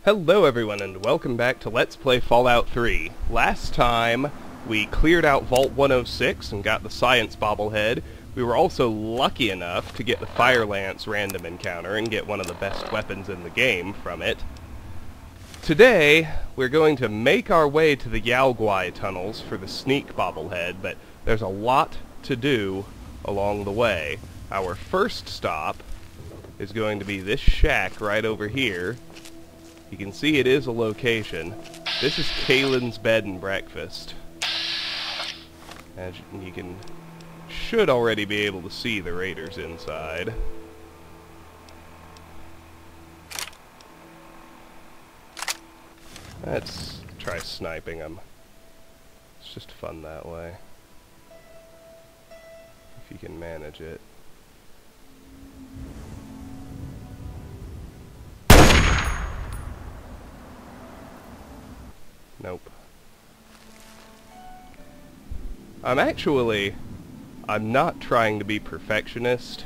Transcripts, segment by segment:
Hello everyone and welcome back to Let's Play Fallout 3. Last time we cleared out Vault 106 and got the Science Bobblehead. We were also lucky enough to get the Fire Lance random encounter and get one of the best weapons in the game from it. Today we're going to make our way to the Guai tunnels for the Sneak Bobblehead, but there's a lot to do along the way. Our first stop is going to be this shack right over here. You can see it is a location. This is Kaylin's bed and breakfast. As you should already be able to see the raiders inside. Let's try sniping them. It's just fun that way. If you can manage it. Nope. I'm not trying to be perfectionist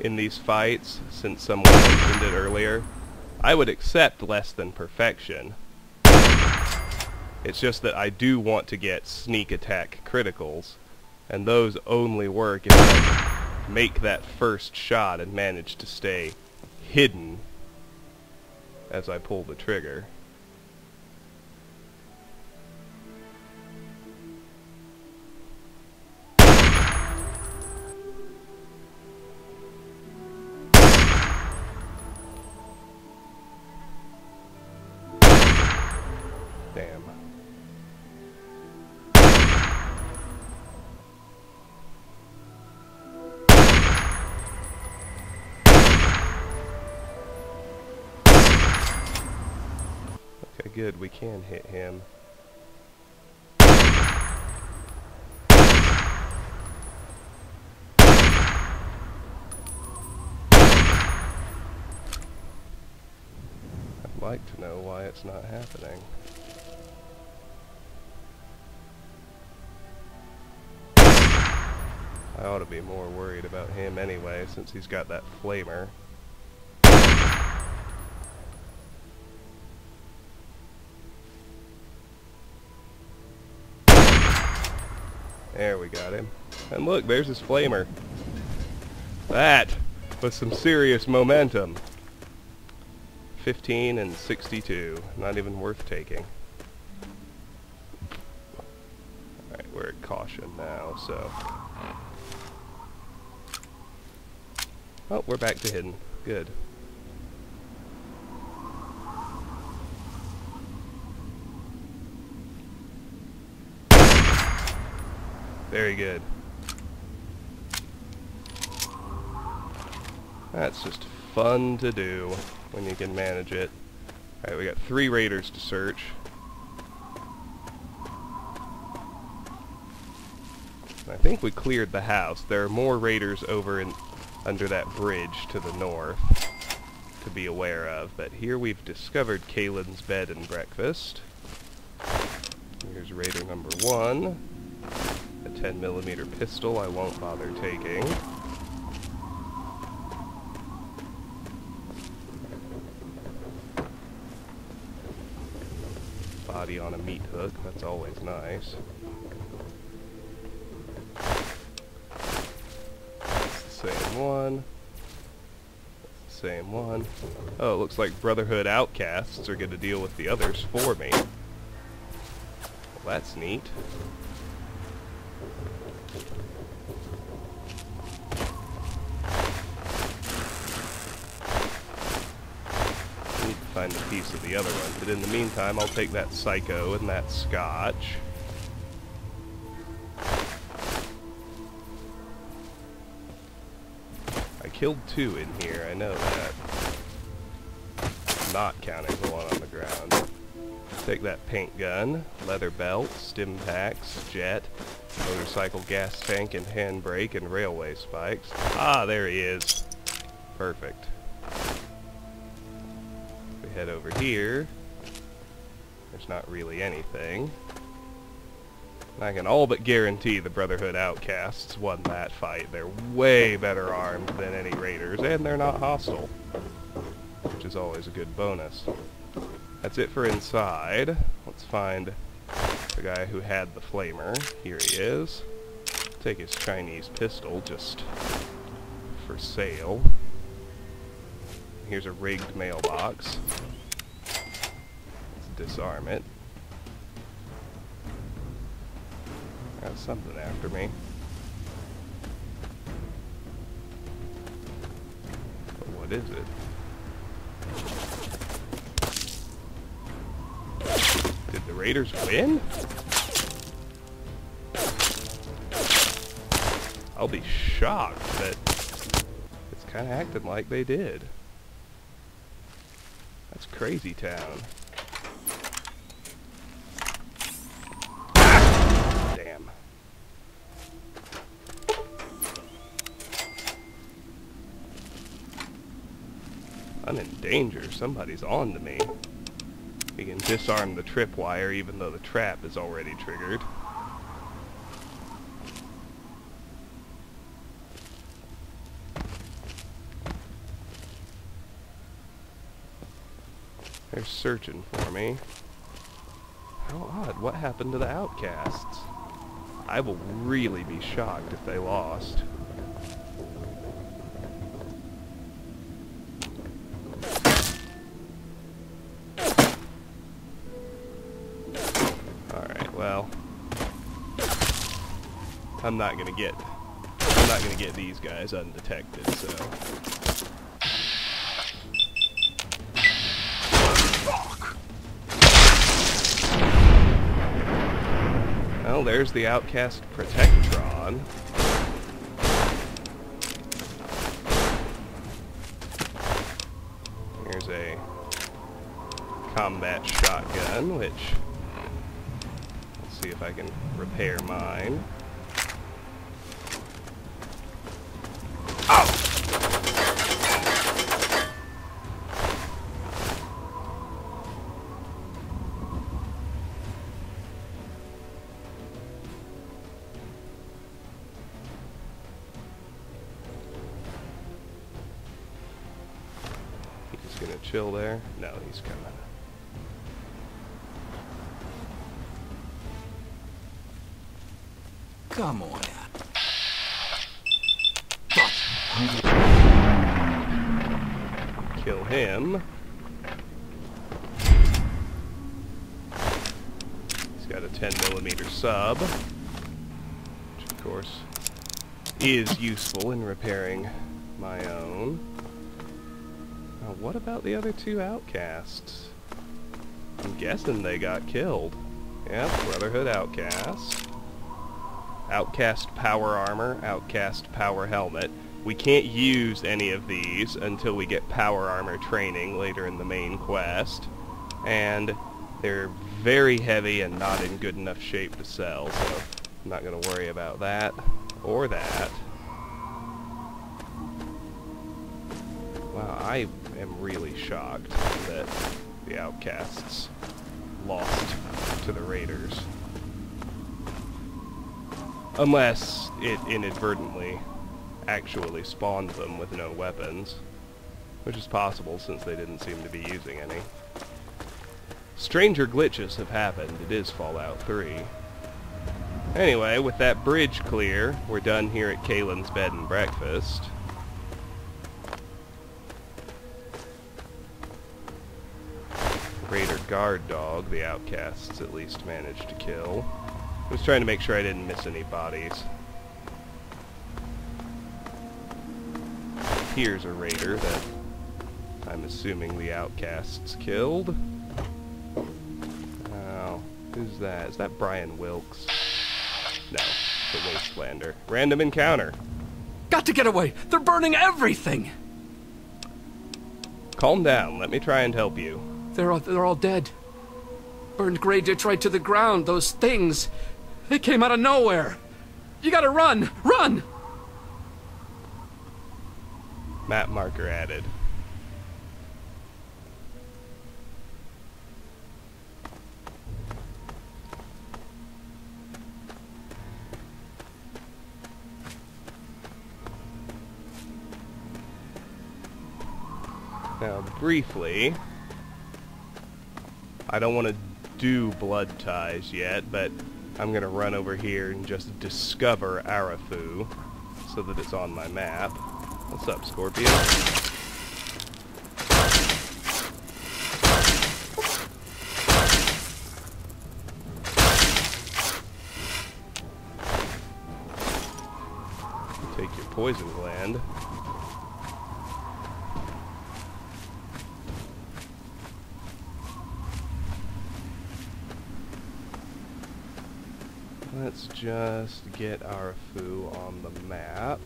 in these fights, since someone mentioned it earlier. I would accept less than perfection. It's just that I do want to get sneak attack criticals, and those only work if I make that first shot and manage to stay hidden as I pull the trigger. Damn. Okay, good, we can hit him. I'd like to know why it's not happening. I ought to be more worried about him anyway, since he's got that flamer. There, we got him. And look, there's his flamer. That was some serious momentum. 15 and 62. Not even worth taking. Alright, we're at caution now, so... Oh, we're back to hidden. Good. Very good. That's just fun to do when you can manage it. Alright, we got 3 raiders to search. I think we cleared the house. There are more raiders over under that bridge to the north to be aware of, but here we've discovered Kaylin's bed and breakfast. Here's raider number 1. A 10mm pistol I won't bother taking. Body on a meat hook, that's always nice. Same one. Same one. Oh, it looks like Brotherhood outcasts are going to deal with the others for me. Well, that's neat. Need to find a piece of the other one, but in the meantime I'll take that Psycho and that Scotch. Killed 2 in here, I know that. Not counting the one on the ground. Take that paint gun, leather belt, stim packs, jet, motorcycle gas tank and handbrake, and railway spikes. Ah, there he is. Perfect. We head over here. There's not really anything. I can all but guarantee the Brotherhood outcasts won that fight. They're way better armed than any raiders, and they're not hostile, which is always a good bonus. That's it for inside. Let's find the guy who had the flamer. Here he is. Take his Chinese pistol, just for sale. Here's a rigged mailbox. Let's disarm it. Got something after me. But what is it? Did the Raiders win? I'll be shocked that it's kind of acting like they did. That's crazy town. Damn. I'm in danger. Somebody's on to me. You can disarm the tripwire even though the trap is already triggered. They're searching for me. How odd. What happened to the outcasts? I will really be shocked if they lost. Alright, well. I'm not gonna get these guys undetected, so. Well, there's the Outcast Protectron. Here's a combat shotgun, which... Let's see if I can repair mine. Oh! Gonna chill there? No, he's coming. Come on. Kill him. He's got a 10mm sub, which of course is useful in repairing my own. Now, what about the other two outcasts? I'm guessing they got killed. Yep, Brotherhood Outcast. Outcast Power Armor, Outcast Power Helmet. We can't use any of these until we get Power Armor training later in the main quest. And they're very heavy and not in good enough shape to sell, so I'm not going to worry about that or that. Wow, I am really shocked that the Outcasts lost to the Raiders. Unless it inadvertently actually spawned them with no weapons, which is possible since they didn't seem to be using any. Stranger glitches have happened. It is Fallout 3. Anyway, with that bridge clear, we're done here at Kaylin's Bed and Breakfast. Raider guard dog, the outcasts at least managed to kill. I was trying to make sure I didn't miss any bodies. Here's a raider that I'm assuming the outcasts killed. Oh, who's that? Is that Brian Wilkes? No, it's a Wastelander. Random encounter. Got to get away! They're burning everything! Calm down. Let me try and help you. They're all dead. Burned Grey Ditch right to the ground. Those things. They came out of nowhere. You gotta run! Run! Map marker added. Now, briefly, I don't want to do blood ties yet, but I'm going to run over here and just discover Arafu so that it's on my map. What's up, Scorpion? Take your poison gland. Let's just get our foo on the map.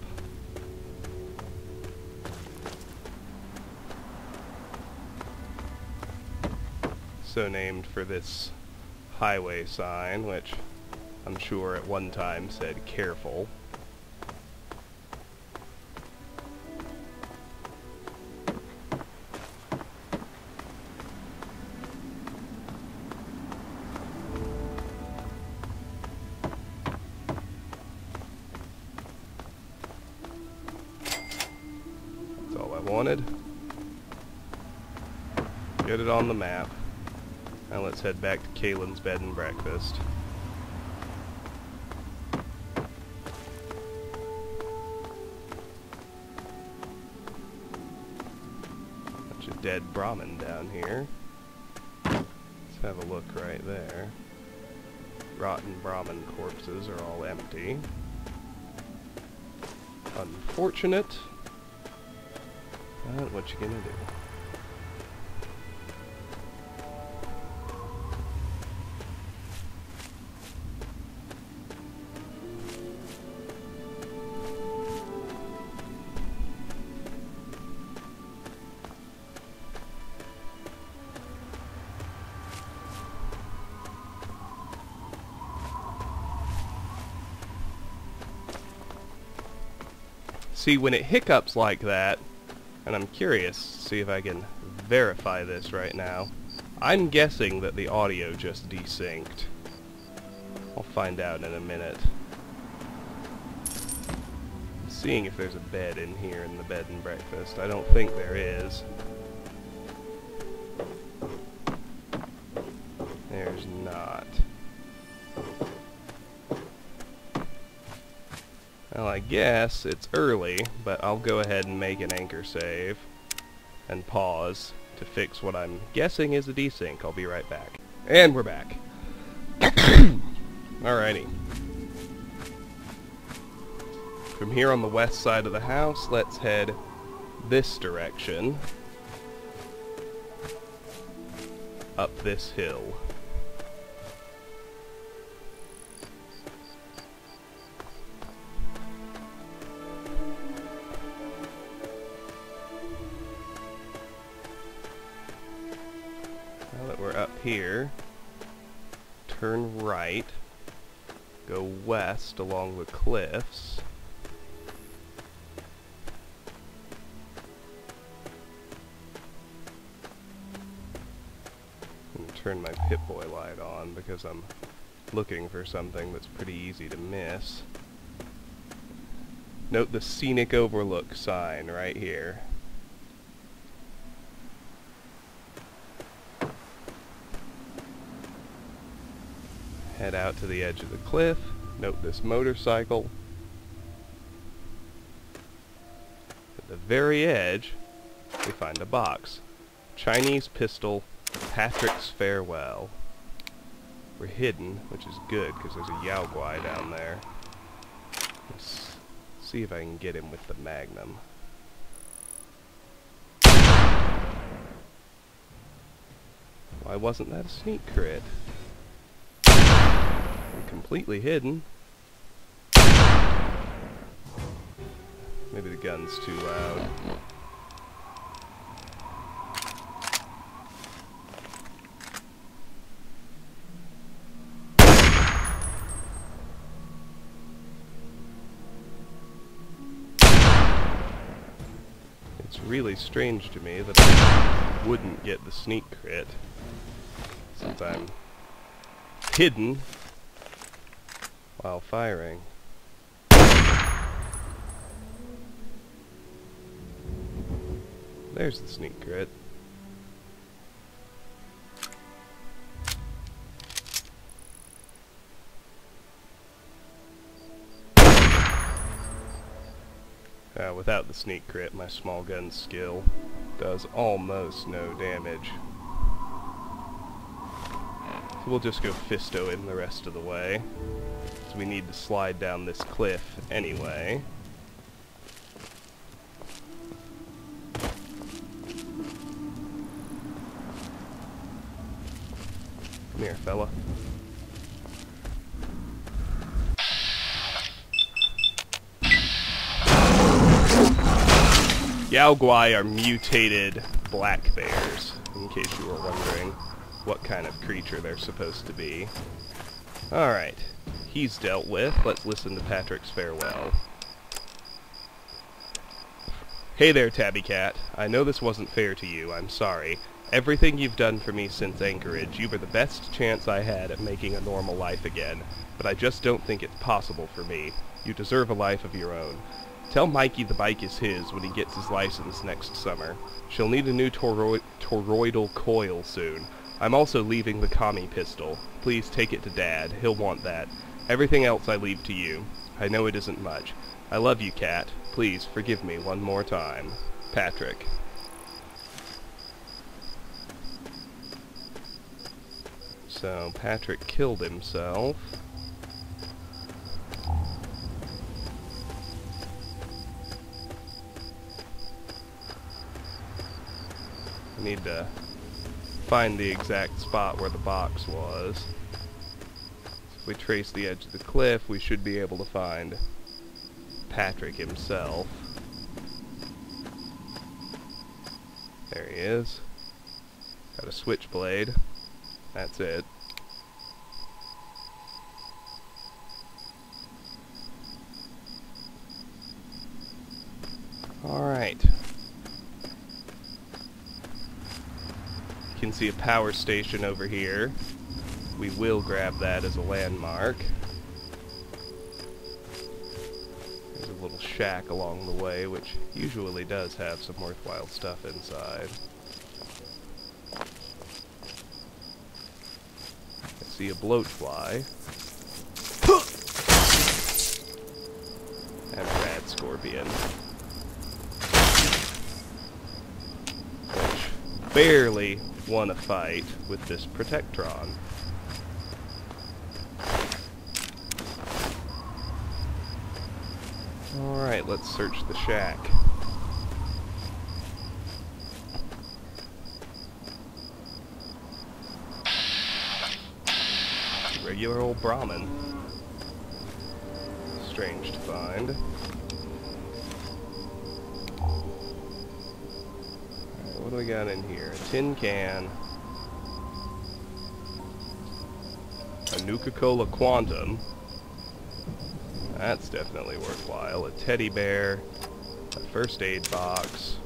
So named for this highway sign, which I'm sure at one time said careful. Wanted. Get it on the map. Now let's head back to Kaylin's bed and breakfast. Bunch of dead Brahmin down here. Let's have a look right there. Rotten Brahmin corpses are all empty. Unfortunate. What you gonna do? See, when it hiccups like that, and I'm curious to see if I can verify this right now. I'm guessing that the audio just desynced. I'll find out in a minute. Seeing if there's a bed in here in the bed and breakfast. I don't think there is. There's not. Well, I guess it's early, but I'll go ahead and make an anchor save and pause to fix what I'm guessing is a desync. I'll be right back. And we're back. Alrighty. From here on the west side of the house, let's head this direction. Up this hill. Now that we're up here, turn right, go west along the cliffs. And turn my Pip-Boy light on because I'm looking for something that's pretty easy to miss. Note the scenic overlook sign right here. Head out to the edge of the cliff. Note this motorcycle. At the very edge, we find a box. Chinese pistol, Patrick's Farewell. We're hidden, which is good because there's a Yao Guai down there. Let's see if I can get him with the Magnum. Why wasn't that a sneak crit? Completely hidden. Maybe the gun's too loud. It's really strange to me that I wouldn't get the sneak crit since I'm hidden while firing. There's the sneak crit. Without the sneak crit, my small gun skill does almost no damage. So we'll just go Fisto in the rest of the way. So we need to slide down this cliff anyway. Come here, fella. Guai are mutated black bears, in case you were wondering what kind of creature they're supposed to be. Alright, he's dealt with. Let's listen to Patrick's farewell. Hey there, Tabby Cat. I know this wasn't fair to you. I'm sorry. Everything you've done for me since Anchorage, you were the best chance I had at making a normal life again, but I just don't think it's possible for me. You deserve a life of your own. Tell Mikey the bike is his when he gets his license next summer. She'll need a new toroidal coil soon. I'm also leaving the commie pistol. Please take it to Dad. He'll want that. Everything else I leave to you. I know it isn't much. I love you, Cat. Please forgive me one more time. Patrick. So, Patrick killed himself. I need to find the exact spot where the box was. So if we trace the edge of the cliff, we should be able to find Patrick himself. There he is. Got a switchblade. That's it. Alright. You can see a power station over here. We will grab that as a landmark. There's a little shack along the way, which usually does have some worthwhile stuff inside. I see a bloatfly. And a rad scorpion. Which barely won a fight with this Protectron. Alright, let's search the shack. Regular old Brahmin. Strange to find. Alright, what do we got in here? A tin can. A Nuka-Cola Quantum. That's definitely worthwhile. A teddy bear. A first aid box.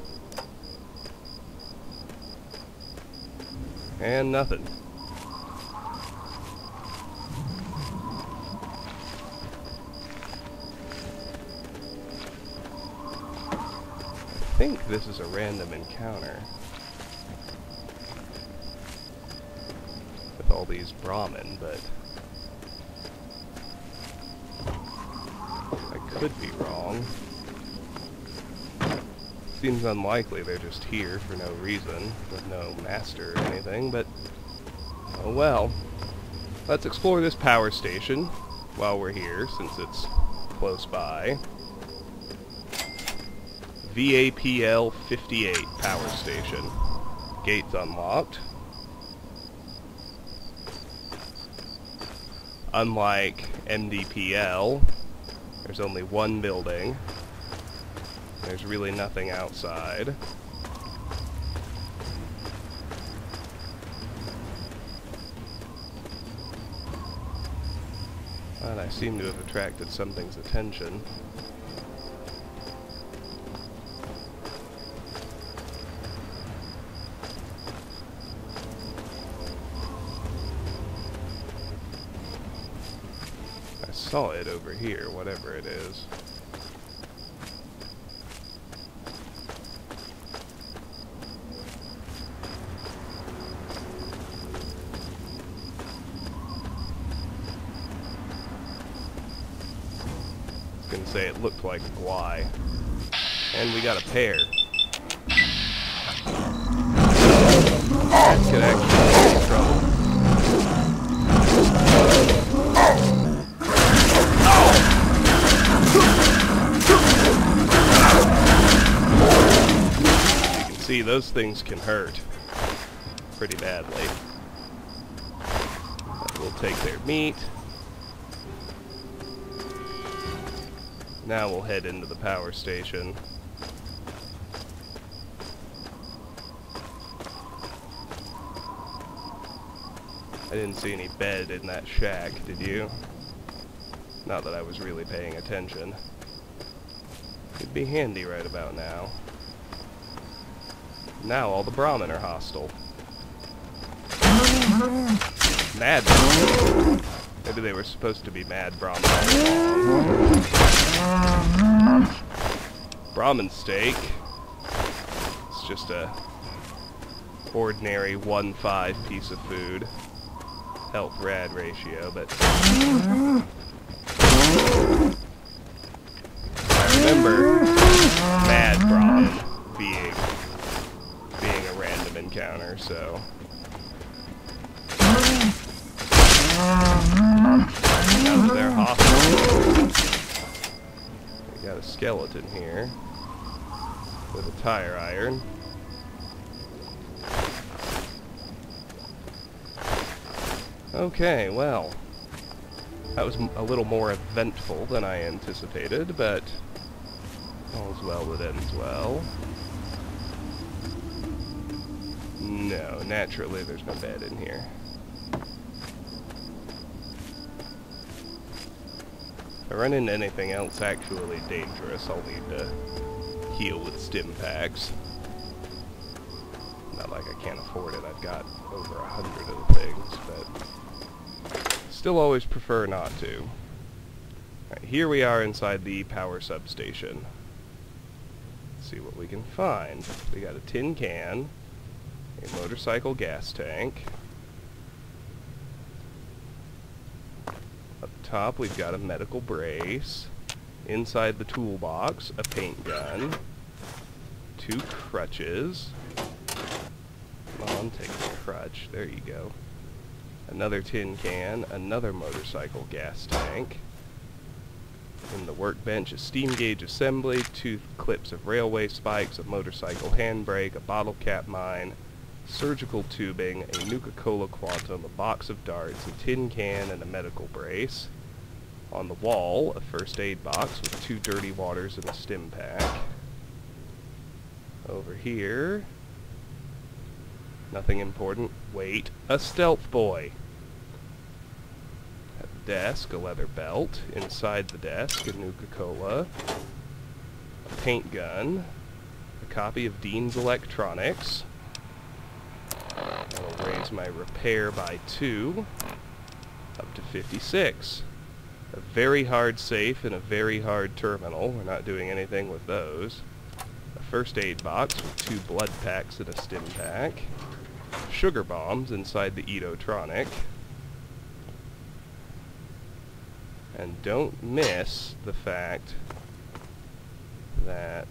And nothing. I think this is a random encounter with all these Brahmin, but I could be wrong. Seems unlikely they're just here for no reason, with no master or anything, but oh well. Let's explore this power station while we're here, since it's close by. VAPL 58 power station. Gates unlocked. Unlike MDPL, there's only one building. There's really nothing outside. And I seem to have attracted something's attention. I saw it over here, whatever it is. I was gonna say it looked like a Guai. And we got a pair. That could actually be trouble. You can see those things can hurt pretty badly. But we'll take their meat. Now we'll head into the power station. I didn't see any bed in that shack, did you? Not that I was really paying attention. It'd be handy right about now. Now all the Brahmin are hostile. Mad Brahmin. Maybe they were supposed to be mad Brahmin all along. Brahmin steak. It's just a ordinary 1-5 piece of food. Health rad ratio, but I remember Mad Brahmin being a random encounter, so now that they're hostile. We got a skeleton here with a tire iron. Okay, well, that was a little more eventful than I anticipated, but all's well that ends well. No, naturally there's no bed in here. If I run into anything else actually dangerous, I'll need to heal with stim packs. Not like I can't afford it, I've got over 100 of the things, but still always prefer not to. Alright, here we are inside the power substation. Let's see what we can find. We got a tin can, a motorcycle gas tank. Up top we've got a medical brace. Inside the toolbox, a paint gun. 2 crutches. Come on, take the crutch. There you go. Another tin can, another motorcycle gas tank. In the workbench, a steam gauge assembly, 2 clips of railway spikes, a motorcycle handbrake, a bottle cap mine, surgical tubing, a Nuka-Cola Quantum, a box of darts, a tin can, and a medical brace. On the wall, a first aid box with 2 dirty waters and a stim pack. Over here, nothing important. Wait, a stealth boy. At the desk, a leather belt. Inside the desk, a Nuka-Cola, a paint gun, a copy of Dean's Electronics. I'll raise my repair by 2, up to 56. A very hard safe and a very hard terminal. We're not doing anything with those. A first aid box with 2 blood packs and a stim pack. Sugar bombs inside the Edotronic. And don't miss the fact that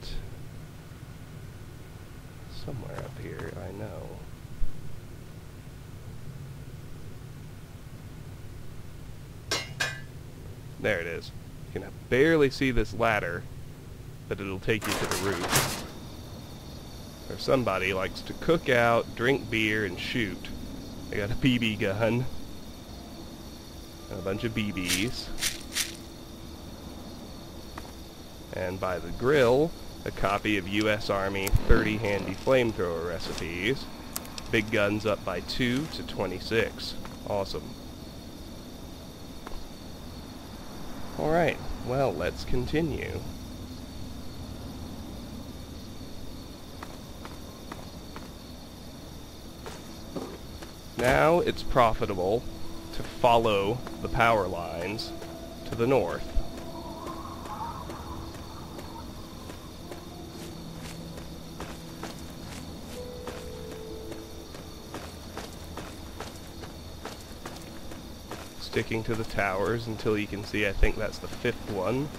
somewhere up here, I know, there it is. You can barely see this ladder, but it'll take you to the roof. Or somebody likes to cook out, drink beer, and shoot. I got a BB gun. And a bunch of BBs. And by the grill, a copy of U.S. Army 30 handy flamethrower recipes. Big guns up by 2 to 26. Awesome. Alright, well, let's continue. Now it's profitable to follow the power lines to the north. Sticking to the towers until you can see, I think that's the 5th one.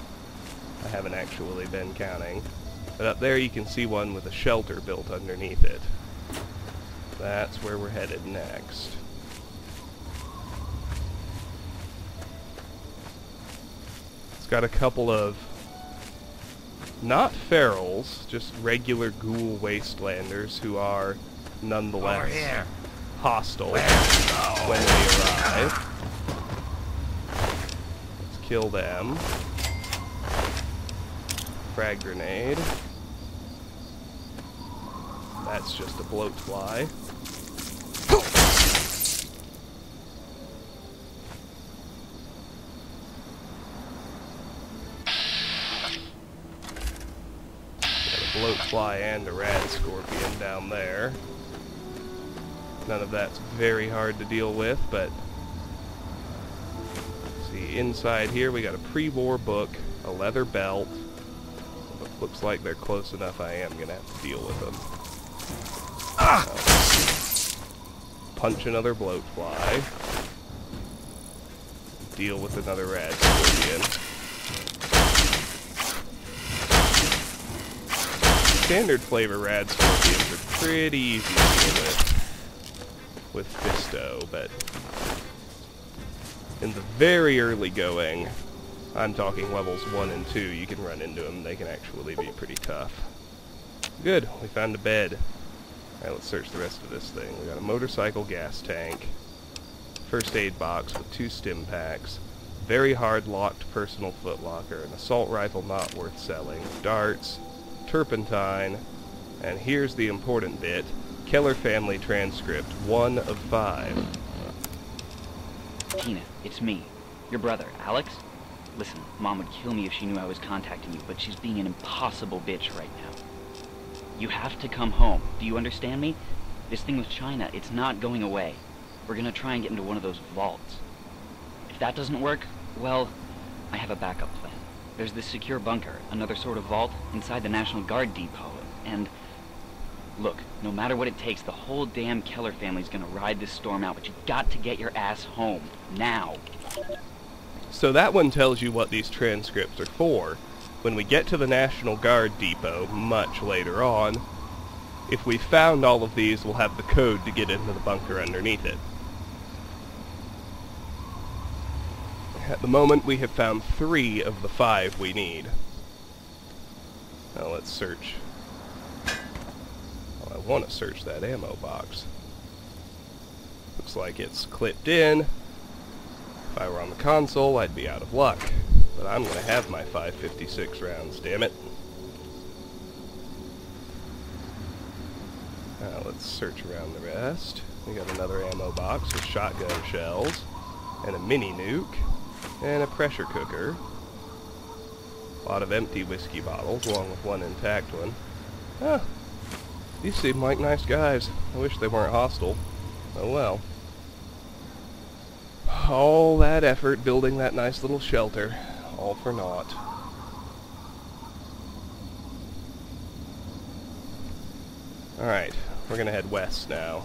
I haven't actually been counting. But up there you can see one with a shelter built underneath it. That's where we're headed next. It's got a couple of, not ferals, just regular ghoul wastelanders who are nonetheless hostile when they arrive. Let's kill them. Frag grenade. That's just a bloat fly. Bloat fly and a rad scorpion down there. None of that's very hard to deal with, but see, inside here we got a pre-war book, a leather belt. Looks like they're close enough. I am gonna have to deal with them. Punch another bloat fly. Deal with another rad scorpion. Standard flavor rad scorpions are pretty easy to deal with Fisto, but in the very early going, I'm talking levels 1 and 2, you can run into them. They can actually be pretty tough. Good, we found a bed. Alright, let's search the rest of this thing. We got a motorcycle gas tank, first aid box with 2 stim packs, very hard locked personal footlocker, an assault rifle not worth selling, darts, turpentine, and here's the important bit, Keller family transcript, 1 of 5. Tina, it's me, your brother, Alex. Listen, Mom would kill me if she knew I was contacting you, but she's being an impossible bitch right now. You have to come home. Do you understand me? This thing with China, it's not going away. We're gonna try and get into one of those vaults. If that doesn't work, well, I have a backup plan. There's this secure bunker, another sort of vault, inside the National Guard depot, and... Look, no matter what it takes, the whole damn Keller family's gonna ride this storm out, but you got to get your ass home. Now. So that one tells you what these transcripts are for. When we get to the National Guard depot, much later on, if we found all of these, we'll have the code to get into the bunker underneath it. At the moment, we have found 3 of the 5 we need. Now let's search. Well, I want to search that ammo box. Looks like it's clipped in. If I were on the console, I'd be out of luck. But I'm going to have my 5.56 rounds, damn it. Now let's search around the rest. We got another ammo box with shotgun shells, and a mini nuke, and a pressure cooker. A lot of empty whiskey bottles, along with one intact one. Ah, these seem like nice guys. I wish they weren't hostile. Oh well. All that effort building that nice little shelter, all for naught. Alright, we're gonna head west now.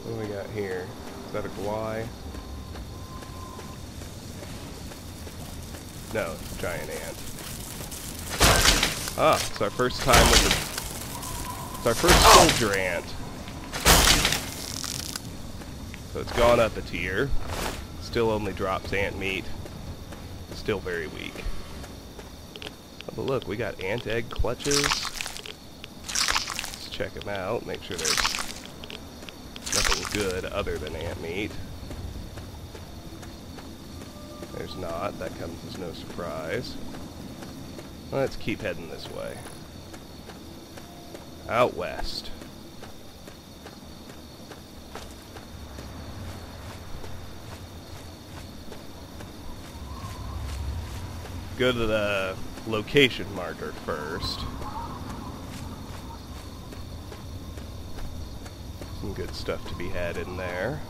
What do we got here? Is that a Guai? No, it's a giant ant. Ah, it's our first time with the... It's our first soldier ant. So it's gone up a tier. Still only drops ant meat. Still very weak. Oh, but look, we got ant egg clutches. Let's check them out, make sure there's nothing good other than ant meat. There's not. That comes as no surprise. Let's keep heading this way. Out west. Go to the location marker first. Some good stuff to be had in there.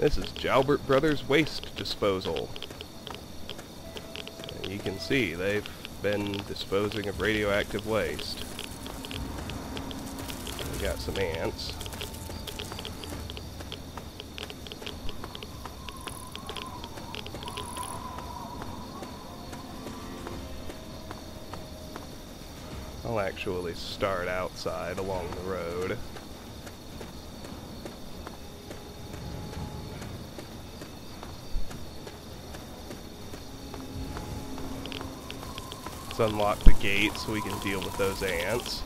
This is Jalbert Brothers Waste Disposal. And you can see they've been disposing of radioactive waste. We got some ants. I'll actually start outside along the road. Let's unlock the gate so we can deal with those ants.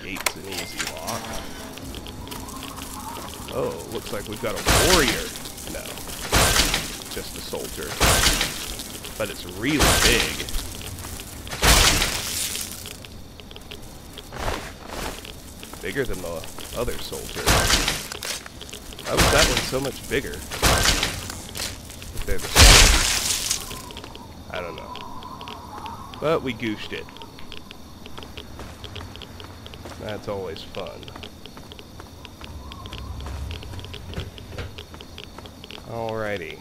Gate's an easy lock. Oh, looks like we've got a warrior. No, just a soldier. But it's really big. Bigger than the other soldier. How is that one so much bigger? If they're the same. I don't know. But we gooshed it. That's always fun. Alrighty.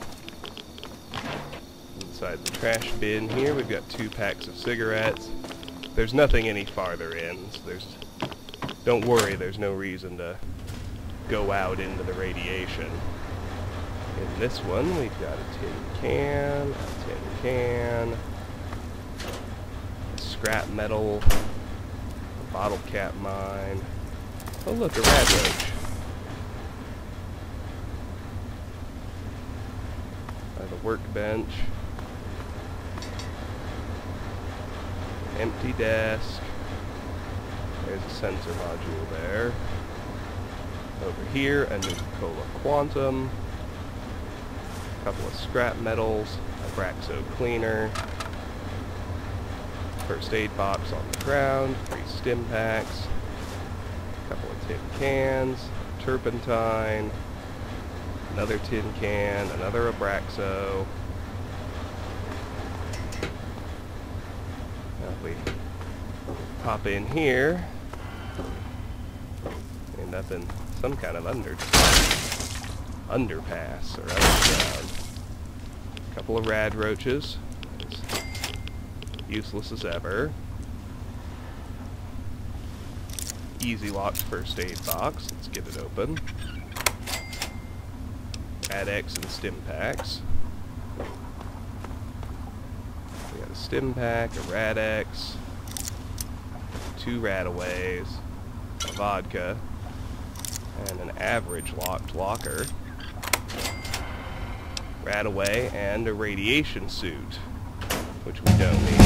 Inside the trash bin here, we've got 2 packs of cigarettes. There's nothing any farther in, so don't worry, there's no reason to go out into the radiation. In this one, we've got a tin can, a scrap metal, a bottle cap mine. Oh look, a rad roach. By the workbench. Empty desk. There's a sensor module there. Over here, a Nuka-Cola Quantum. A couple of scrap metals. A Braxo cleaner. First aid box on the ground. 3 stim packs. A couple of tin cans. Turpentine. Another tin can. Another Abraxo. Now if we pop in here, end up in some kind of underpass or underground. A couple of rad roaches, as useless as ever. Easy locked first aid box. Let's get it open. Rad-X and stim packs. We got a stim pack, a Rad-X, 2 Radaways, a vodka, and an average locked locker, Radaway, and a radiation suit, which we don't need.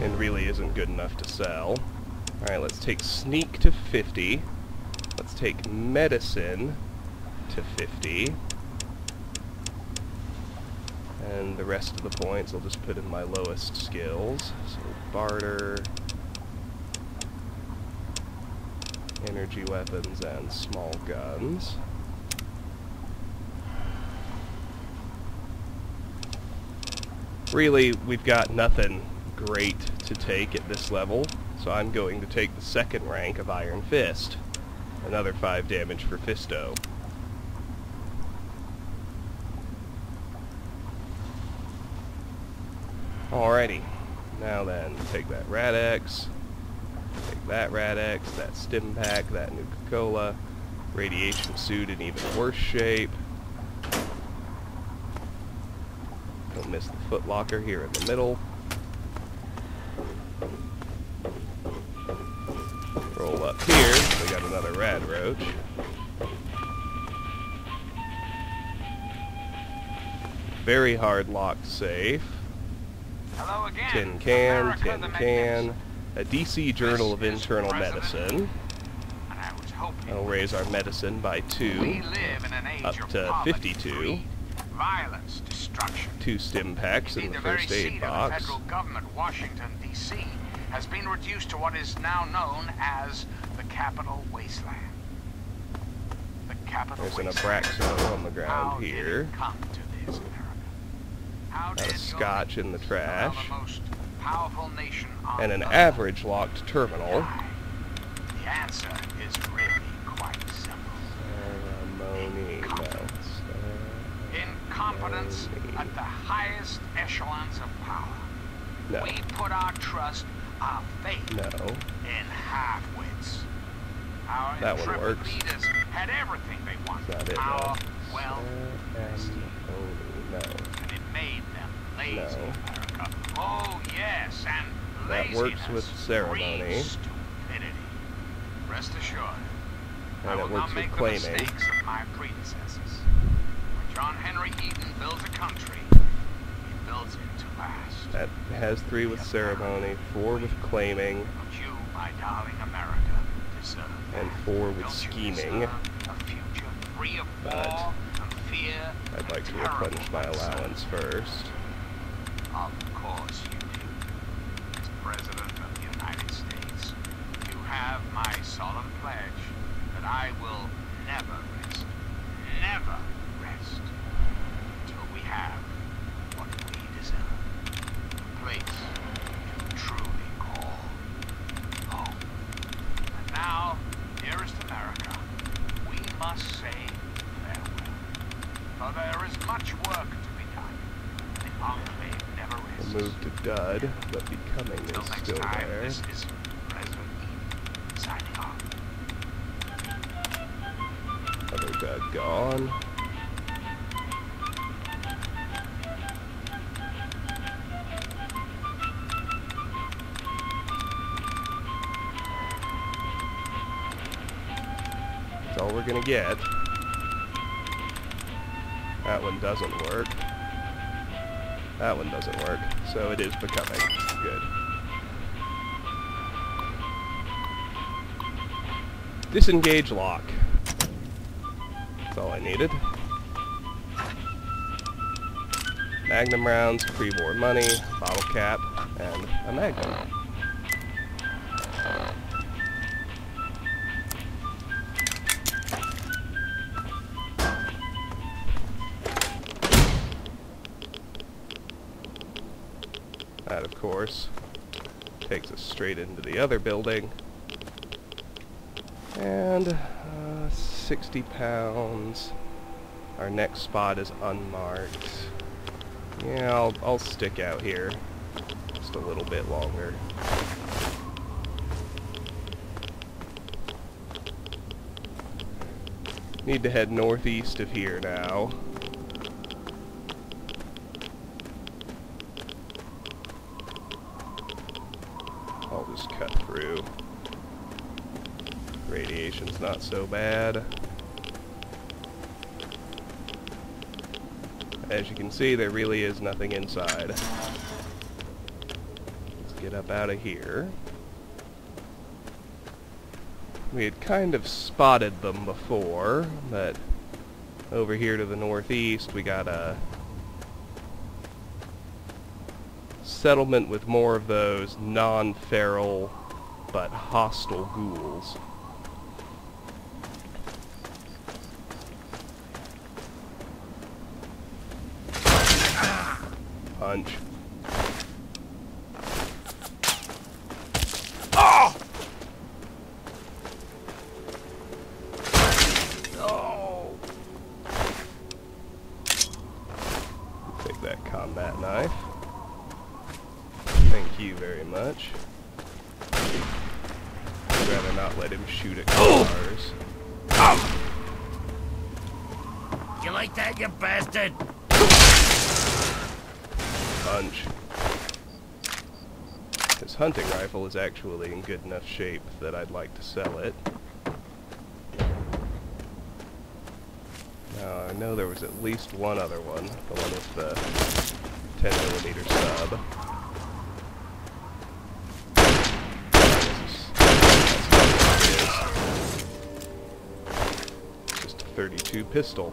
And really isn't good enough to sell. Alright, let's take sneak to 50. Let's take medicine to 50. And the rest of the points I'll just put in my lowest skills. So barter, energy weapons, and small guns. Really, we've got nothing great to take at this level, so I'm going to take the 2nd rank of Iron Fist. Another 5 damage for Fisto. Alrighty, now then, take that Rad-X, take that Rad-X, that stim pack, that Nuka-Cola, radiation suit in even worse shape. Don't miss the foot locker here in the middle. Roll up here, we got another rad roach. Very hard locked safe. Hello again. Tin can, America tin can. A DC Journal of Internal Medicine. That'll raise our medicine by 2, up to 52. Violence, destruction. 2 stim packs in the first aid box. The federal government, Washington, D.C., has been reduced to what is now known as the Capital Wasteland. The Capital There's an Wasteland. Abraxo on the ground How here. did it come to this, America? Got a scotch in the trash. The most powerful nation on And an Earth. average locked terminal. The answer is really quite simple. Ceremony, no. Incompetence at the highest echelons of power. No. We put our trust, our faith No. in half-wits. Our That one intrepid works. leaders had everything they wanted. Not it, Power, no. wealth, prestige. No. And it made them lazy, No. America. Oh, yes, and That laziness works with ceremony. breeds stupidity. Rest assured, I And will it not works with make the claiming. mistakes of my predecessors. When John Henry Eaton builds a country, he builds it to last. That has 3 with ceremony, 4 with claiming, But you, my darling America, deserve and that. 4 with Don't you scheming. deserve a future free of But war and fear I'd like to and terrible replenish my uncertainty? allowance first. Of course you do. As President of the United States, you have my solemn pledge that I will never rest, until we have what we deserve. A place to truly call home. And now, dearest America, we must say farewell. For there is much work to be done. The enclave never rests. We'll move to dud, but becoming Until is next still time, there. this is President Eaton signing off. Other dud gone. That's all we're gonna get. That one doesn't work. That one doesn't work. So it is becoming. Good. Disengage lock. That's all I needed. Magnum rounds, pre-war money, bottle cap, and a magnum. That, of course, takes us straight into the other building. And 60 pounds. Our next spot is unmarked. Yeah, I'll stick out here just a little bit longer. Need to head northeast of here now. I'll just cut through. Radiation's not so bad. As you can see, there really is nothing inside. Let's get up out of here. We had kind of spotted them before, but over here to the northeast we got a settlement with more of those non-feral but hostile ghouls. Punch. Oh! Oh! Take that combat knife. Thank you very much. I'd rather not let him shoot at cars. You like that, you bastard? Punch. His hunting rifle is actually in good enough shape that I'd like to sell it. Now, I know there was at least one other one. The one with the 10mm sub. It's just a 32 pistol.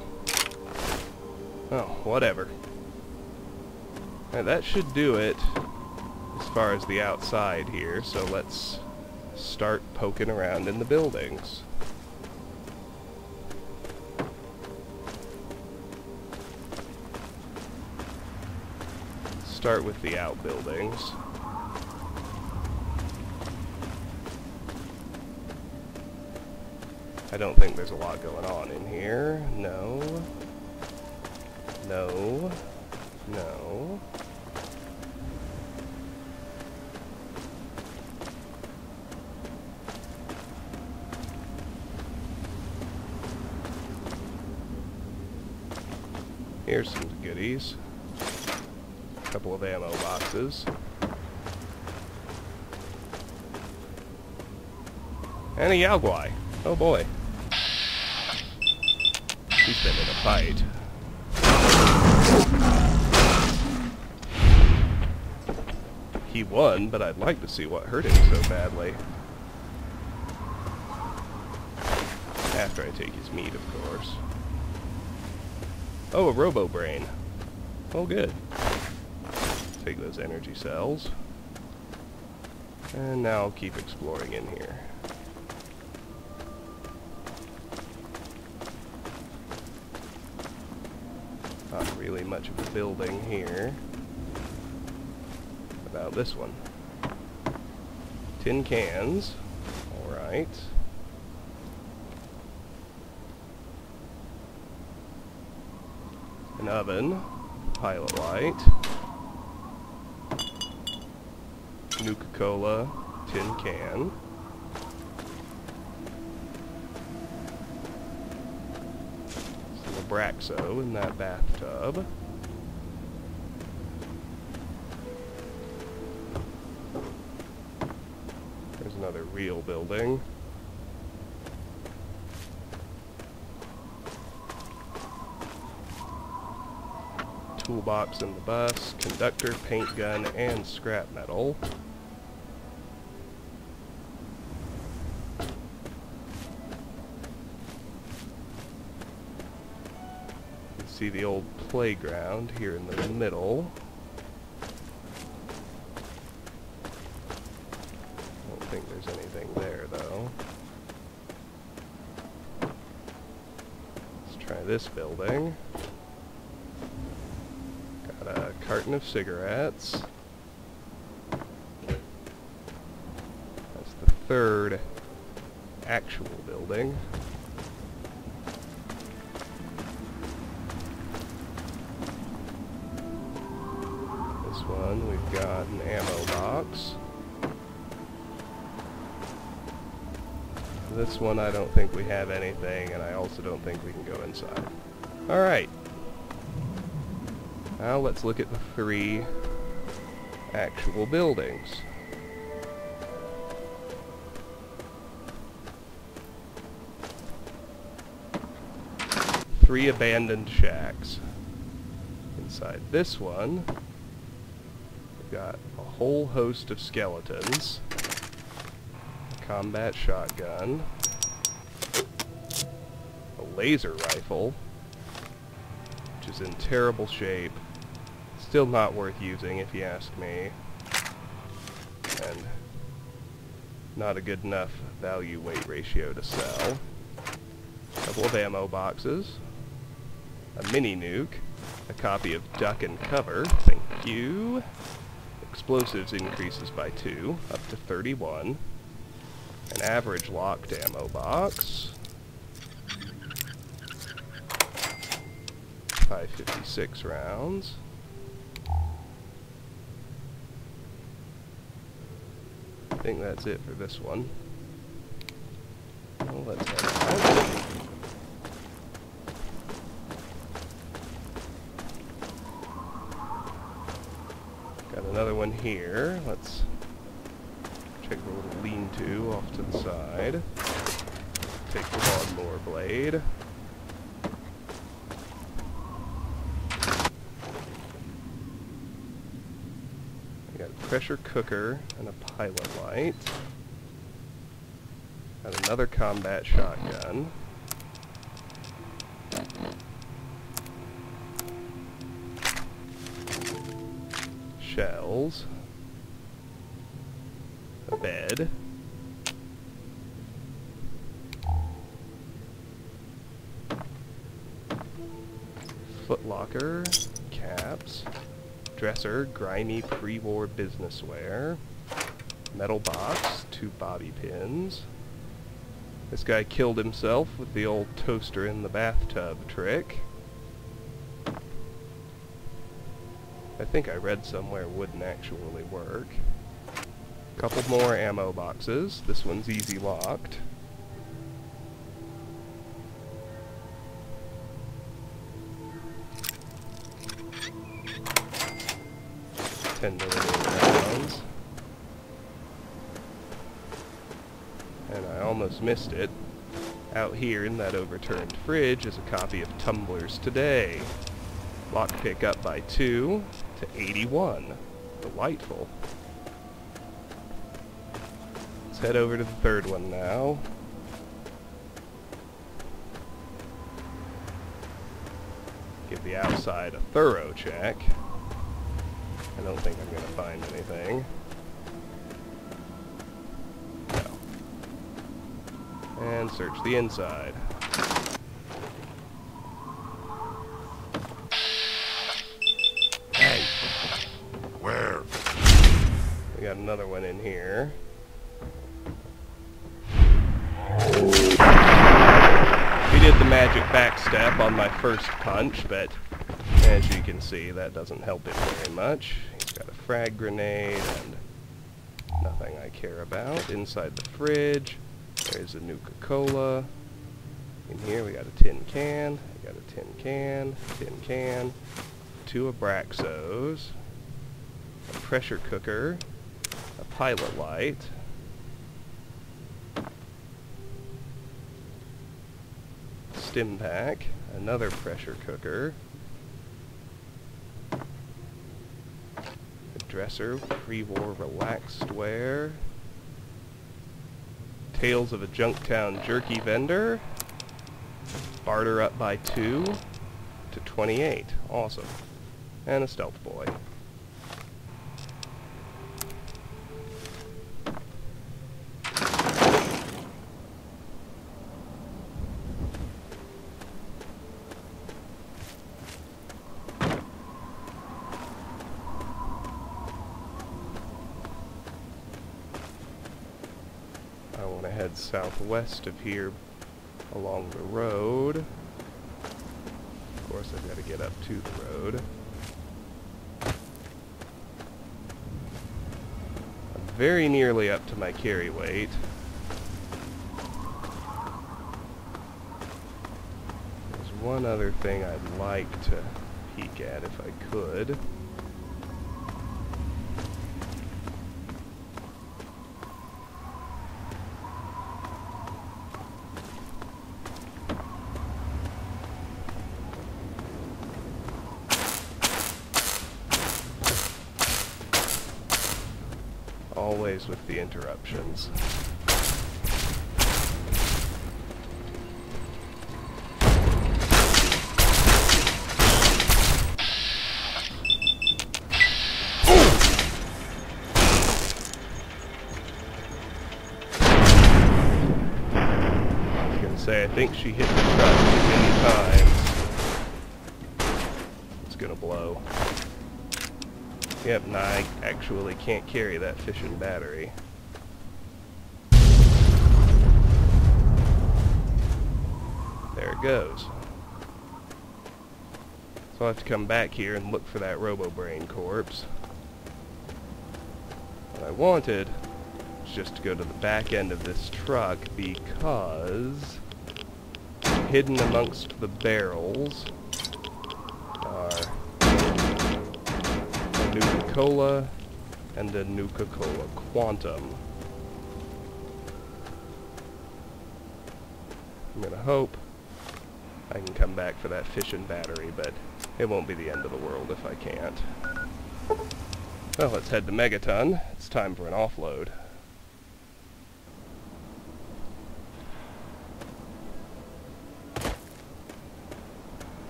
Oh, whatever. Now that should do it as far as the outside here, so let's start poking around in the buildings. start with the outbuildings. I don't think there's a lot going on in here. No. No. No. Here's some goodies. A couple of ammo boxes. And a Guai. Oh boy. He's been in a fight. He won, but I'd like to see what hurt him so badly. After I take his meat, of course. Oh, a robo-brain. Oh, good. Take those energy cells. And now I'll keep exploring in here. Not really much of a building here. About this one. Tin cans. Alright. An oven. Pilot light. Nuka-Cola. Tin can. Some Abraxo in that bathtub. There's another real building. Toolbox in the bus, conductor, paint gun, and scrap metal. You can see the old playground here in the middle. I don't think there's anything there, though. Let's try this building. Got a carton of cigarettes. That's the third actual building. This one, we've got an ammo box. This one, I don't think we have anything, and I also don't think we can go inside. Alright. Now let's look at the three actual buildings. Three abandoned shacks. Inside this one, we've got a whole host of skeletons, a combat shotgun, a laser rifle, which is in terrible shape. Still not worth using if you ask me. And not a good enough value-weight ratio to sell. A couple of ammo boxes. A mini nuke. A copy of Duck and Cover. Thank you. Explosives increases by 2, up to 31. An average locked ammo box. 556 rounds. I think that's it for this one. Well, let's head out. Got another one here. Let's check the little lean-to off to the side. Take the lawnmower blade. Pressure cooker and a pilot light. Got another combat shotgun. Shells. A bed. Footlocker. Caps. Dresser, grimy pre-war business wear. Metal box, 2 bobby pins. This guy killed himself with the old toaster in the bathtub trick. I think I read somewhere wouldn't actually work. Couple more ammo boxes. This one's easy locked. $10 rounds. And I almost missed it. Out here in that overturned fridge is a copy of Tumblers Today. Lockpick up by 2 to 81. Delightful. Let's head over to the third one now. Give the outside a thorough check. I don't think I'm going to find anything. No. And search the inside. Hey! Where? We got another one in here. We did the magic backstep on my first punch, but as you can see, that doesn't help it very much. He's got a frag grenade and nothing I care about. Inside the fridge, there's a Nuka-Cola. In here we got a tin can, we got a tin can, 2 Abraxos, a pressure cooker, a pilot light, stim pack, another pressure cooker, a dresser, pre-war relaxed wear, Tales of a Junktown jerky vendor, barter up by 2 to 28, awesome, and a stealth boy. I want to head southwest of here along the road. Of course, I've got to get up to the road. I'm very nearly up to my carry weight. There's one other thing I'd like to peek at if I could. Always with the interruptions. I was gonna say, I think she hit the truck too many times. It's gonna blow. Yep, nah, I actually can't carry that fission battery. There it goes. So I'll have to come back here and look for that Robo-Brain corpse. What I wanted was just to go to the back end of this truck because hidden amongst the barrels are Nuka-Cola and a Nuka-Cola Quantum. I'm gonna hope I can come back for that fission battery, but it won't be the end of the world if I can't. Well, let's head to Megaton. It's time for an offload.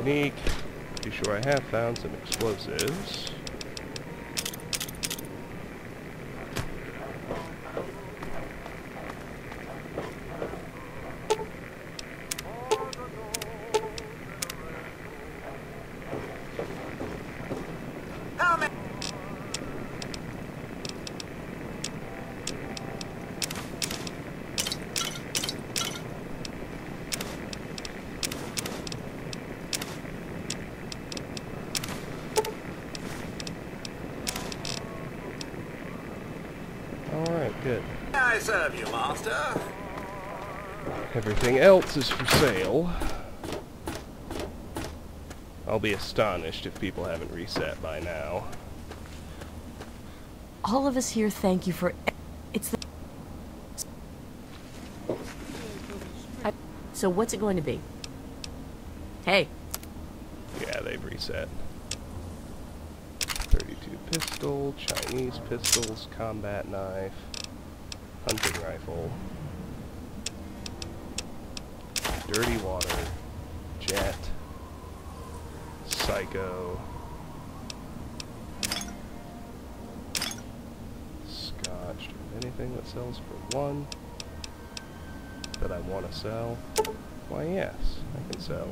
Sneak. Be sure I have found some explosives. Alright, good. I serve you, master. Everything else is for sale. I'll be astonished if people haven't reset by now. All of us here thank you for... It's the... So what's it going to be? Hey. Yeah, they've reset. 32 pistol, Chinese pistols, combat knife, hunting rifle, dirty water, jet, psycho, scotch. Do we have anything that sells for 1 that I want to sell? Why yes, I can sell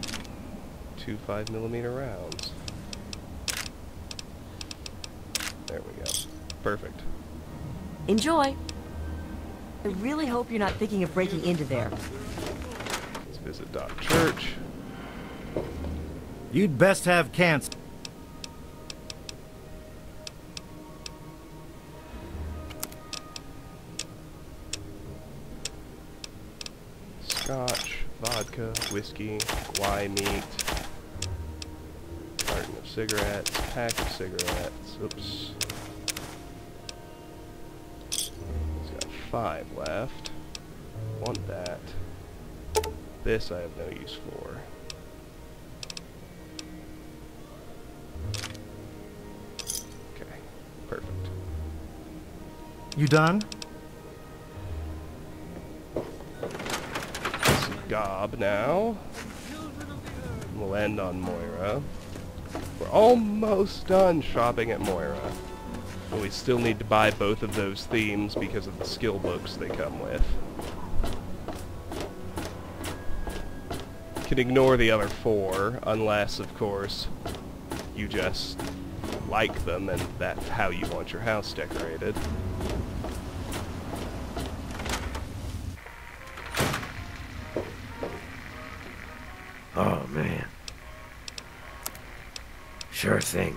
2 5mm rounds. There we go. Perfect. Enjoy. I really hope you're not thinking of breaking into there. Let's visit Doc Church. You'd best have cancer. Scotch, vodka, whiskey, Guai meat, carton of cigarettes, pack of cigarettes. Oops. He's got 5 left. Want that. This I have no use for. Okay, perfect. You done? Gob now. We'll end on Moira. We're almost done shopping at Moira. But we still need to buy both of those themes because of the skill books they come with. Can ignore the other 4, unless, of course, you just like them and that's how you want your house decorated. Oh, man. Sure thing.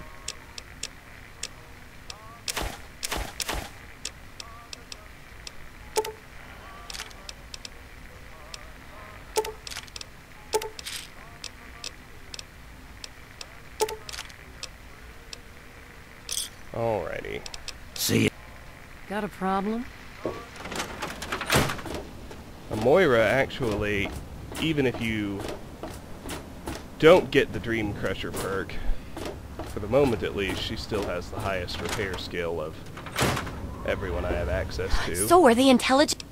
Alrighty. See ya. Got a problem? Moira, actually, even if you don't get the Dream Crusher perk, for the moment at least, she still has the highest repair skill of everyone I have access to. So are they intelligent?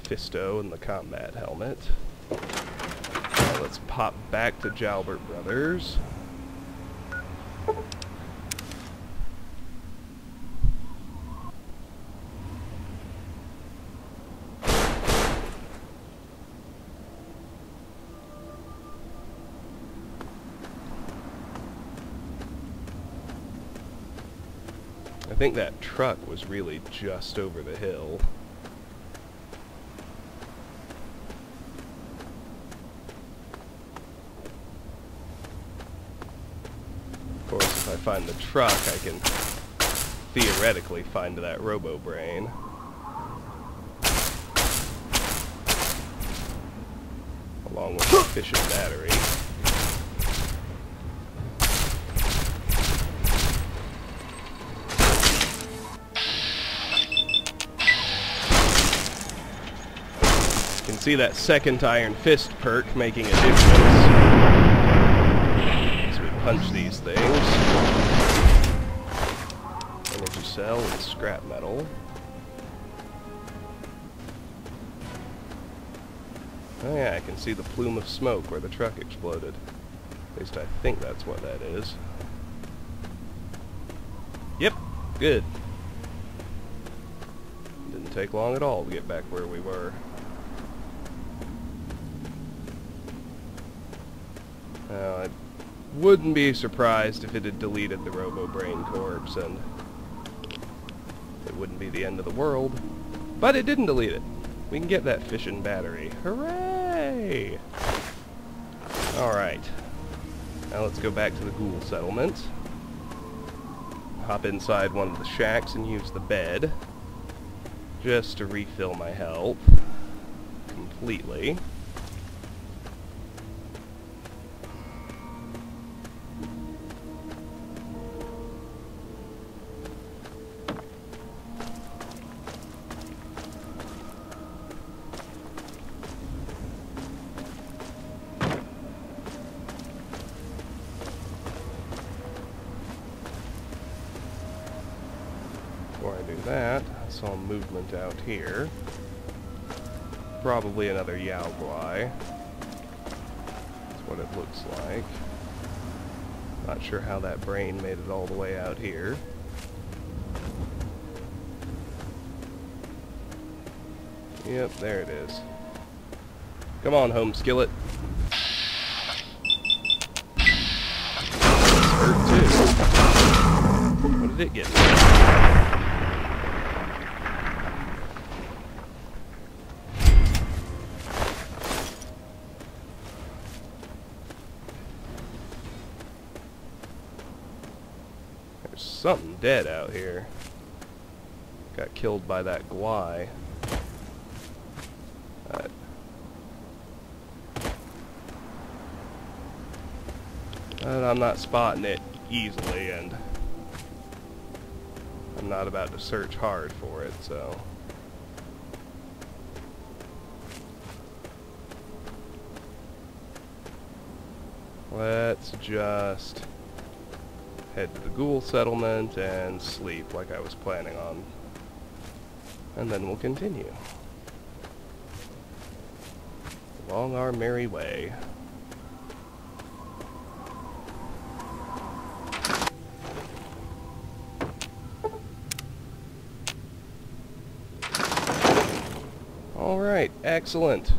Fisto and the combat helmet. Now let's pop back to Jalbert Brothers. I think that truck was really just over the hill. Of course, if I find the truck, I can theoretically find that Robo-Brain. Along with the efficient battery. You can see that second Iron Fist perk making a difference as we punch these things. Energy cell and scrap metal. Oh yeah, I can see the plume of smoke where the truck exploded. At least I think that's what that is. Yep, good. Didn't take long at all to get back where we were. Now, I wouldn't be surprised if it had deleted the Robo-Brain corpse, and it wouldn't be the end of the world. But it didn't delete it. We can get that fission battery. Hooray! Alright. Now let's go back to the ghoul settlement. Hop inside one of the shacks and use the bed. Just to refill my health. Completely. Before I do that, I saw movement out here. Probably another Guai. That's what it looks like. Not sure how that brain made it all the way out here. Yep, there it is. Come on, home skillet. Hurt too. What did it get? There's something dead out here. Got killed by that Guai. But I'm not spotting it easily, and I'm not about to search hard for it, so... Let's just head to the ghoul settlement and sleep like I was planning on. And then we'll continue. Along our merry way. Alright, excellent.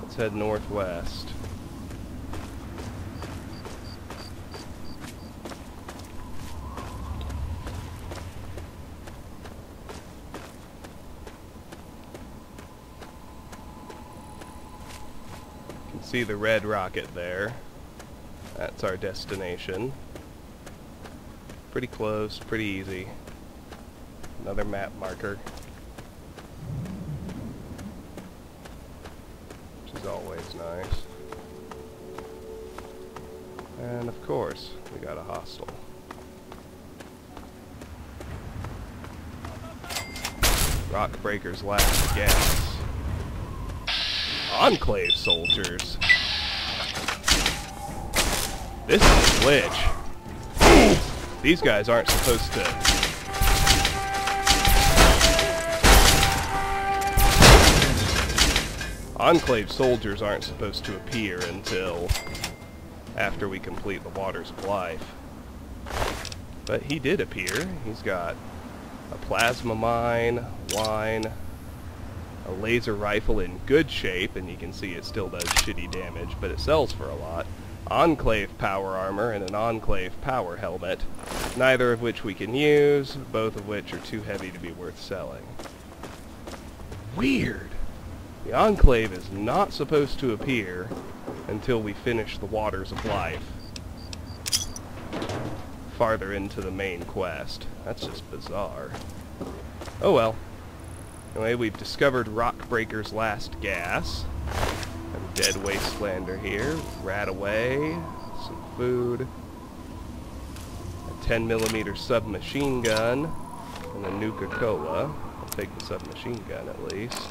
Let's head northwest. You can see the red rocket there. That's our destination. Pretty close, pretty easy. Another map marker. Always nice. And of course, we got a hostile. Rockbreaker's last gas. Enclave soldiers. This is a glitch. These guys aren't supposed to... Enclave soldiers aren't supposed to appear until after we complete the Waters of Life. But he did appear. He's got a plasma mine, wine, a laser rifle in good shape, and you can see it still does shitty damage, but it sells for a lot. Enclave power armor and an Enclave power helmet, neither of which we can use, both of which are too heavy to be worth selling. Weird! The Enclave is not supposed to appear until we finish the Waters of Life. Farther into the main quest. That's just bizarre. Oh well. Anyway, we've discovered Rockbreaker's last gas. A dead wastelander here. Rat away. Some food. A 10mm submachine gun. And a Nuka-Cola. I'll take the submachine gun at least.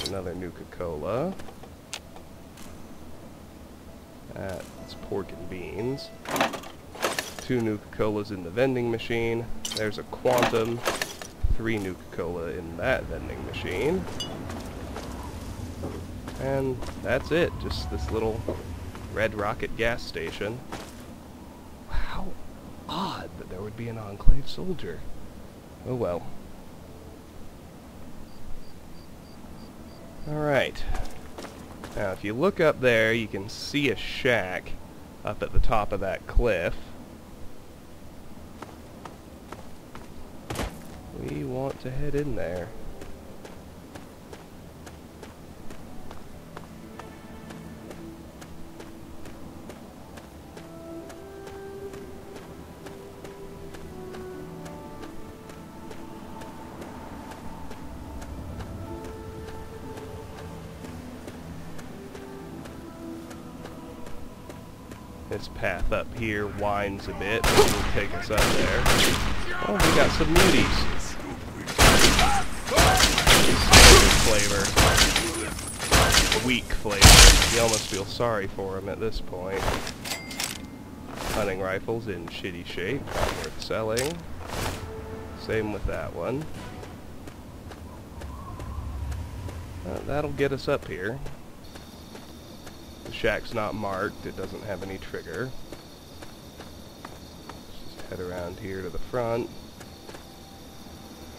Another Nuka-Cola. That's pork and beans. 2 Nuka-Colas in the vending machine. There's a Quantum. 3 Nuka-Cola in that vending machine. And that's it, just this little Red Rocket gas station. How odd that there would be an Enclave soldier. Oh well. Alright. Now if you look up there, you can see a shack up at the top of that cliff. We want to head in there. This path up here winds a bit, but it'll take us up there. Oh, we got some muties. Flavor. Weak flavor. You almost feel sorry for him at this point. Hunting rifles in shitty shape, not worth selling. Same with that one. That'll get us up here. The shack's not marked, it doesn't have any trigger. Let's just head around here to the front. You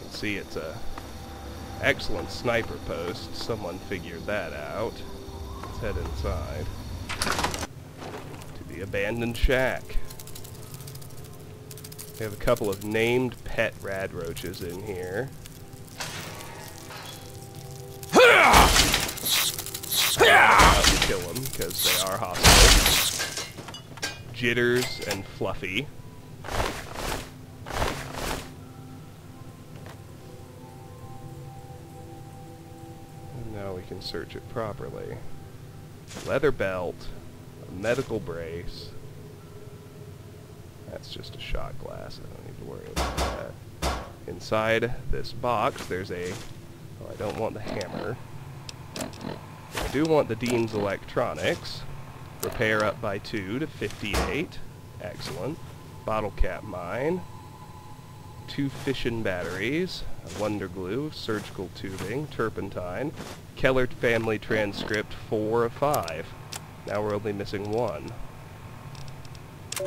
can see it's a excellent sniper post. Someone figured that out. Let's head inside to the abandoned shack. We have a couple of named pet rad roaches in here. Kill them because they are hostile. Jitters and Fluffy. And now we can search it properly. Leather belt, a medical brace. That's just a shot glass. I don't need to worry about that. Inside this box, there's a... Oh, I don't want the hammer. I do want the Dean's Electronics. Repair up by 2 to 58. Excellent. Bottle cap mine. 2 fission batteries. A Wonder Glue. Surgical tubing. Turpentine. Keller family transcript 4 of 5. Now we're only missing 1.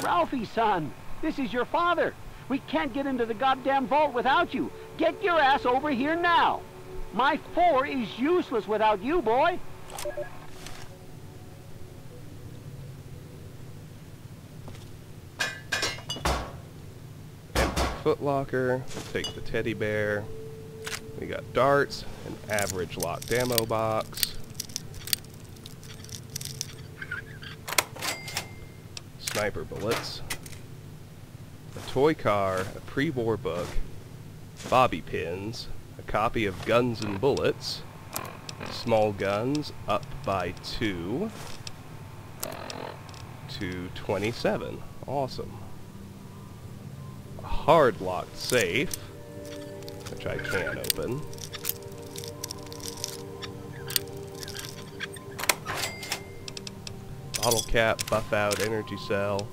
Ralphie, son! This is your father! We can't get into the goddamn vault without you! Get your ass over here now! My 4 is useless without you, boy! Empty footlocker. We'll take the teddy bear. We got darts, an average locked ammo box. Sniper bullets. A toy car, a pre-war book, bobby pins, a copy of Guns and Bullets, small guns up by 2 to 27. Awesome. A hard locked safe, which I can open. Bottle cap, buff out, energy cell,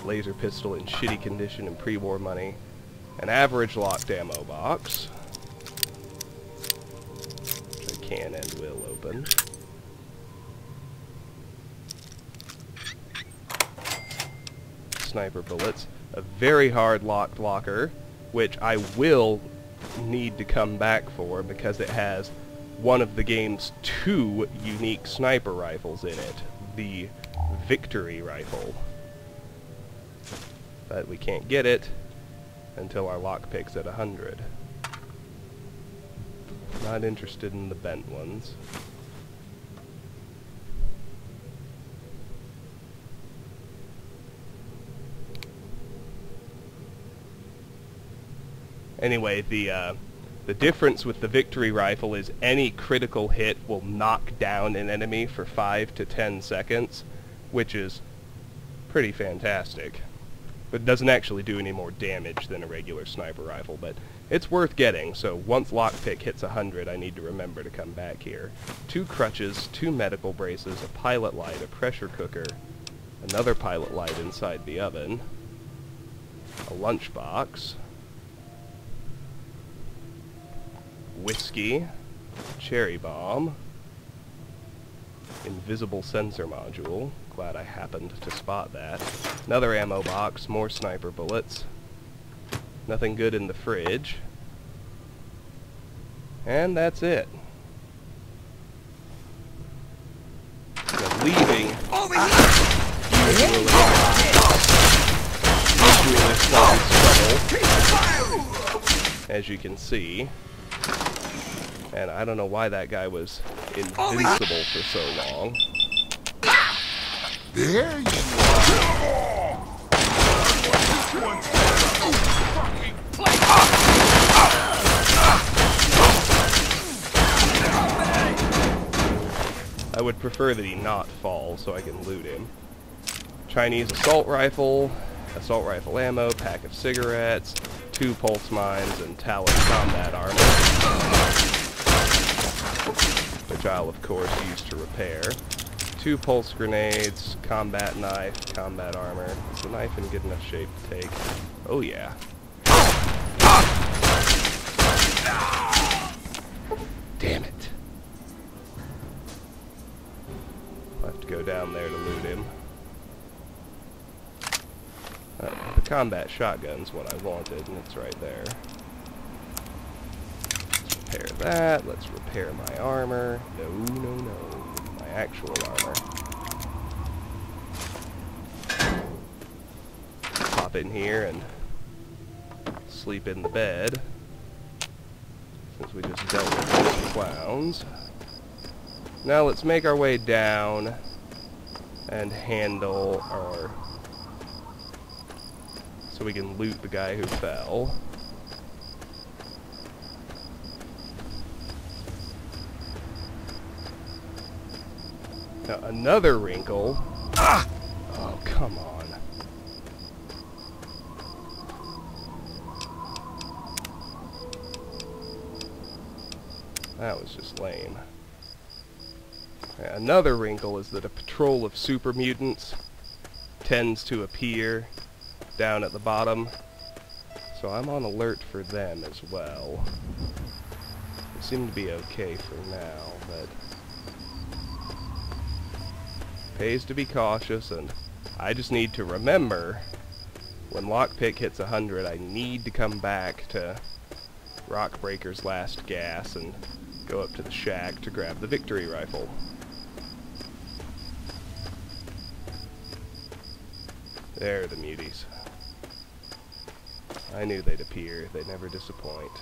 laser pistol in shitty condition and pre-war money, an average locked ammo box, which I can and will open. Sniper bullets, a very hard locked locker, which I will need to come back for because it has one of the game's 2 unique sniper rifles in it, the Victory rifle. But we can't get it until our lockpick's at 100. Not interested in the bent ones. Anyway, the difference with the Victory rifle is any critical hit will knock down an enemy for 5 to 10 seconds, which is pretty fantastic. But it doesn't actually do any more damage than a regular sniper rifle, but it's worth getting, so once lockpick hits 100, I need to remember to come back here. 2 crutches, 2 medical braces, a pilot light, a pressure cooker, another pilot light inside the oven, a lunchbox, whiskey, cherry bomb, invisible sensor module. Glad I happened to spot that. Another ammo box, more sniper bullets. Nothing good in the fridge. And that's it. Now leaving usually causes trouble, as you can see. And I don't know why that guy was invincible for so long. There you are. I would prefer that he not fall so I can loot him. Chinese assault rifle ammo, pack of cigarettes, 2 pulse mines, and Talon combat armor, which I'll of course use to repair. 2 pulse grenades, combat knife, combat armor. Is the knife in good enough shape to take? Oh yeah. Damn it. I'll have to go down there to loot him. The combat shotgun's what I wanted, and it's right there. Let's repair that. Let's repair my armor. No, no, no. My actual armor. Pop in here and sleep in the bed, since we just dealt with these clowns. Now let's make our way down and handle our... so we can loot the guy who fell. Now another wrinkle. Oh, come on. That was just lame. Another wrinkle is that a patrol of super mutants tends to appear down at the bottom, so I'm on alert for them as well. They seem to be okay for now, but pays to be cautious, and I just need to remember when lockpick hits 100, I need to come back to Rockbreaker's last gas and go up to the shack to grab the victory rifle. There are the muties. I knew they'd appear. They never disappoint.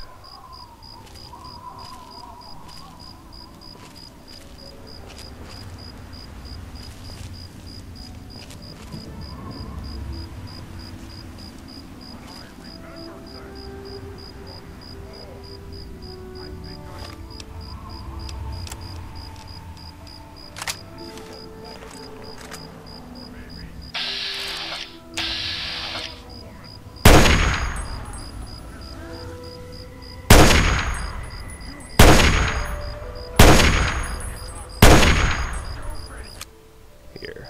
Here.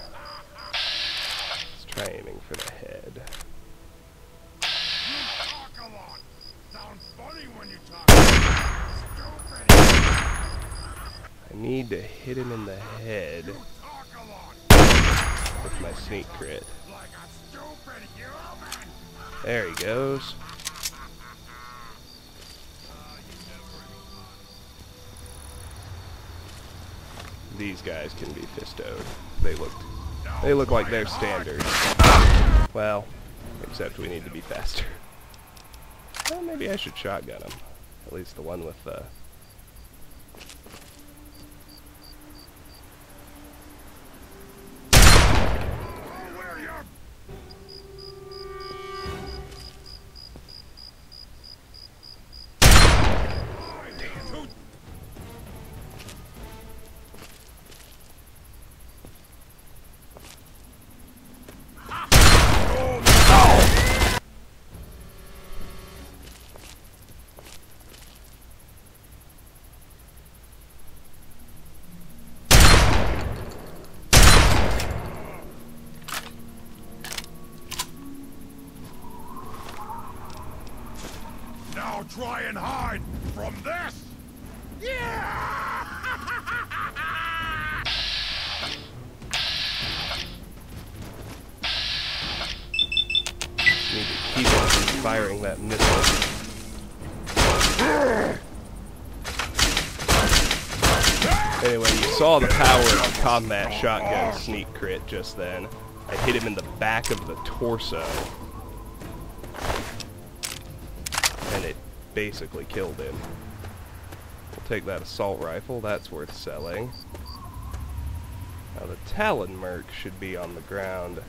Let's try aiming for the head. I need to hit him in the head with my sneak crit. There he goes. These guys can be fistoed. They look like they're standard. Well, except we need to be faster. Well, maybe I should shotgun them. At least the one with the... Now try and hide from this! keep him from firing that missile. Anyway, you saw the power of combat shotgun sneak crit just then. I hit him in the back of the torso. And it basically killed him. We'll take that assault rifle, that's worth selling. Now the Talon Merc should be on the ground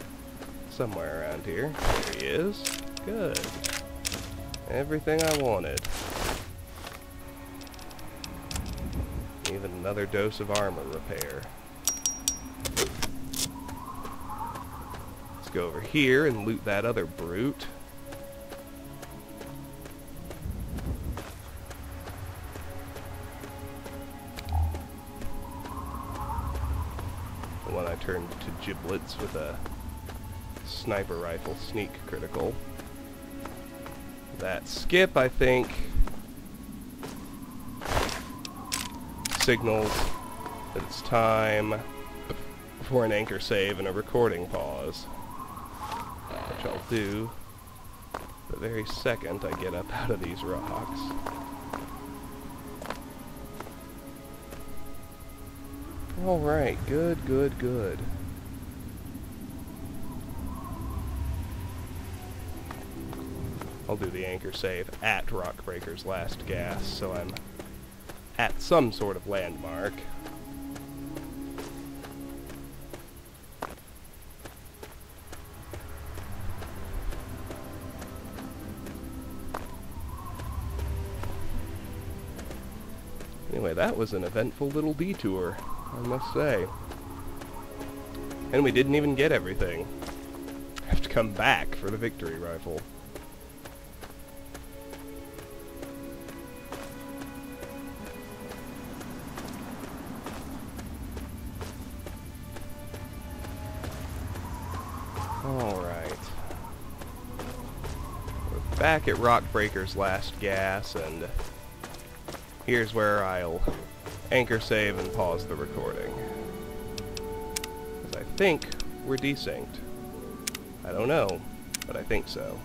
somewhere around here. There he is. Good. Everything I wanted. Even another dose of armor repair. Let's go over here and loot that other brute. The one I turned to giblets with a sniper rifle sneak critical. That skip, I think, signals that it's time for an anchor save and a recording pause, which I'll do the very second I get up out of these rocks. Alright, good, good, good. I'll do the anchor save at Rockbreaker's last gas, so I'm at some sort of landmark. Anyway, that was an eventful little detour, I must say. And we didn't even get everything. Have to come back for the victory rifle. Alright. We're back at Rockbreaker's last gas, and here's where I'll anchor save and pause the recording. Because I think we're desynced. I don't know, but I think so.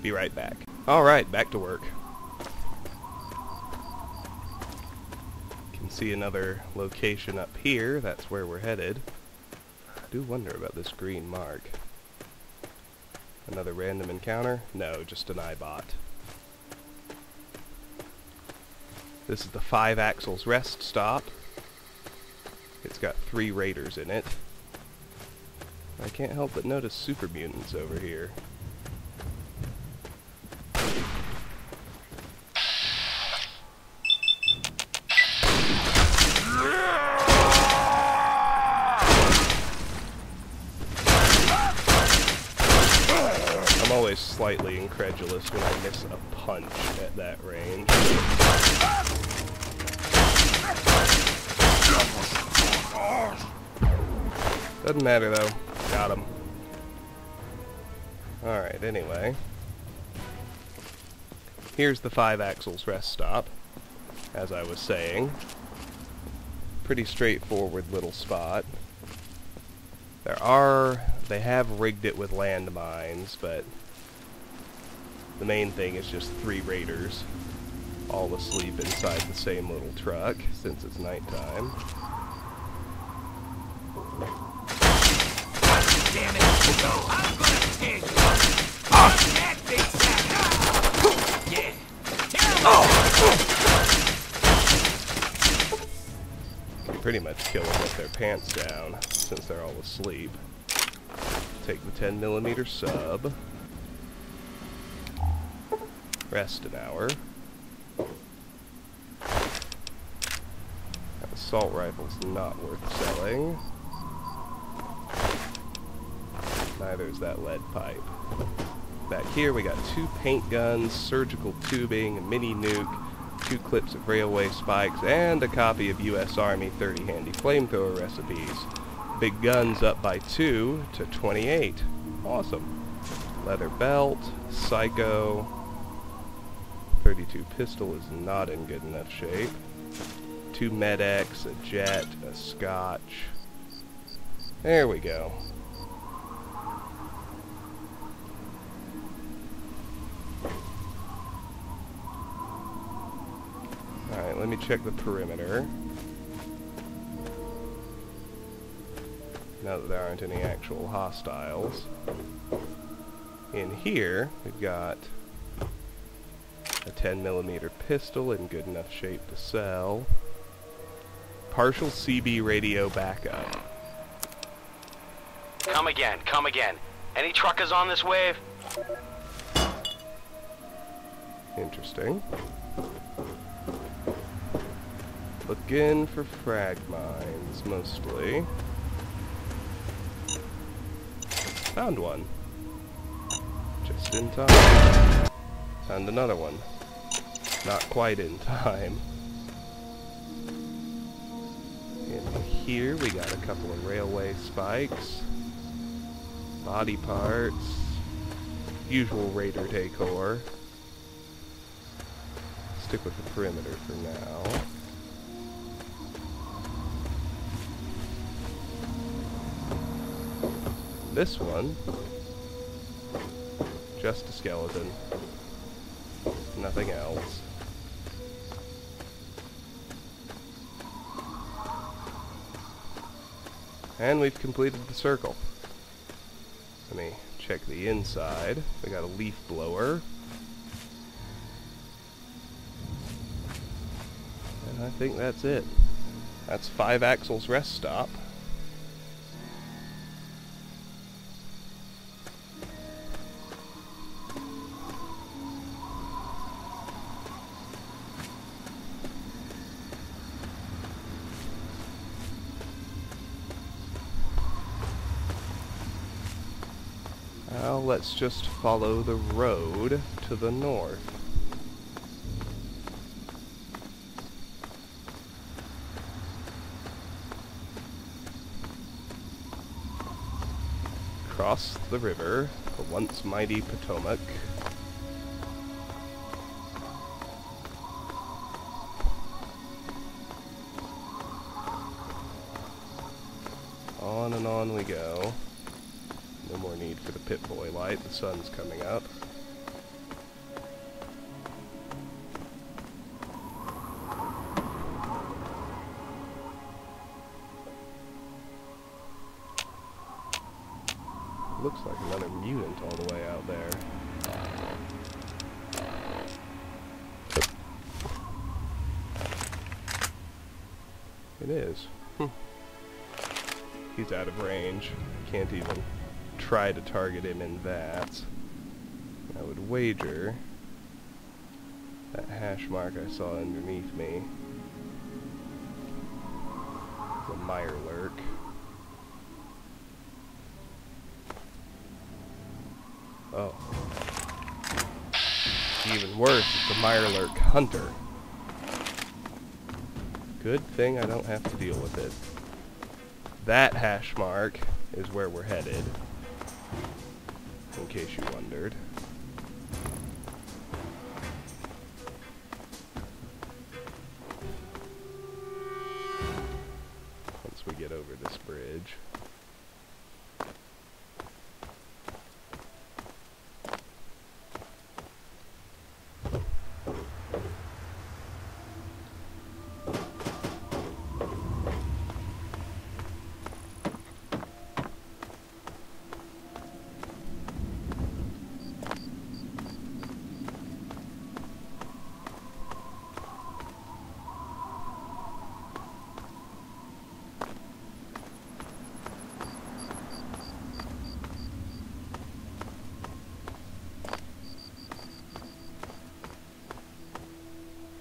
Be right back. Alright, back to work. You can see another location up here. That's where we're headed. I do wonder about this green mark. Another random encounter? No, just an iBot. This is the 5 Axles rest stop. It's got 3 raiders in it. I can't help but notice super mutants over here. I'm always slightly incredulous when I miss a punch at that range. Doesn't matter though. Got him. Alright, anyway. Here's the 5 Axles rest stop. As I was saying. Pretty straightforward little spot. They have rigged it with landmines, but the main thing is just 3 raiders all asleep inside the same little truck since it's nighttime. Damn it! No, I'm gonna tear you up! That big sack! Yeah! Can pretty much kill them with their pants down since they're all asleep. Take the 10mm sub. Rest an hour. That assault rifle's not worth selling. Neither is that lead pipe. Back here we got 2 paint guns, surgical tubing, a mini nuke, 2 clips of railway spikes, and a copy of US Army 30 handy flamethrower recipes. Big guns up by 2 to 28. Awesome. Leather belt, psycho. 32 pistol is not in good enough shape. 2 med-X, a jet, a scotch. There we go. Alright, let me check the perimeter. Now that there aren't any actual hostiles. In here, we've got a 10mm pistol in good enough shape to sell. Partial CB radio backup. Come again, come again. Any truckers on this wave? Interesting. Looking for frag mines, mostly. Found one. Just in time. Found another one. Not quite in time. In here we got a couple of railway spikes. Body parts. Usual raider decor. Stick with the perimeter for now. This one, just a skeleton. Nothing else. And we've completed the circle. Let me check the inside. We got a leaf blower. And I think that's it. That's 5 Axle's rest stop. Now let's just follow the road to the north. Cross the river, the once mighty Potomac. On and on we go. No more need for the Pip-Boy light, the sun's coming up. Looks like another mutant all the way out there. It is. He's out of range. Can't even try to target him in that. I would wager that hash mark I saw underneath me is a Mirelurk. Oh. Even worse, it's a Mirelurk hunter. Good thing I don't have to deal with it. That hash mark is where we're headed. In case you wondered. Once we get over this bridge.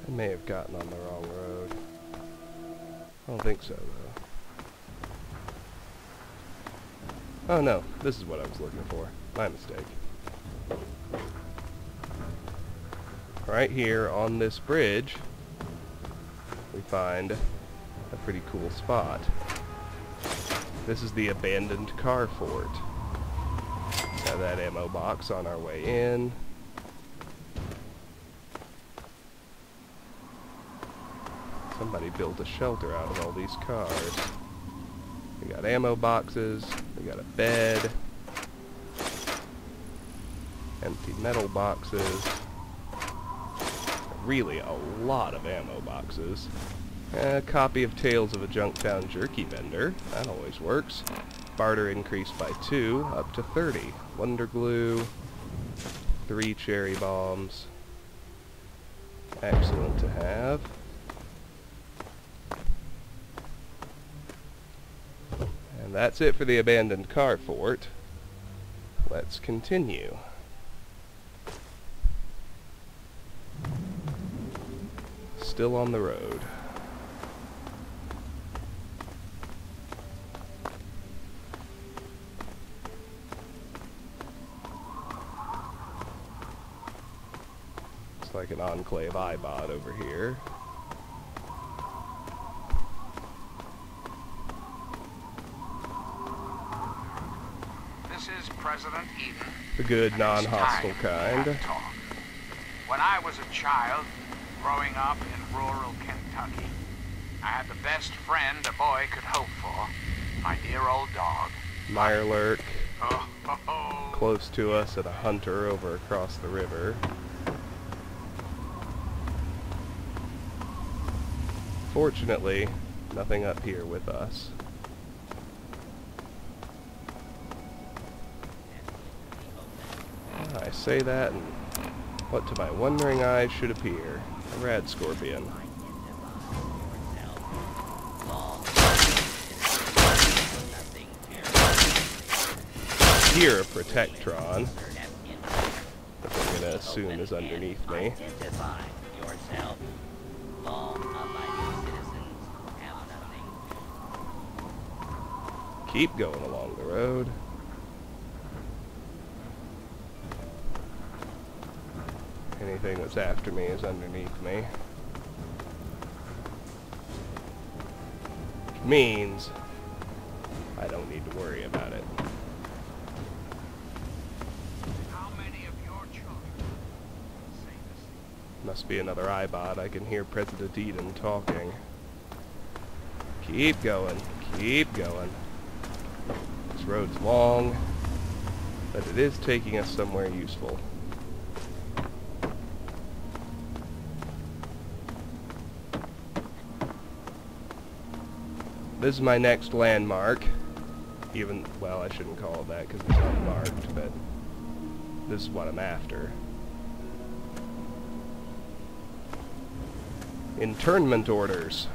May have gotten on the wrong road. I don't think so, though. Oh no, this is what I was looking for. My mistake. Right here on this bridge, we find a pretty cool spot. This is the abandoned car fort. Have that ammo box on our way in. Somebody built a shelter out of all these cars. We got ammo boxes, we got a bed, empty metal boxes, a really a lot of ammo boxes. A copy of Tales of a Junktown Jerky Vendor. That always works. Barter increased by 2, up to 30. Wonder Glue. 3 cherry bombs. Excellent to have. And that's it for the abandoned car fort. Let's continue. Still on the road. It's like an Enclave iBot over here. This is President Eden. The good, non-hostile It's time kind. we have talk. When I was a child, growing up in rural Kentucky, I had the best friend a boy could hope for. My dear old dog. Mirelurk, Oh, ho, ho. close to us, and a hunter over across the river. Fortunately, nothing up here with us. I say that, and what to my wondering eyes should appear? A rad scorpion. Here, a Protectron, which I'm gonna assume is underneath me. Keep going along the road. Anything that's after me is underneath me. Which means I don't need to worry about it. How many of your children say this? Must be another iBot. I can hear President Eden talking. Keep going. Keep going. This road's long, but it is taking us somewhere useful. This is my next landmark. Well, I shouldn't call it that because it's unmarked, but this is what I'm after. Internment orders.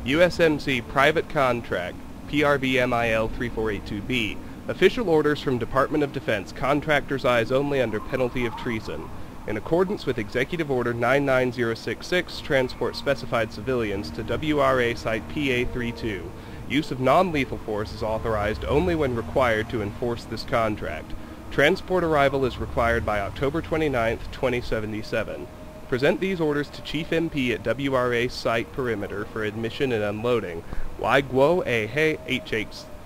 USMC Private Contract, PRBMIL 3482B. Official orders from Department of Defense. Contractor's eyes only under penalty of treason. In accordance with Executive Order 99066, transport specified civilians to WRA Site PA32. Use of non-lethal force is authorized only when required to enforce this contract. Transport arrival is required by October 29, 2077. Present these orders to Chief MP at WRA Site Perimeter for admission and unloading. Y Guo A He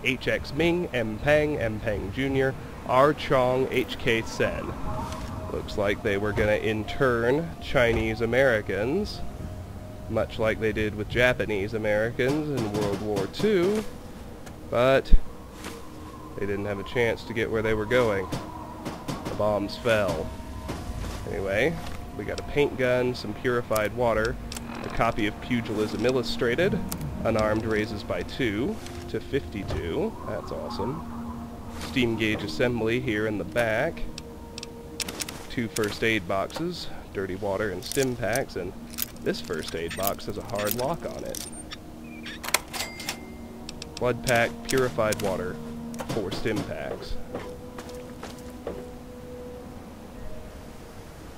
HX Ming M Pang Jr. R Chong HK Sen. Looks like they were going to intern Chinese Americans, much like they did with Japanese Americans in World War II, but they didn't have a chance to get where they were going. The bombs fell. Anyway, we got a paint gun, some purified water, a copy of Pugilism Illustrated, unarmed raises by 2 to 52, that's awesome. Steam gauge assembly here in the back. 2 first aid boxes, dirty water and stim packs, and this first aid box has a hard lock on it. Blood pack, purified water, 4 stim packs.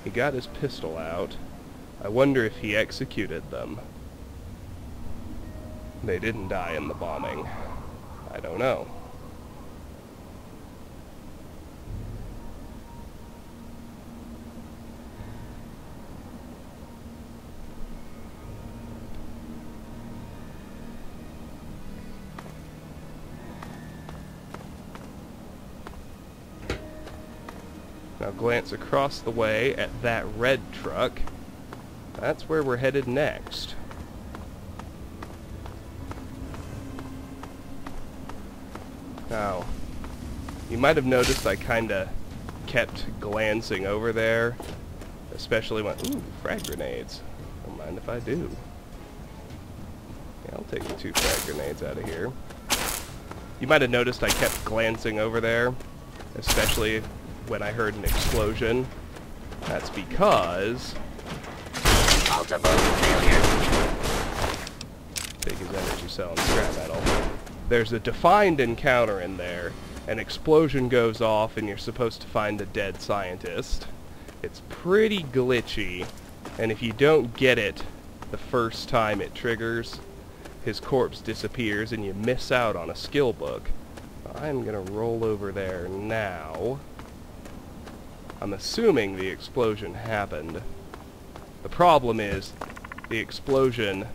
He got his pistol out. I wonder if he executed them. They didn't die in the bombing. I don't know. Now glance across the way at that red truck. That's where we're headed next. Now, you might have noticed I kinda kept glancing over there. Especially when... Ooh, frag grenades. Don't mind if I do. Yeah, I'll take the 2 frag grenades out of here. You might have noticed I kept glancing over there, especially when I heard an explosion. That's because... Take his energy cell and scrap metal. There's a defined encounter in there. An explosion goes off and you're supposed to find a dead scientist. It's pretty glitchy, and if you don't get it the first time it triggers, his corpse disappears and you miss out on a skill book. I'm gonna roll over there now. I'm assuming the explosion happened. The problem is, the explosion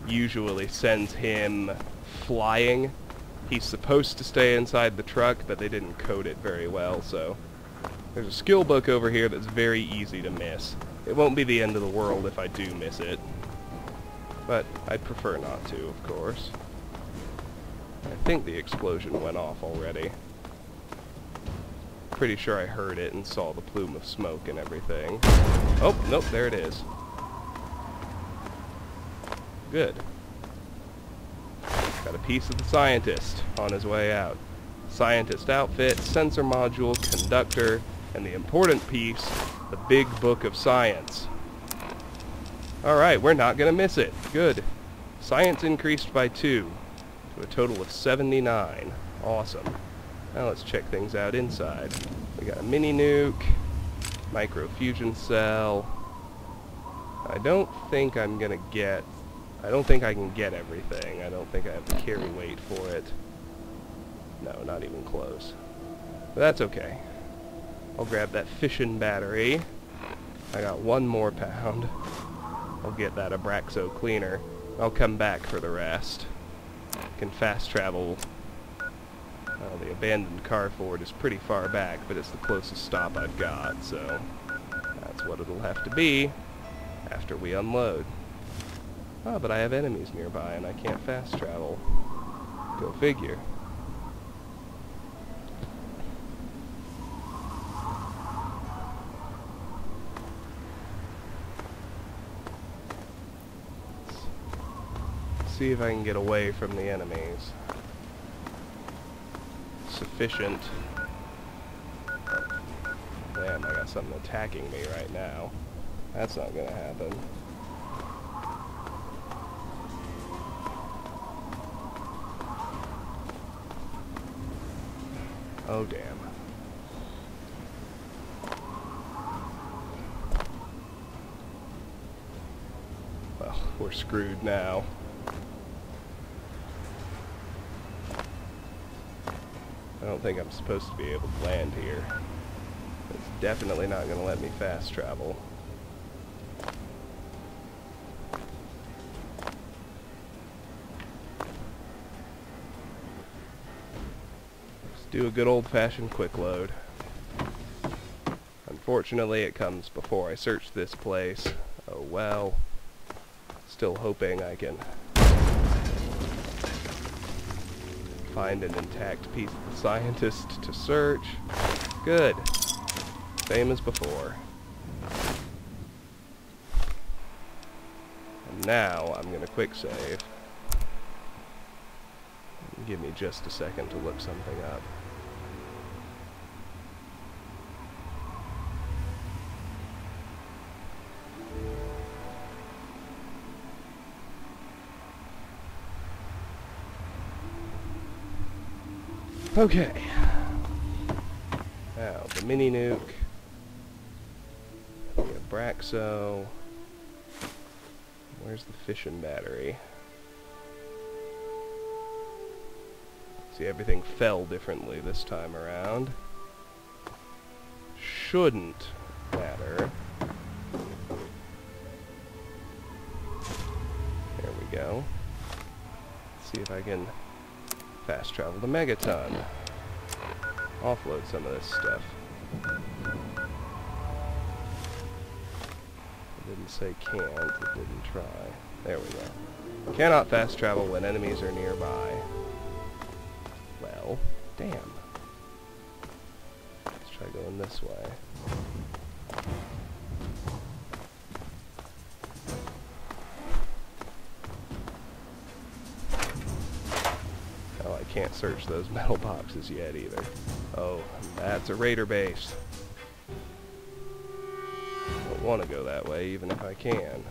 usually sends him flying. He's supposed to stay inside the truck, but they didn't code it very well, so... There's a skill book over here that's very easy to miss. It won't be the end of the world if I do miss it. But I'd prefer not to, of course. I think the explosion went off already. Pretty sure I heard it and saw the plume of smoke and everything. Oh, nope, there it is. Good. Got a piece of the scientist on his way out. Scientist outfit, sensor module, conductor, and the important piece, the big book of science. Alright, we're not gonna miss it. Good. Science increased by 2, to a total of 79. Awesome. Now let's check things out inside. We got a mini nuke, micro fusion cell. I don't think I can get everything. I don't think I have the carry weight for it. No, not even close. But that's okay. I'll grab that fission battery. I got 1 more pound. I'll get that Abraxo cleaner. I'll come back for the rest. Can fast travel. The abandoned car fort is pretty far back, but it's the closest stop I've got, so that's what it'll have to be after we unload. Oh, but I have enemies nearby and I can't fast travel. Go figure. Let's see if I can get away from the enemies. Sufficient. Damn, I got something attacking me right now. That's not gonna happen. Oh, damn. Well, we're screwed now. I don't think I'm supposed to be able to land here. It's definitely not going to let me fast travel. Let's do a good old-fashioned quick load. Unfortunately, it comes before I search this place. Oh well. Still hoping I can find an intact piece of the scientist to search. Good. Same as before. And now I'm going to quick save. Give me just a second to look something up. Okay. Now, the mini nuke. The Abraxo. Where's the fission battery? See, everything fell differently this time around. Shouldn't matter. There we go. Let's see if I can fast travel to Megaton. Offload some of this stuff. It didn't say can't, it didn't try. There we go. Cannot fast travel when enemies are nearby. Well, damn. Let's try going this way. search those metal boxes yet either. Oh, that's a raider base. Don't want to go that way even if I can.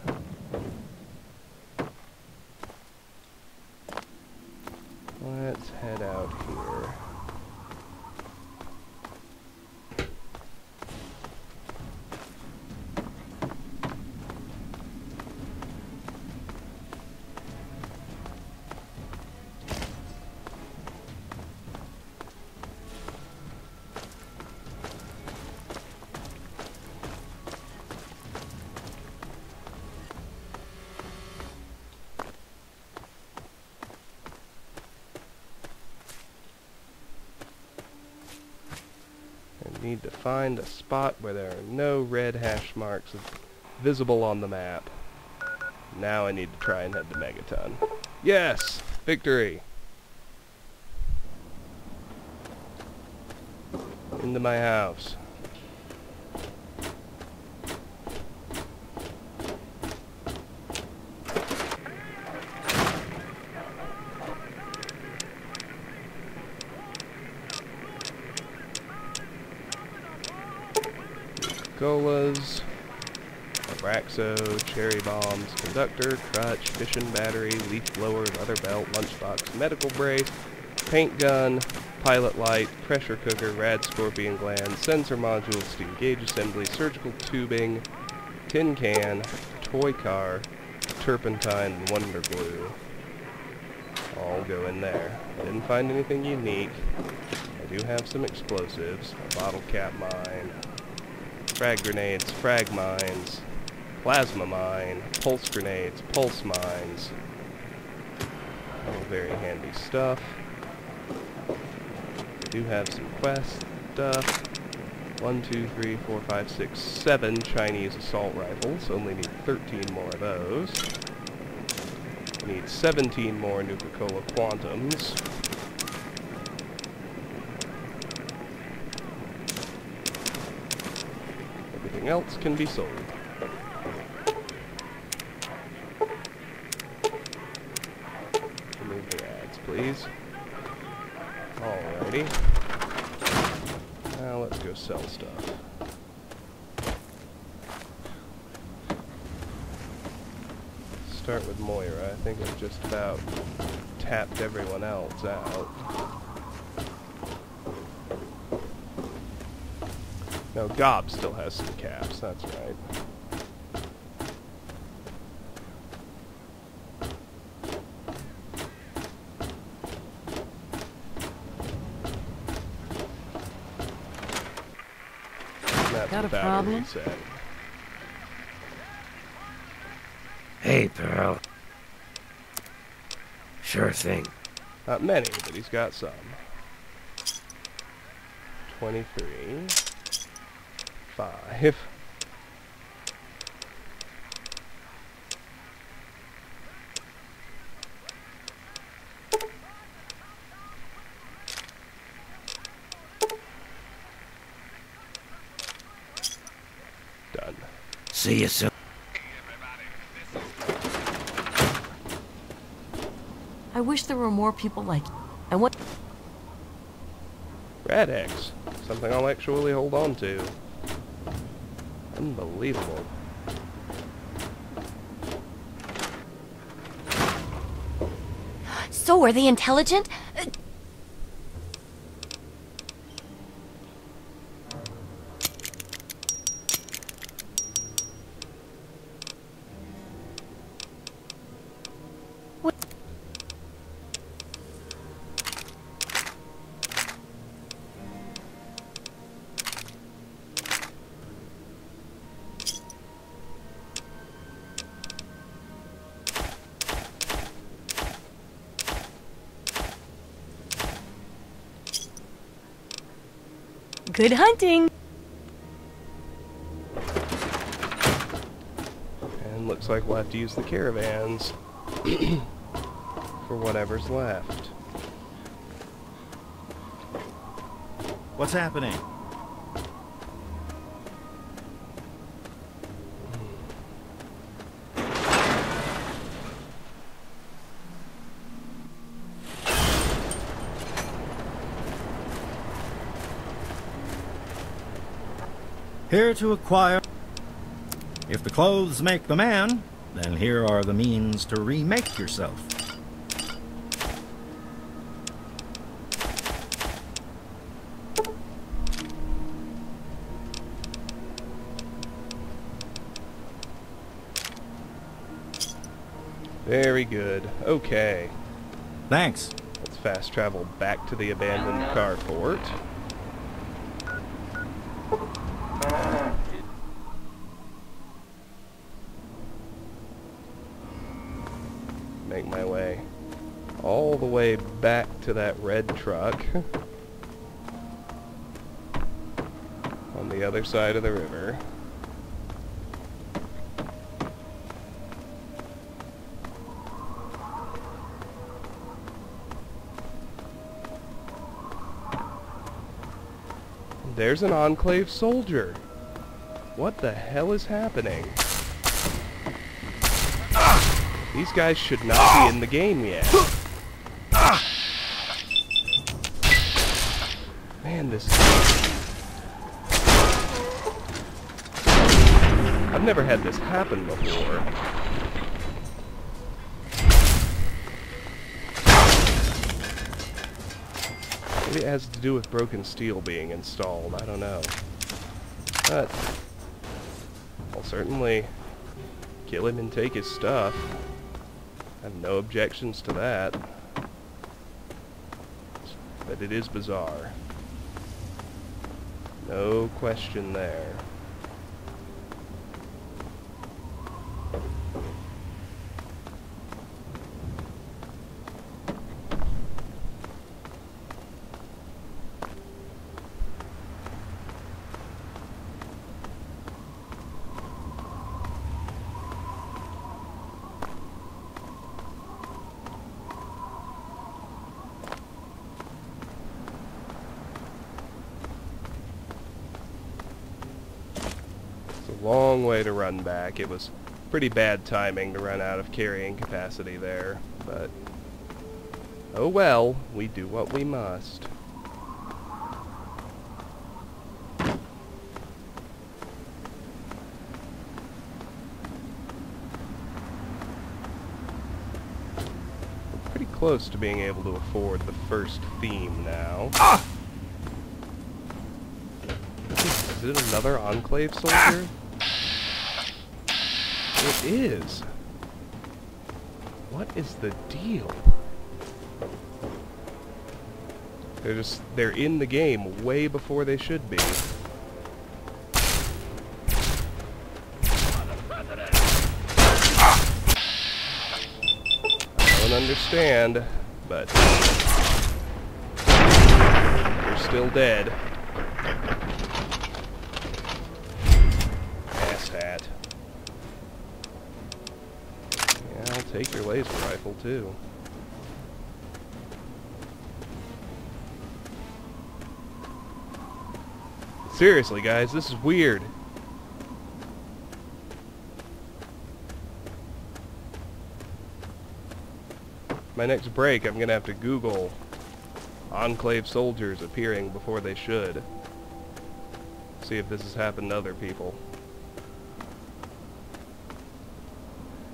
Let's head out here. Need to find a spot where there are no red hash marks visible on the map. Now I need to try and head to Megaton. Yes! Victory! Into my house. Golas, Abraxo, cherry bombs, conductor, crutch, fishing battery, leaf blower, leather belt, lunchbox, medical brace, paint gun, pilot light, pressure cooker, rad scorpion gland, sensor module, steam gauge assembly, surgical tubing, tin can, toy car, turpentine, and wonder glue. All go in there. I didn't find anything unique. I do have some explosives, a bottle cap mine, frag grenades, frag mines, plasma mine, pulse grenades, pulse mines. All very handy stuff. I do have some quest stuff. 1, 2, 3, 4, 5, 6, 7 Chinese assault rifles. Only need 13 more of those. Need 17 more Nuka-Cola Quantums. Everything else can be sold. Remove the ads, please. Alrighty. Now let's go sell stuff. Start with Moira. I think I've just about tapped everyone else out. No, Gob still has some caps, that's right. That's Got a without problem? reset. Hey, pal. Sure thing. Not many, but he's got some. 23. 5. Done. See you soon. I wish there were more people like you. And what? Rad-X. Something I'll actually hold on to. Unbelievable. So, are they intelligent? Good hunting! And looks like we'll have to use the caravans for whatever's left. What's happening? Here to acquire. If the clothes make the man, then here are the means to remake yourself. Very good. Okay. Thanks. Let's fast travel back to the abandoned carport. Make my way all the way back to that red truck on the other side of the river. There's an Enclave soldier. What the hell is happening? These guys should not be in the game yet. Man, this is... I've never had this happen before. Maybe it has to do with broken steel being installed, I don't know. But I'll certainly kill him and take his stuff. I have no objections to that. But it is bizarre. No question there. Long way to run back. It was pretty bad timing to run out of carrying capacity there, but oh well, we do what we must. We're pretty close to being able to afford the first theme now. Is it another Enclave soldier? It is. What is the deal? They're in the game way before they should be. I don't understand, but you're still dead. Asshat. Yeah, I'll take your laser rifle too. Seriously, guys, this is weird. My next break, I'm gonna have to Google Enclave soldiers appearing before they should. See if this has happened to other people.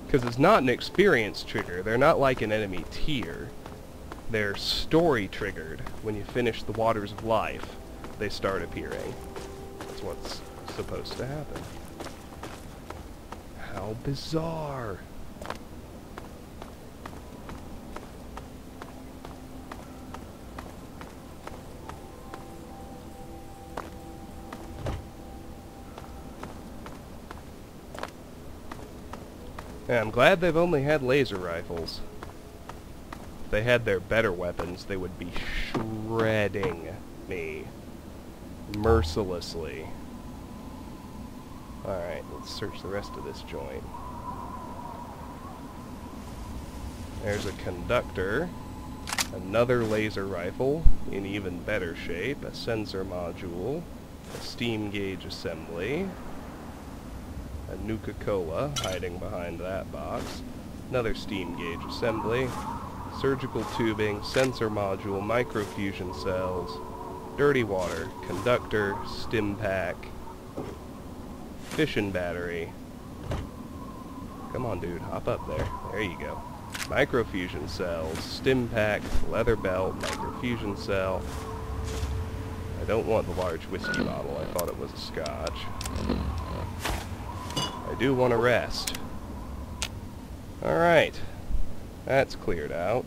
Because it's not an experience trigger. They're not like an enemy tier. They're story triggered. When you finish the Waters of Life, they start appearing. That's what's supposed to happen. How bizarre. Yeah, I'm glad they've only had laser rifles. If they had their better weapons, they would be shredding me. Mercilessly. Alright, let's search the rest of this joint. There's a conductor, another laser rifle in even better shape, a sensor module, a steam gauge assembly, a Nuka-Cola hiding behind that box, another steam gauge assembly, surgical tubing, sensor module, microfusion cells, dirty water, conductor, stim pack, Fission battery. Come on, dude. Hop up there. There you go. Microfusion cells. Stim pack. Leather belt. Microfusion cell. I don't want the large whiskey bottle. I thought it was a scotch. I do want to rest. Alright. That's cleared out.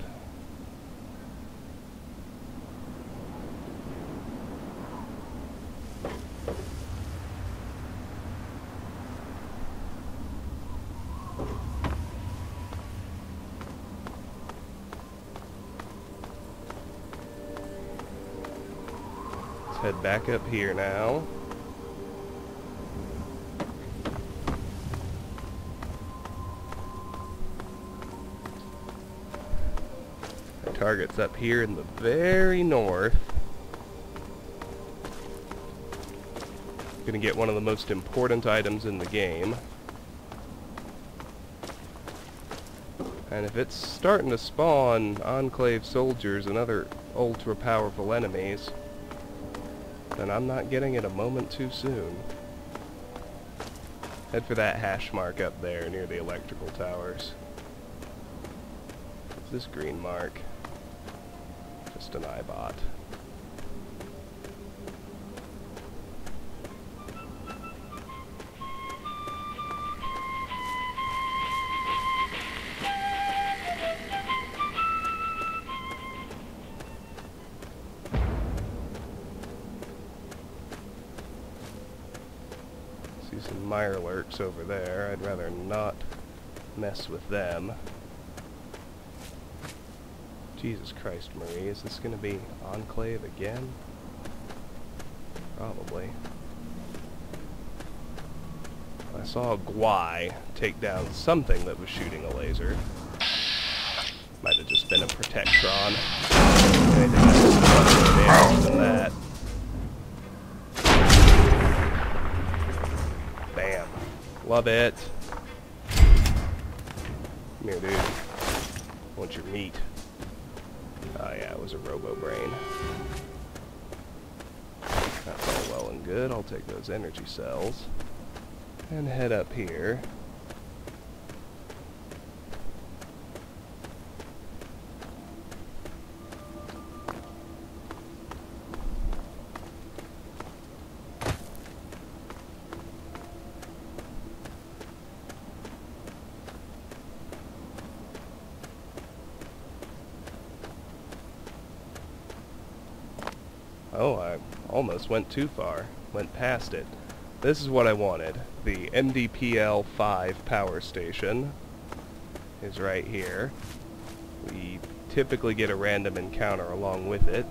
Let's head back up here now. Target's up here in the very north. Gonna get one of the most important items in the game. And if it's starting to spawn Enclave soldiers and other ultra-powerful enemies, then I'm not getting it a moment too soon. Head for that hash mark up there near the electrical towers. What's this green mark? Just an eyebot. See some mirelurks over there. I'd rather not mess with them. Jesus Christ, Marie, is this gonna be Enclave again? Probably. I saw a Guai take down something that was shooting a laser. Might have just been a Protectron. Anything else than that. Bam. Love it. Come here, dude. I want your meat. Oh yeah, it was a robo-brain. That's all well and good. I'll take those energy cells and head up here. Oh, I almost went too far. Went past it. This is what I wanted. The MDPL-5 power station is right here. We typically get a random encounter along with it.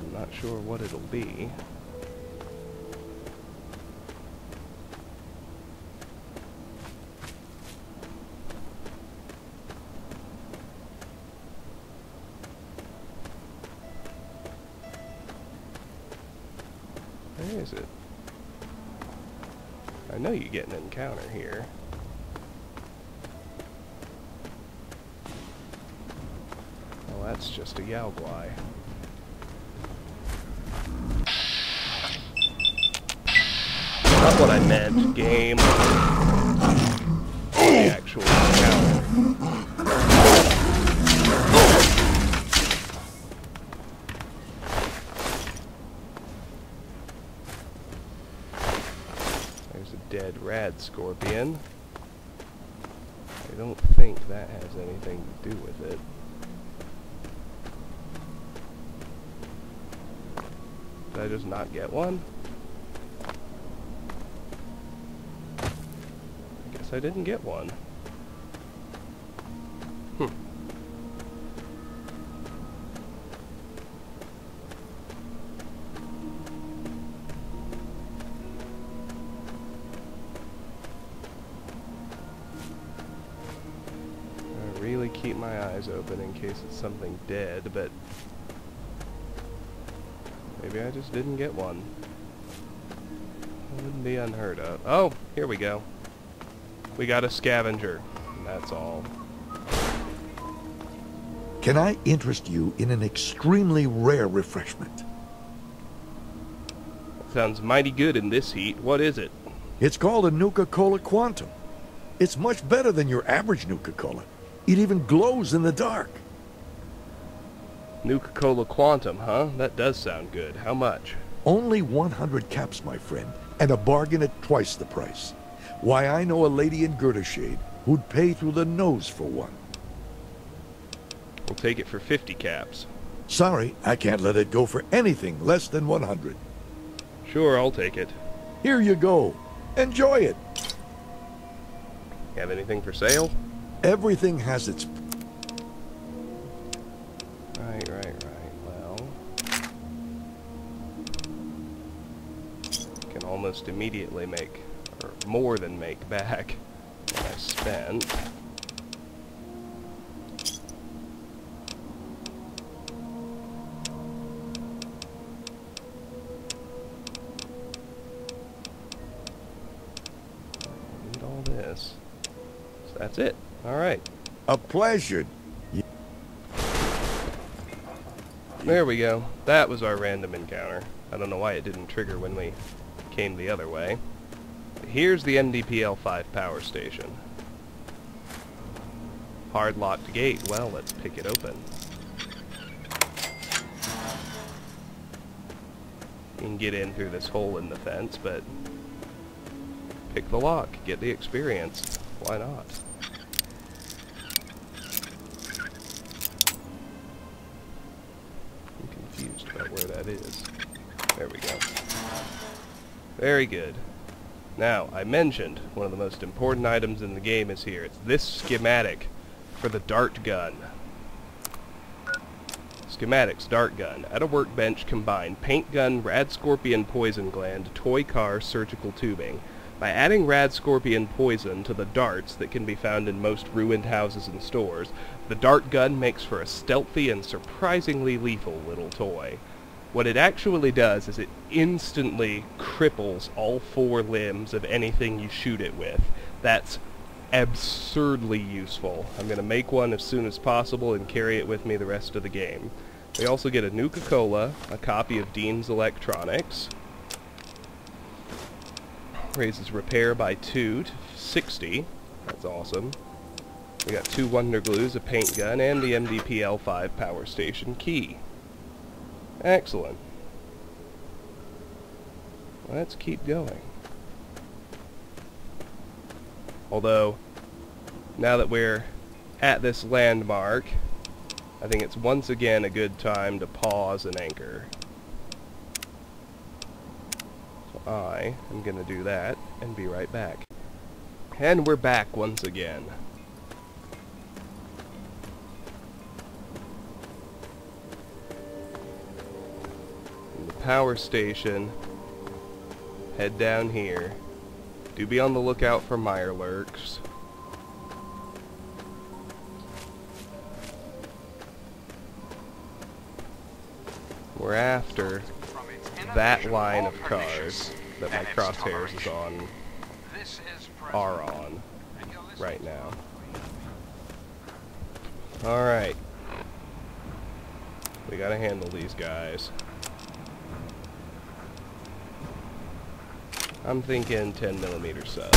I'm not sure what it'll be. Where is it? I know you get an encounter here. Well, that's just a Yao Guai. Not what I meant, game. The actual encounter. Dead rad scorpion. I don't think that has anything to do with it. Did I just not get one? I guess I didn't get one. Really keep my eyes open in case it's something dead, but maybe I just didn't get one. That wouldn't be unheard of. Oh, here we go. We got a scavenger, and that's all. can I interest you in an extremely rare refreshment? Sounds mighty good in this heat. What is it? It's called a Nuka-Cola Quantum. It's much better than your average Nuka-Cola. It even glows in the dark. Nuka-Cola Quantum, huh? That does sound good. How much? Only 100 caps, my friend, and a bargain at twice the price. Why, I know a lady in Girdershade who'd pay through the nose for one. We'll take it for 50 caps. Sorry, I can't let it go for anything less than 100. Sure, I'll take it. Here you go. Enjoy it. Have anything for sale? Everything has its... Right. Well... Can almost immediately make, or more than make back what I spent. Need all this. So that's it. Alright. A pleasure. There we go. That was our random encounter. I don't know why it didn't trigger when we came the other way. Here's the MDPL-5 power station. Hard locked gate. Well, let's pick it open. You can get in through this hole in the fence, but pick the lock. Get the experience. Why not? I'm confused about where that is. There we go. Very good. Now, I mentioned one of the most important items in the game is here. It's this schematic for the dart gun. Schematics, dart gun. At a workbench, combine paint gun, rad scorpion poison gland, toy car, surgical tubing. By adding rad scorpion poison to the darts that can be found in most ruined houses and stores, the dart gun makes for a stealthy and surprisingly lethal little toy. What it actually does is it instantly cripples all 4 limbs of anything you shoot it with. That's absurdly useful. I'm going to make one as soon as possible and carry it with me the rest of the game. We also get a Nuka-Cola, a copy of Dean's Electronics. Raises repair by 2 to 60. That's awesome. We got 2 Wonder Glues, a paint gun, and the MDPL-5 power station key. Excellent. Let's keep going. Although, now that we're at this landmark, I think it's once again a good time to pause and anchor. So I am going to do that and be right back. And we're back once again. In the power station, head down here. Do be on the lookout for Mirelurks. We're after that line of cars that my crosshairs is on, are on right now. Alright. We gotta handle these guys. I'm thinking 10mm sub.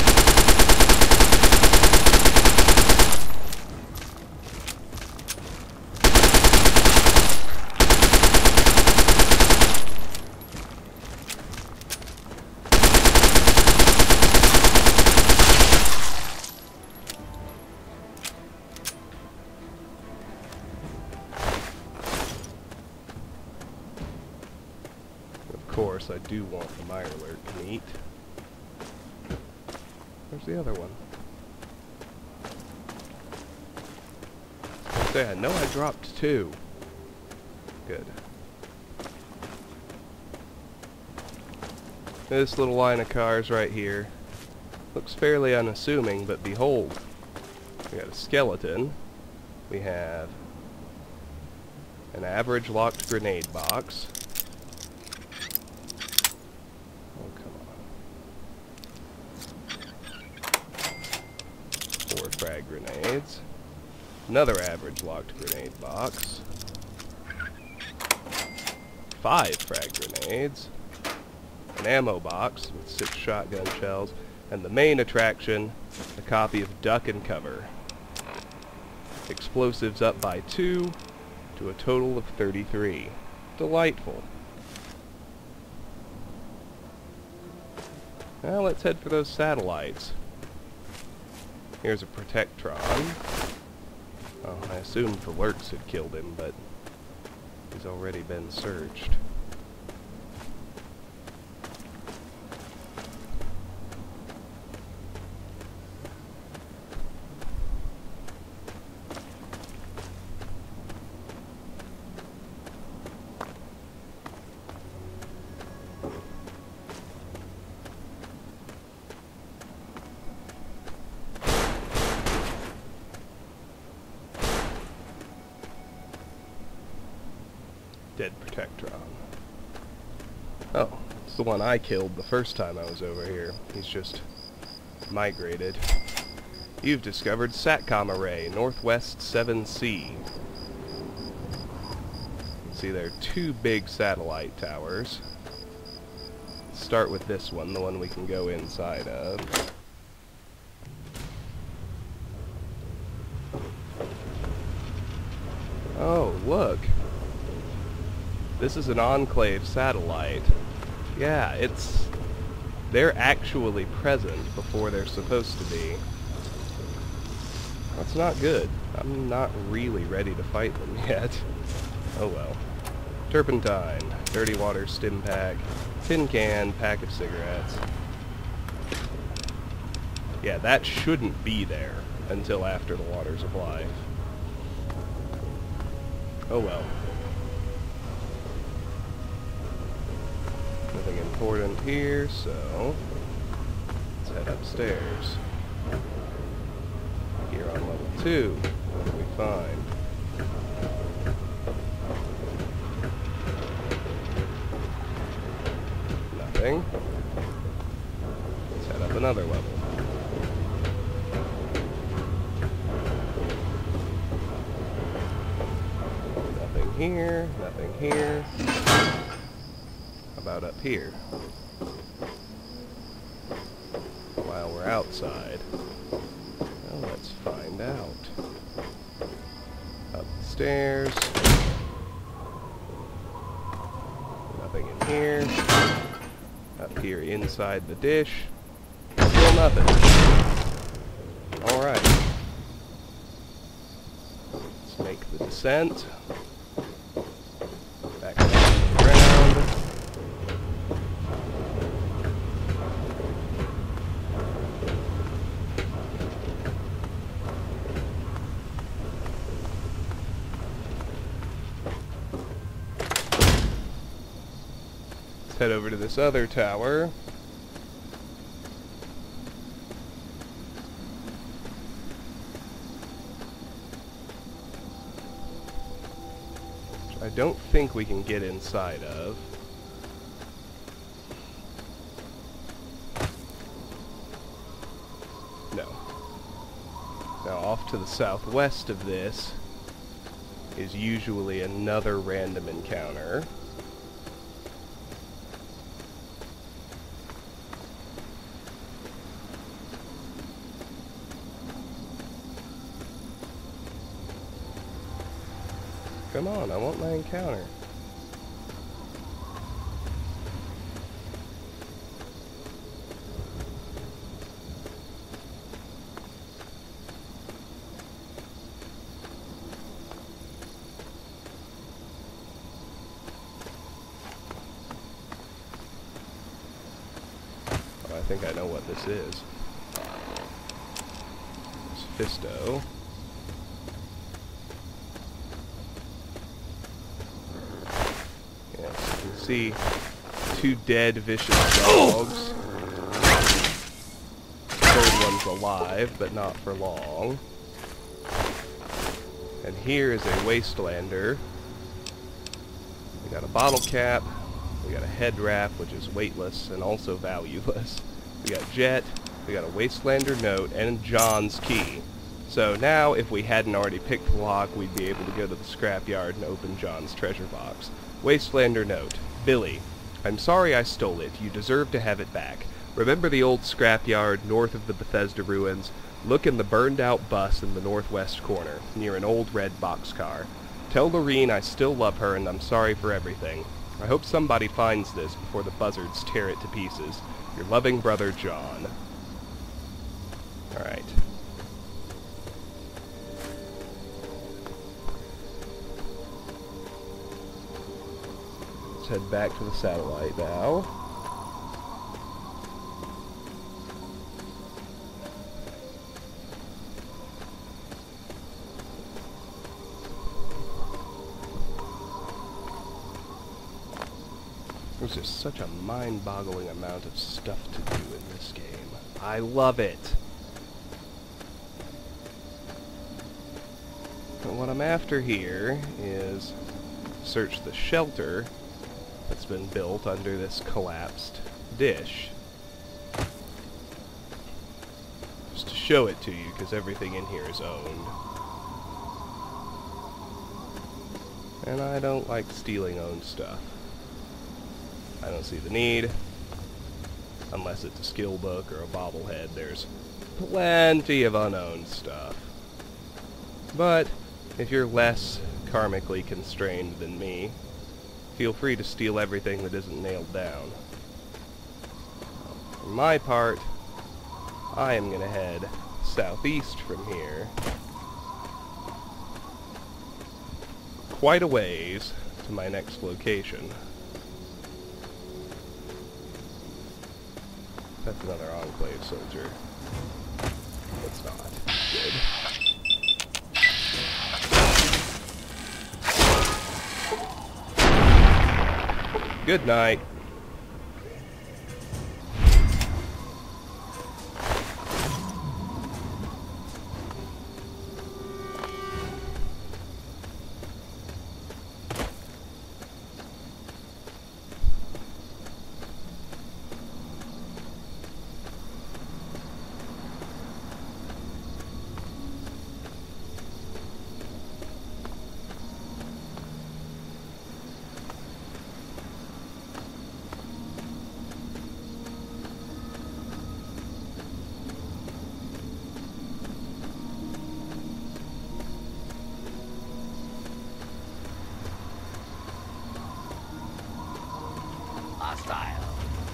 Of course, I do want the Mirelurk meat. Where's the other one? I know I dropped 2. Good. This little line of cars right here looks fairly unassuming, but behold, we got a skeleton. We have an average locked grenade box. Oh, come on. 4 frag grenades. Another average locked grenade box. 5 frag grenades. An ammo box with 6 shotgun shells. And the main attraction, a copy of Duck and Cover. Explosives up by 2 to a total of 33. Delightful. Now let's head for those satellites. Here's a Protectron. Oh, I assumed the lurks had killed him, but he's already been searched. Dead Protectron. Oh, it's the one I killed the first time I was over here. He's just migrated. You've discovered SATCOM array, Northwest 7C. You can see there are 2 big satellite towers. Let's start with this one, the one we can go inside of. Oh, look. This is an Enclave satellite. Yeah, they're actually present before they're supposed to be. That's not good. I'm not really ready to fight them yet. Oh well. Turpentine, dirty water stim pack, tin can, pack of cigarettes. Yeah, that shouldn't be there until after the waters of life. Oh well. Nothing important here, so let's head upstairs. Here on level 2, what do we find? Nothing. Let's head up another level. Nothing here, nothing here. About up here. While we're outside. Well, let's find out. Up the stairs. Nothing in here. Up here inside the dish. Still nothing. Alright. Let's make the descent. Back down to the ground. Head over to this other tower. Which I don't think we can get inside of. No. Now off to the southwest of this is usually another random encounter. Come on, I want my encounter. Oh, I think I know what this is. It's Fisto. See 2 dead vicious dogs. The 3rd one's alive, but not for long. And here is a Wastelander. We got a bottle cap, we got a head wrap, which is weightless and also valueless. We got Jet, we got a Wastelander note, and John's key. So now, if we hadn't already picked the lock, we'd be able to go to the scrapyard and open John's treasure box. Wastelander note. Billy, I'm sorry I stole it. You deserve to have it back. Remember the old scrapyard north of the Bethesda ruins? Look in the burned-out bus in the northwest corner, near an old red boxcar. Tell Lorene I still love her and I'm sorry for everything. I hope somebody finds this before the buzzards tear it to pieces. Your loving brother, John. Alright. Let's head back to the satellite now. There's just such a mind-boggling amount of stuff to do in this game. I love it! But what I'm after here is search the shelter that's been built under this collapsed dish. Just to show it to you, because everything in here is owned. And I don't like stealing owned stuff. I don't see the need. Unless it's a skill book or a bobblehead, there's plenty of unowned stuff. But if you're less karmically constrained than me, feel free to steal everything that isn't nailed down. For my part, I am going to head southeast from here quite a ways to my next location. That's another Enclave soldier. It's not. Good. Good night.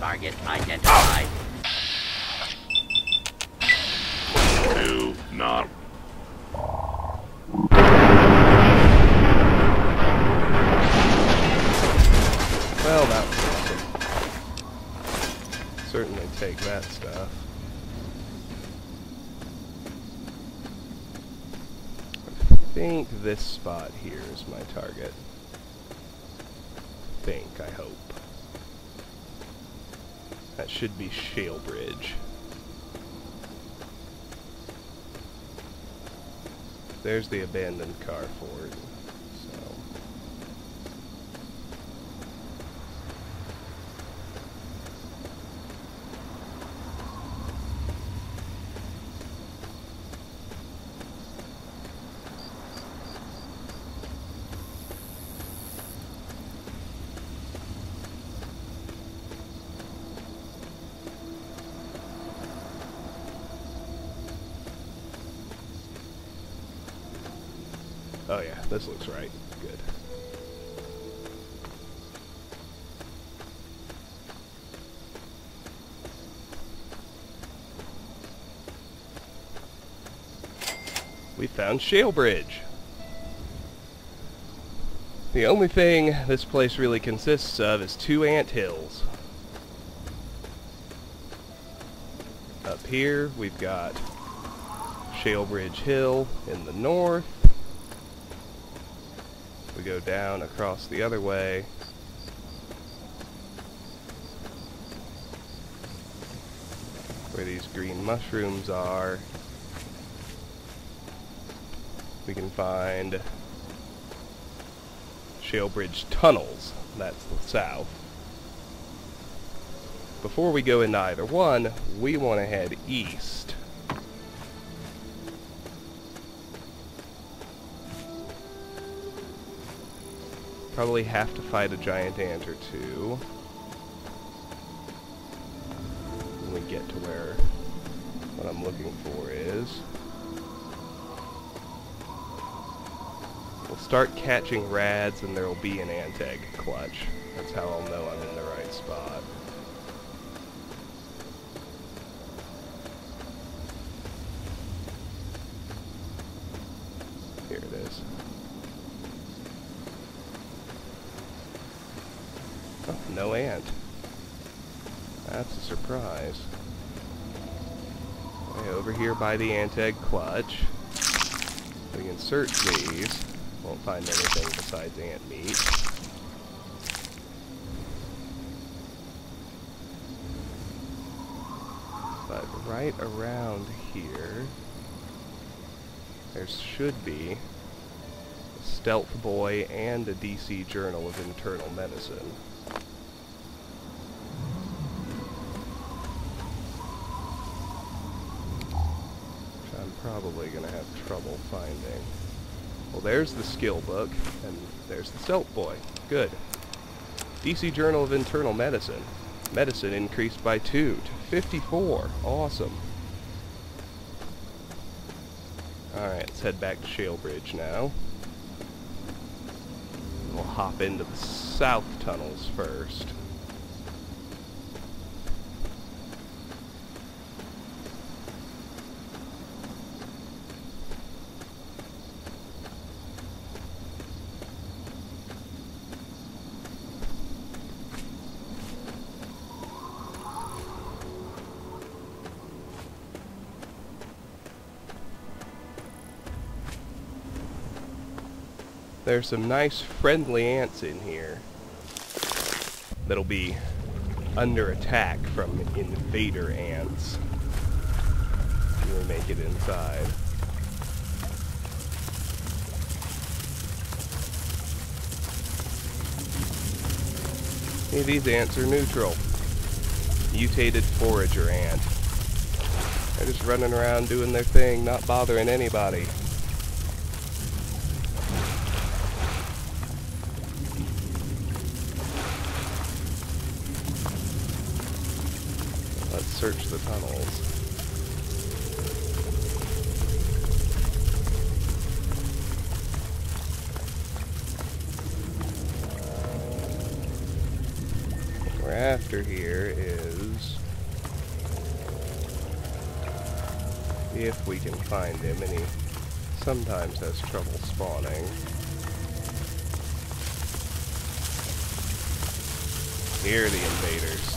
Target identified. Do not. Well, that was awesome. Certainly take that stuff. I think this spot here is my target. I hope. That should be Shalebridge. There's the abandoned car fort. So. Oh yeah, this looks right. Good. We found Shalebridge. The only thing this place really consists of is 2 ant hills. Up here, we've got Shalebridge Hill in the north. We go down across the other way. Where these green mushrooms are. We can find Shalebridge Tunnels. That's the south. Before we go into either one, we want to head east. Probably have to fight a giant ant or two when we get to where what I'm looking for is. We'll start catching rads and there'll be an ant egg clutch. That's how I'll know I'm in the right spot. Here it is. Oh, no ant. That's a surprise. Okay, over here by the ant egg clutch. We can search these. Won't find anything besides ant meat. But right around here, there should be a Stealth Boy and a DC Journal of Internal Medicine. Which I'm probably going to have trouble finding. Well, there's the skill book, and there's the Stealth Boy. Good. DC Journal of Internal Medicine. Medicine increased by 2 to 54. Awesome. Alright, let's head back to Shalebridge now. We'll hop into the south tunnels first. There's some nice friendly ants in here that'll be under attack from invader ants when we make it inside. Hey, these ants are neutral. Mutated forager ant. They're just running around doing their thing, not bothering anybody. Let's search the tunnels. What we're after here is if we can find him, and he sometimes has trouble spawning. Here are the invaders.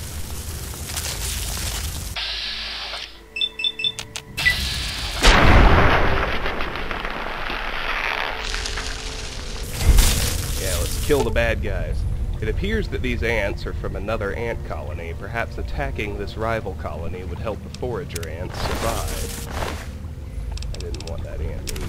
Kill the bad guys. It appears that these ants are from another ant colony. Perhaps attacking this rival colony would help the forager ants survive. I didn't want that ant meat.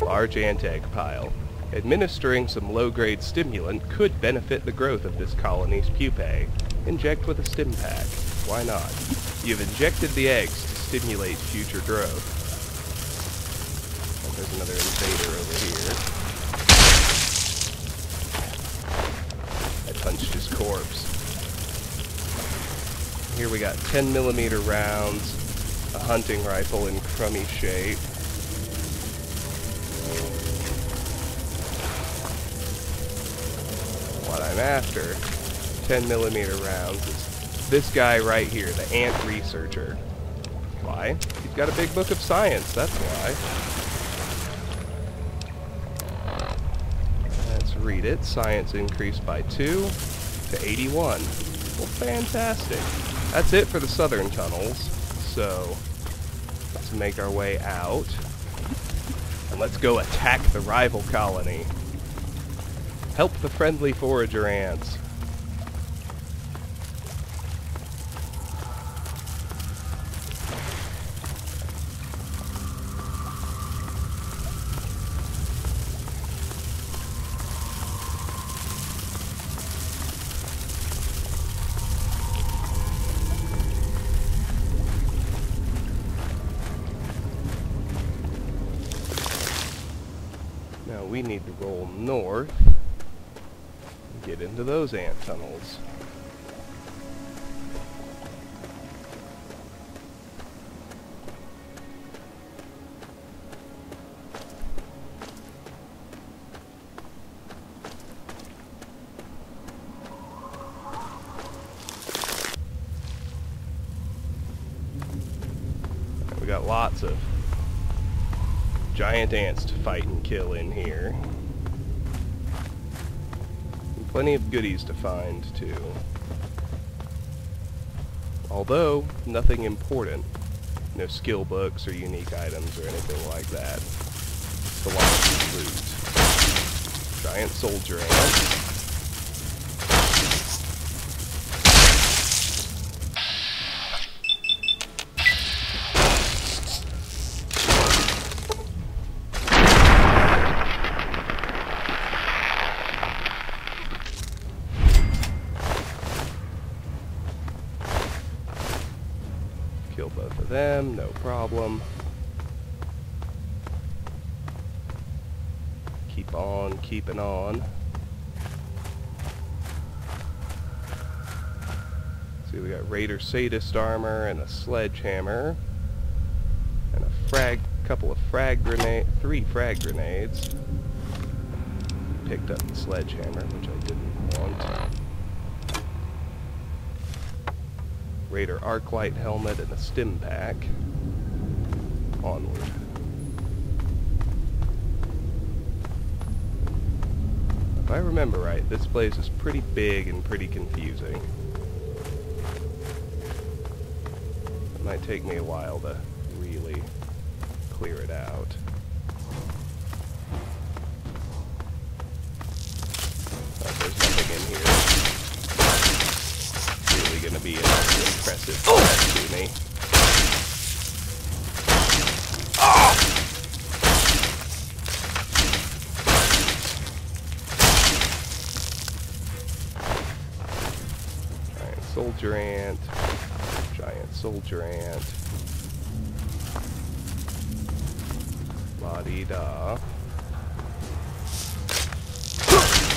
Large ant egg pile. Administering some low-grade stimulant could benefit the growth of this colony's pupae. Inject with a stim pack. Why not? You've injected the eggs to stimulate future growth. Oh, there's another invader over here. I punched his corpse. Here we got 10mm rounds, a hunting rifle in crummy shape. What I'm after, 10mm rounds, is this guy right here, the ant researcher. Why? He's got a big book of science, that's why. Let's read it. Science increased by 2 to 81. Well, fantastic. That's it for the southern tunnels. So, let's make our way out. And let's go attack the rival colony. Help the friendly forager ants. we need to roll north and get into those ant tunnels. We got lots of giant ants to fight and kill in here. And plenty of goodies to find, too. Although, nothing important. No skill books or unique items or anything like that. Just a lot of loot. Giant soldier ants. Kill both of them, no problem. Keep on keeping on. See, we got Raider Sadist armor and a sledgehammer and a couple of three frag grenades. Picked up the sledgehammer, which I didn't want. Raider Arclight helmet and a stim pack. Onward. If I remember right, this place is pretty big and pretty confusing. It might take me a while to really clear it out. Oh, there's nothing in here. Really gonna be an impressive threat to me. Giant soldier ant. Giant soldier ant. La-dee-da.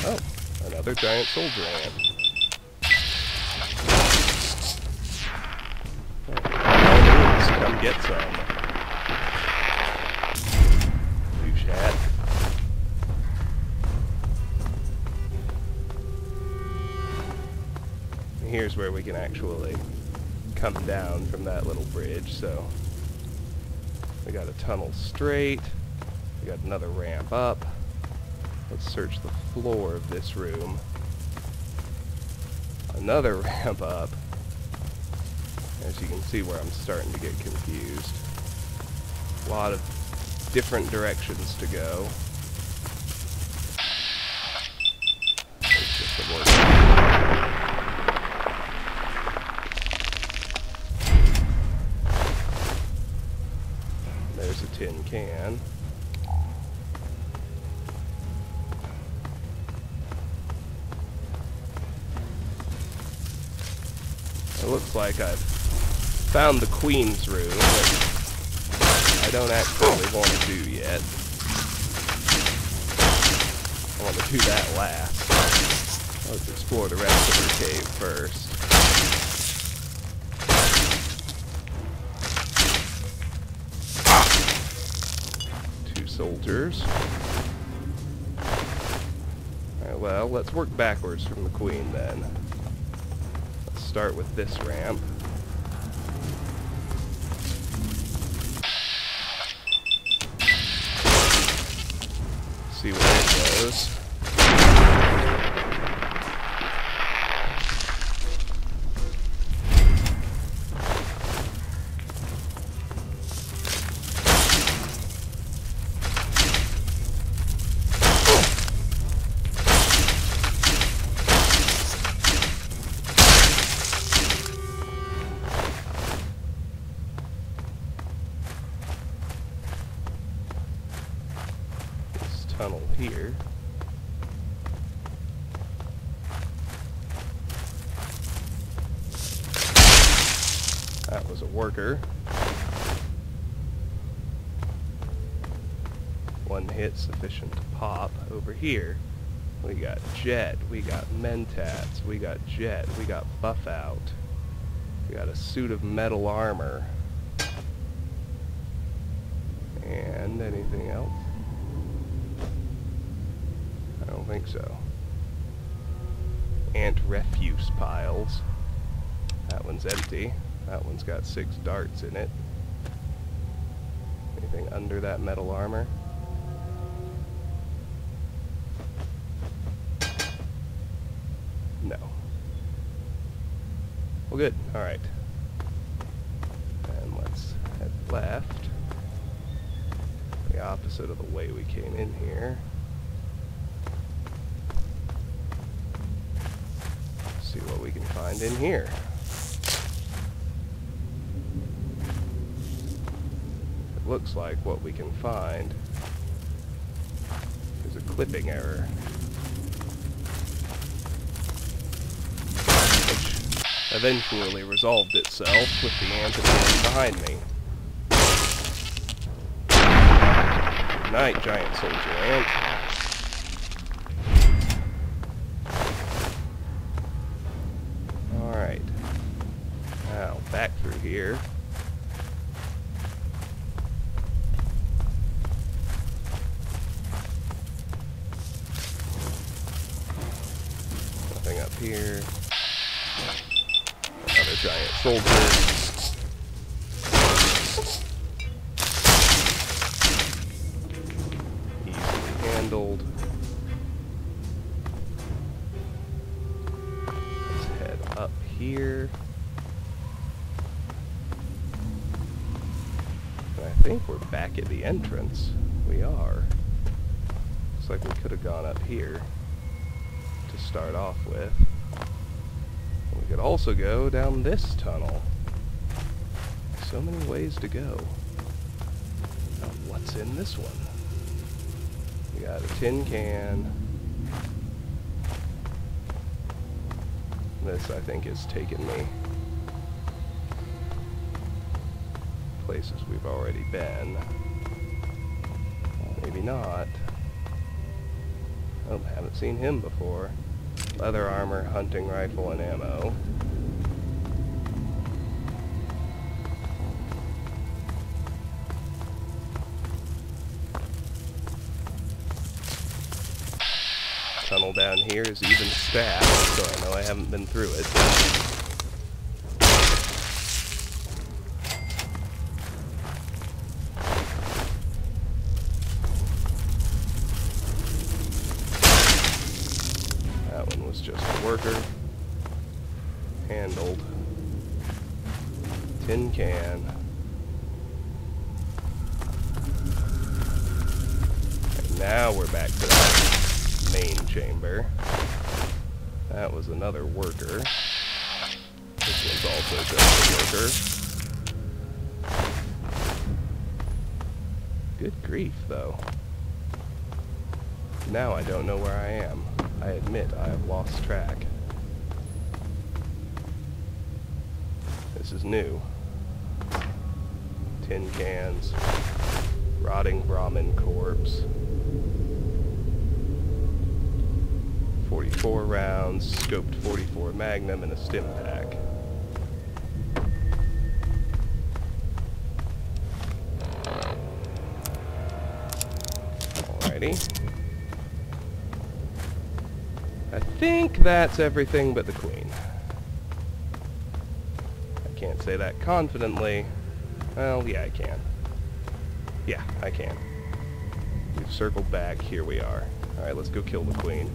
Oh, another giant soldier ant. Come get some. Douche hat. Here's where we can actually come down from that little bridge, so we got a tunnel straight. We got another ramp up. Let's search the floor of this room. Another ramp up. As you can see where I'm starting to get confused. A lot of different directions to go. It's just a work. There's a tin can. It looks like I've found the Queen's room, which I don't actually want to do yet. I want to do that last. Let's explore the rest of her cave first. Two soldiers. Alright, well, let's work backwards from the Queen then. Let's start with this ramp. See where it goes. Tunnel here. That was a worker. one hit sufficient to pop. Over here, we got Jet, we got Mentats, we got Jet, we got Buff Out. We got a suit of metal armor. And anything else? I don't think so. Ant refuse piles. That one's empty. That one's got 6 darts in it. Anything under that metal armor? No. Well, good. Alright. And let's head left. The opposite of the way we came in here. See what we can find in here. It looks like what we can find is a clipping error, which eventually resolved itself with the antidote behind me. Good night, giant soldier ant. Alright. Now, back through here. Nothing up here. Another giant soldier. Easily handled. Let's head up here. And I think we're back at the entrance. We are. Looks like we could have gone up here to start off with. We could also go down this tunnel. So many ways to go. Now, what's in this one? We got a tin can. This, I think, is taking me places we've already been. Maybe not. Oh, haven't seen him before. Leather armor, hunting rifle, and ammo. Tunnel down here is even staffed, so I know I haven't been through it. That one was just a worker. Handled. Tin can. And now we're back to that main chamber. That was another worker. This one's also just a worker. Good grief, though. Now I don't know where I am. I admit I have lost track. This is new. Tin cans. Rotting Brahmin corpse. 44 rounds, scoped 44 Magnum, and a stim pack. Alrighty. I think that's everything but the Queen. I can't say that confidently. Well, yeah, I can. Yeah, I can. We've circled back. Here we are. Alright, let's go kill the Queen.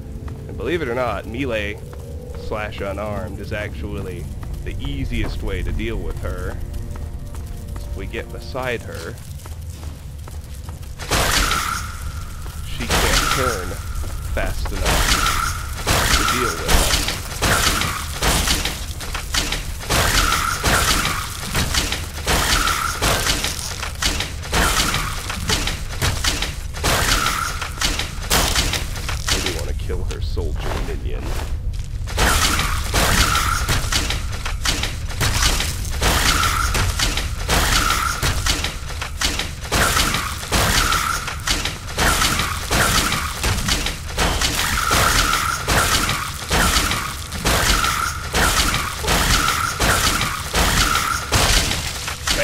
And believe it or not, melee / unarmed is actually the easiest way to deal with her. So if we get beside her, she can't turn fast enough to deal with us. Kill her soldier minion.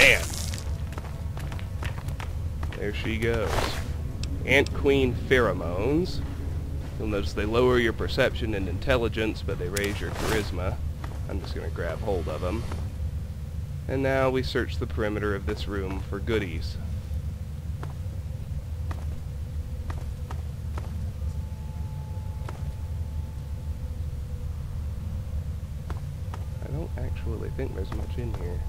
Bam! There she goes. Ant Queen pheromones. You'll notice they lower your perception and intelligence, but they raise your charisma. I'm just going to grab hold of them. And now we search the perimeter of this room for goodies. I don't actually think there's much in here.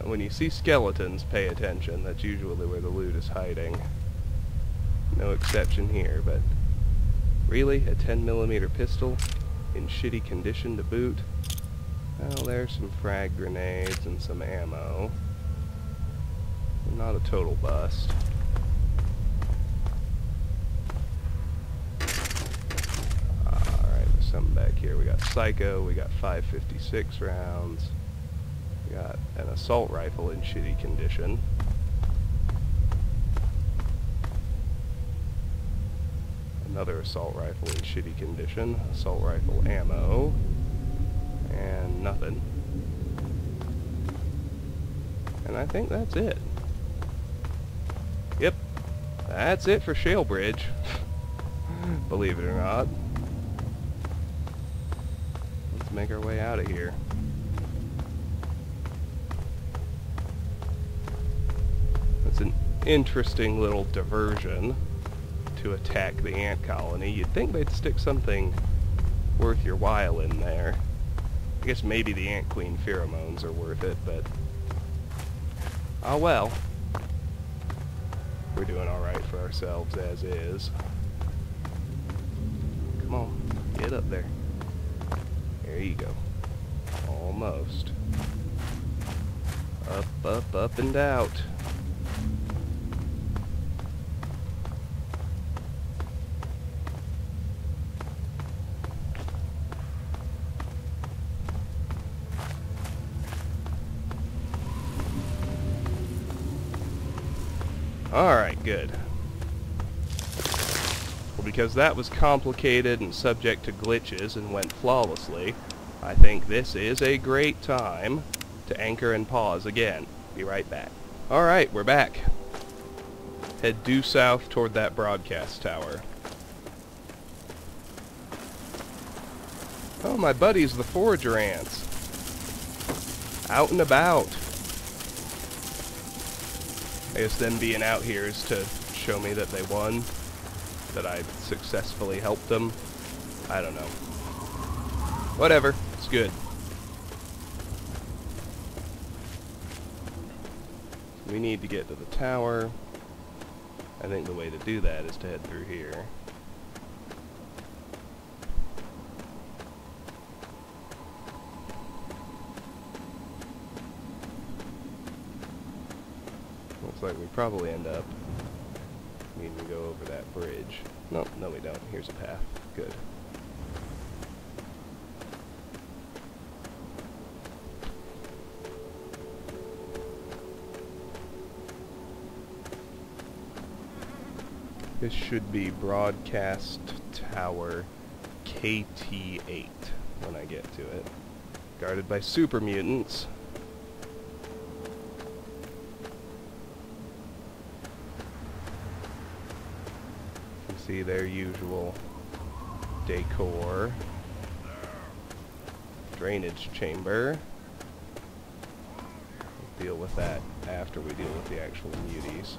When you see skeletons, pay attention. That's usually where the loot is hiding. No exception here, but really? A 10mm pistol? In shitty condition to boot? Well, there's some frag grenades and some ammo. Not a total bust. Alright, there's something back here. We got Psycho, we got 5.56 rounds. We got an assault rifle in shitty condition. Another assault rifle in shitty condition. Assault rifle ammo. And nothing. And I think that's it. Yep. That's it for Shalebridge. Believe it or not. Let's make our way out of here. That's an interesting little diversion to attack the ant colony. You'd think they'd stick something worth your while in there. I guess maybe the Ant Queen pheromones are worth it, but oh well. We're doing alright for ourselves as is. Come on, get up there. There you go. Almost. Up, up, up and out. Alright, good. Well, because that was complicated and subject to glitches and went flawlessly, I think this is a great time to anchor and pause again. Be right back. Alright, we're back. Head due south toward that broadcast tower. Oh, my buddies, the forager ants. Out and about. I guess them being out here is to show me that they won, that I successfully helped them. I don't know. Whatever, it's good. We need to get to the tower. I think the way to do that is to head through here. Looks like we probably end up needing to go over that bridge. No, we don't. Here's a path. Good. This should be Broadcast Tower KT8 when I get to it. Guarded by super mutants. See their usual decor. Drainage chamber. We'll deal with that after we deal with the actual muties.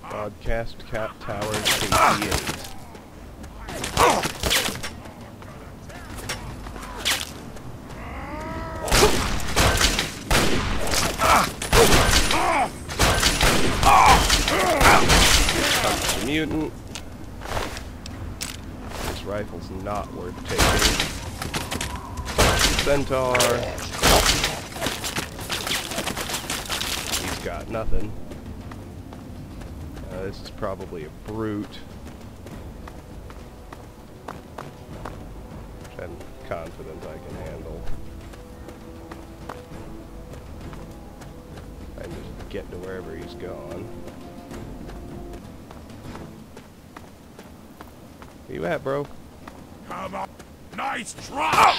Broadcast Cap Tower KT8. Punch the mutant. This rifle's not worth taking. Centaur. He's got nothing. This is probably a brute. Which I'm confident I can handle. I can just get to wherever he's gone. Where you at, bro? Come on. Nice try!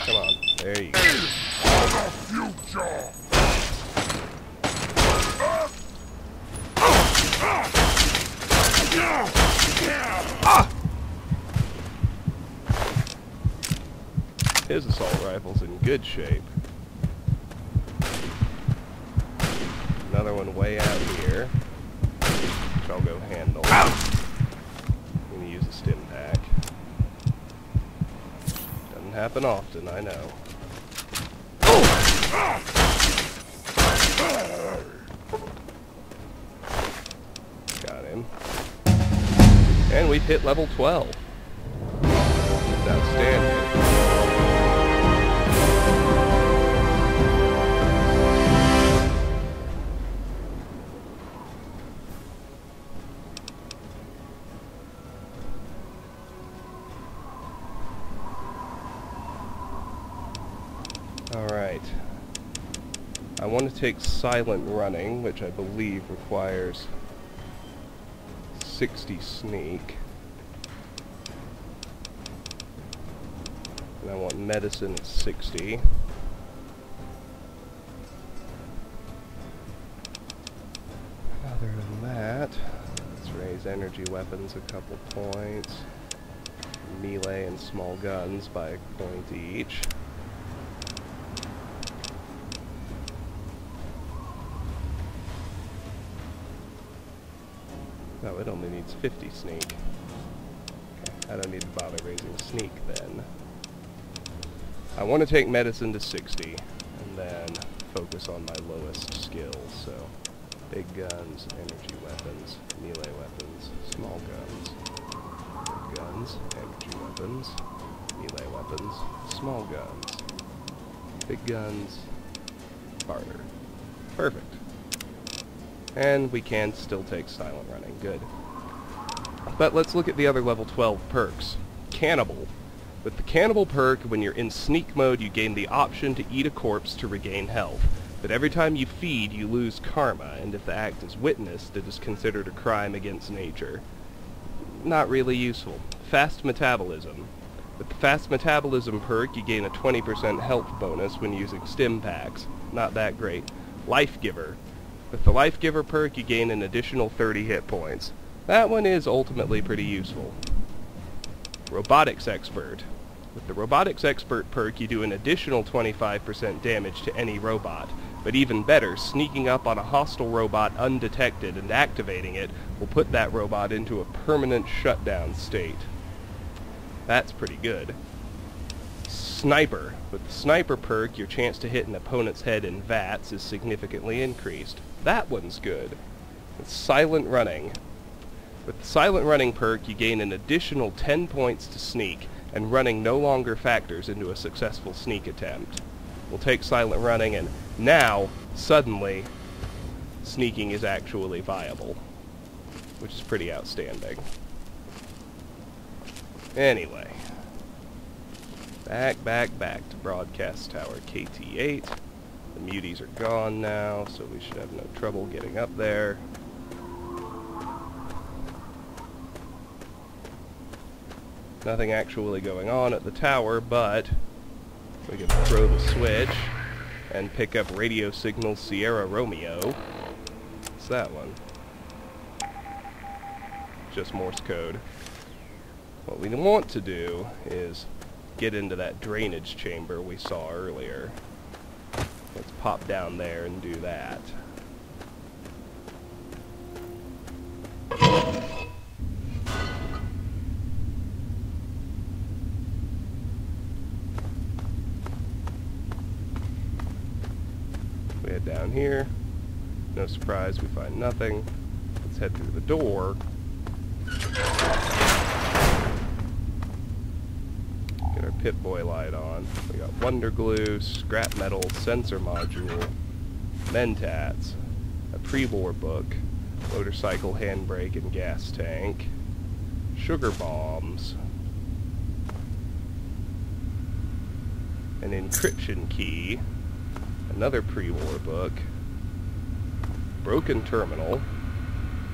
Come on. There you go. For the future! His assault rifle's in good shape. Another one way out here, which I'll go handle. I'm gonna use a stim pack. Doesn't happen often, I know. Got him. And we've hit level 12. It's outstanding. Alright. I want to take silent running, which I believe requires 60 sneak. And I want medicine at 60. Other than that, let's raise energy weapons a couple points. Melee and small guns by a point each. No, it only needs 50 sneak. Okay, I don't need to bother raising sneak then. I want to take medicine to 60, and then focus on my lowest skills, so big guns, energy weapons, melee weapons, small guns, big guns, energy weapons, melee weapons, small guns, big guns, barter. Perfect. And we can still take silent running. Good. But let's look at the other level 12 perks. Cannibal. With the Cannibal perk, when you're in sneak mode, you gain the option to eat a corpse to regain health. But every time you feed, you lose karma, and if the act is witnessed, it is considered a crime against nature. Not really useful. Fast metabolism. With the fast metabolism perk, you gain a 20% health bonus when using stim packs. Not that great. Life Giver. With the Life Giver perk, you gain an additional 30 hit points. That one is ultimately pretty useful. Robotics Expert. With the Robotics Expert perk, you do an additional 25% damage to any robot. But even better, sneaking up on a hostile robot undetected and activating it will put that robot into a permanent shutdown state. That's pretty good. Sniper. With the Sniper perk, your chance to hit an opponent's head in VATS is significantly increased. That one's good. With Silent Running. With the Silent Running perk, you gain an additional 10 points to sneak, and running no longer factors into a successful sneak attempt. We'll take Silent Running, and now, suddenly, sneaking is actually viable, which is pretty outstanding. Anyway. Back to Broadcast Tower KT8. The muties are gone now, so we should have no trouble getting up there. Nothing actually going on at the tower, but we can throw the switch and pick up radio signal Sierra Romeo. What's that one? Just Morse code. What we want to do is get into that drainage chamber we saw earlier. Let's pop down there and do that. We head down here. No surprise, we find nothing. Let's head through the door. Get our Pip-Boy light on. We got Wonder Glue, Scrap Metal, Sensor Module, Mentats, a pre-war book, motorcycle handbrake and gas tank, sugar bombs, an encryption key, another pre-war book, broken terminal,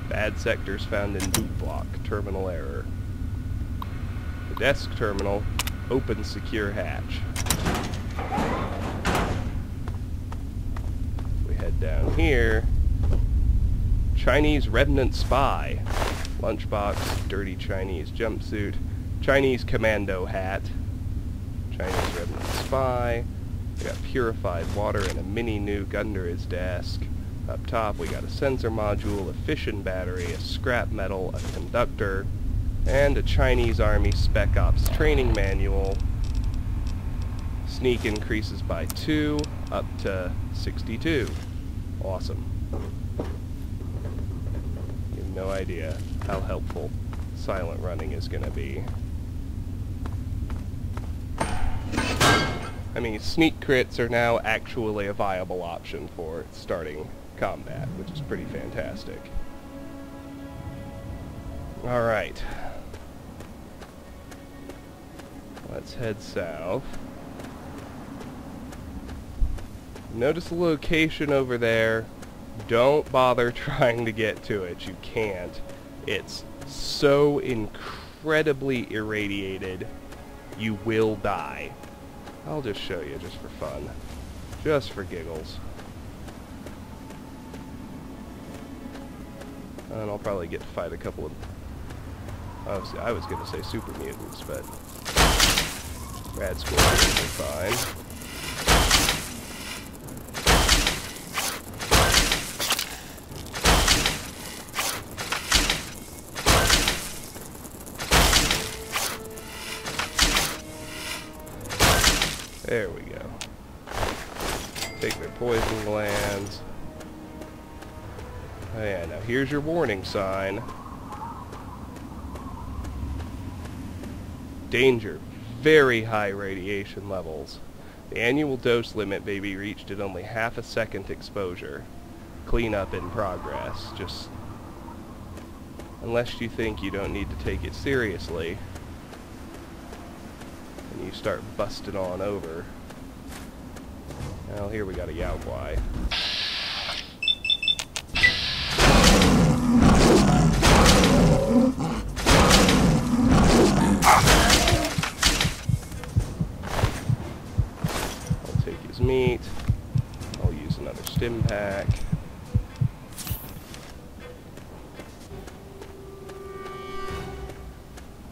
bad sectors found in boot block, terminal error, the desk terminal, open secure hatch. We head down here. Chinese remnant spy. Lunchbox, dirty Chinese jumpsuit, Chinese commando hat, Chinese remnant spy. We got purified water and a mini nuke under his desk. Up top we got a sensor module, a fission battery, a scrap metal, a conductor, and a Chinese Army Spec Ops training manual. Sneak increases by 2, up to 62. Awesome. You have no idea how helpful silent running is going to be. I mean, sneak crits are now actually a viable option for starting combat, which is pretty fantastic. Alright. Let's head south. Notice the location over there. Don't bother trying to get to it. You can't. It's so incredibly irradiated, you will die. I'll just show you just for fun. Just for giggles. And I'll probably get to fight a couple of... Oh, I was going to say super mutants, but... Rad scorpions are fine. There we go. Take their poison glands. Oh yeah, now here's your warning sign. Danger. Very high radiation levels. The annual dose limit may be reached at only half a second exposure. Cleanup in progress. Just... unless you think you don't need to take it seriously. And you start busting on over. Well, here we got a Guai. I'll take his meat. I'll use another stim pack.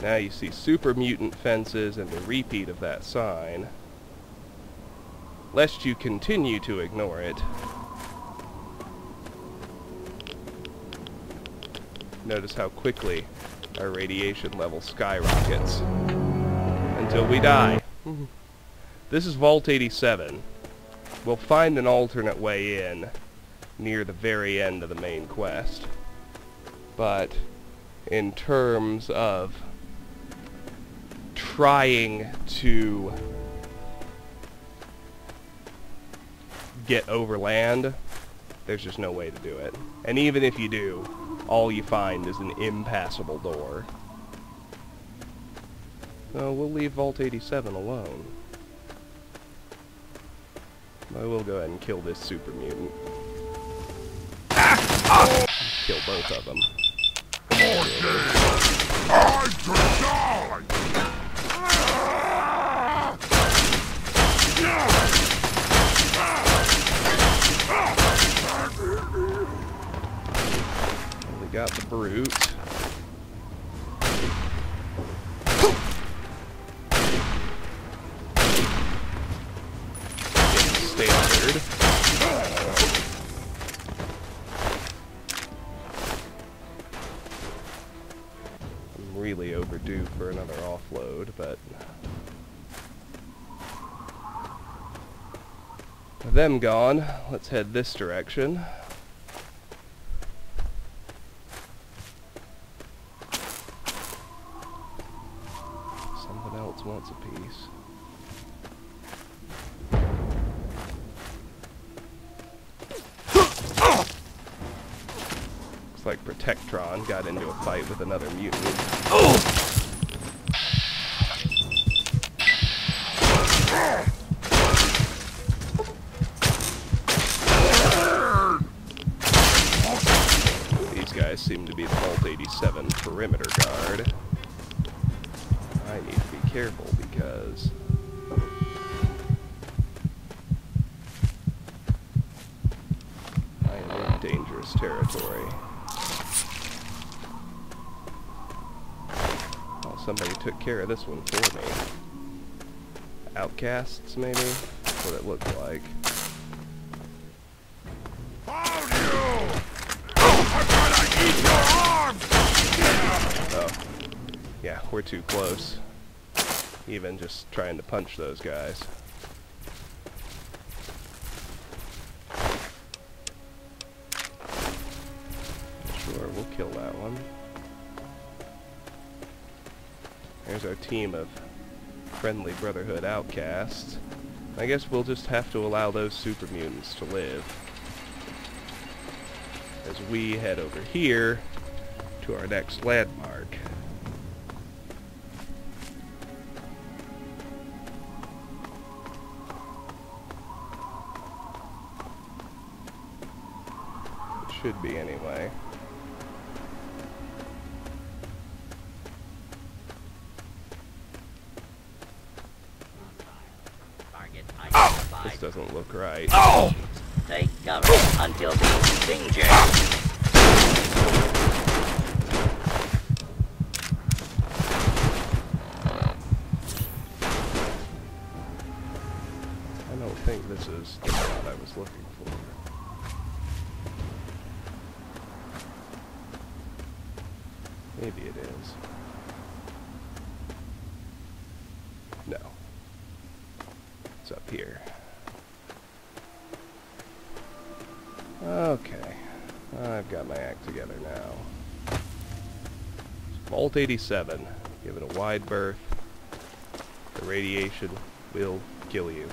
Now you see super mutant fences and a repeat of that sign. Lest you continue to ignore it, notice how quickly our radiation level skyrockets until we die. This is Vault 87. We'll find an alternate way in near the very end of the main quest. But in terms of trying to get over land, there's just no way to do it. And even if you do, all you find is an impassable door. So we'll leave Vault 87 alone. I will go ahead and kill this super mutant. Kill both of them. We got the brute. Standard. I'm really overdue for another offload, but with them gone, let's head this direction. Something else wants a piece. like Protectron got into a fight with another mutant. These guys seem to be the Vault 87 perimeter guard. I need to be careful because I am in dangerous territory. Well, somebody took care of this one for me. Outcasts, maybe? That's what it looked like. Oh. Yeah, we're too close. Even just trying to punch those guys. Sure, we'll kill that one. There's our team of friendly Brotherhood outcasts. I guess we'll just have to allow those super mutants to live. As we head over here to our next landmark. It should be anyway. This doesn't look right. Oh! Take cover until the extinction. I don't think this is the spot I was looking for. Maybe it is. No. It's up here. Okay. I've got my act together now. Vault 87. Give it a wide berth. The radiation will kill you.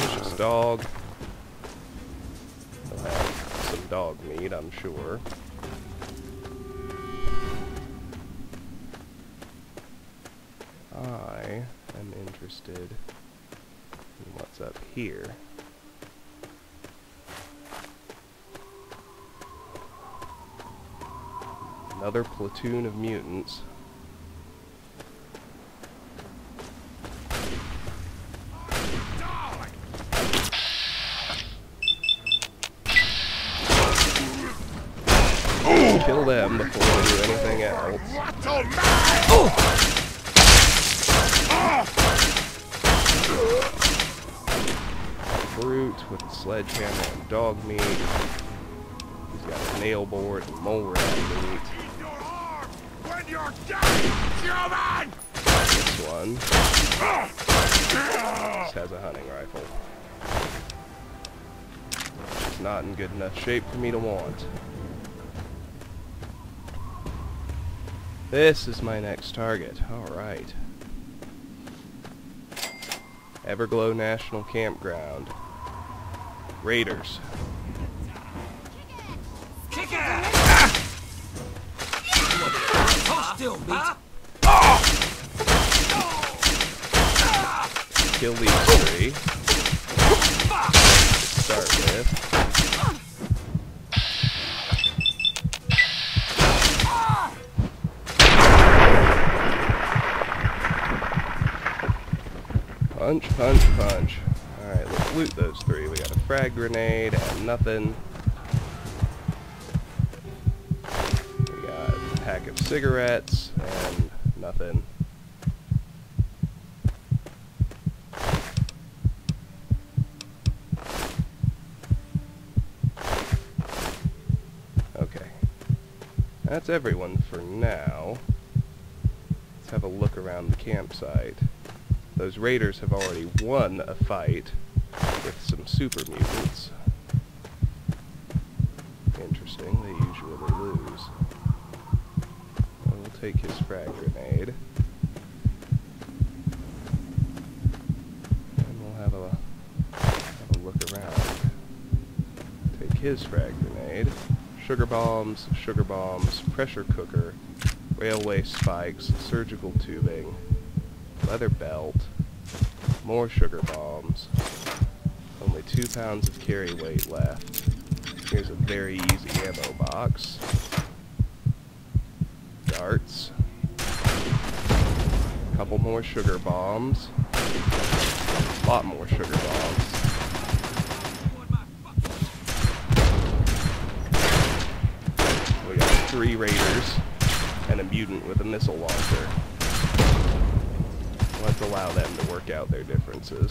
Vicious dog. He'll have some dog meat, I'm sure. I am interested in what's up here. Another platoon of mutants. Kill them before we do anything else. Brute with a sledgehammer and dog meat. He's got a nail board and mole rat meat. This one just has a hunting rifle. It's not in good enough shape for me to want. This is my next target. Alright. Everglow National Campground. Raiders. Kick it! Hold still, mate. Kill these three. To start with. Punch, punch, punch. Alright, let's loot those three. We got a frag grenade and nothing. We got a pack of cigarettes and nothing. Okay. That's everyone for now. Let's have a look around the campsite. Those raiders have already won a fight with some super mutants. Interesting, they usually lose. We'll take his frag grenade. And we'll have a his frag grenade. Sugar bombs, pressure cooker, railway spikes, surgical tubing, leather belt, more sugar bombs. Only 2 pounds of carry weight left. Here's a very easy ammo box. Darts. Couple more sugar bombs. A lot more sugar bombs. We got 3 raiders and a mutant with a missile launcher. Let's allow them to work out their differences.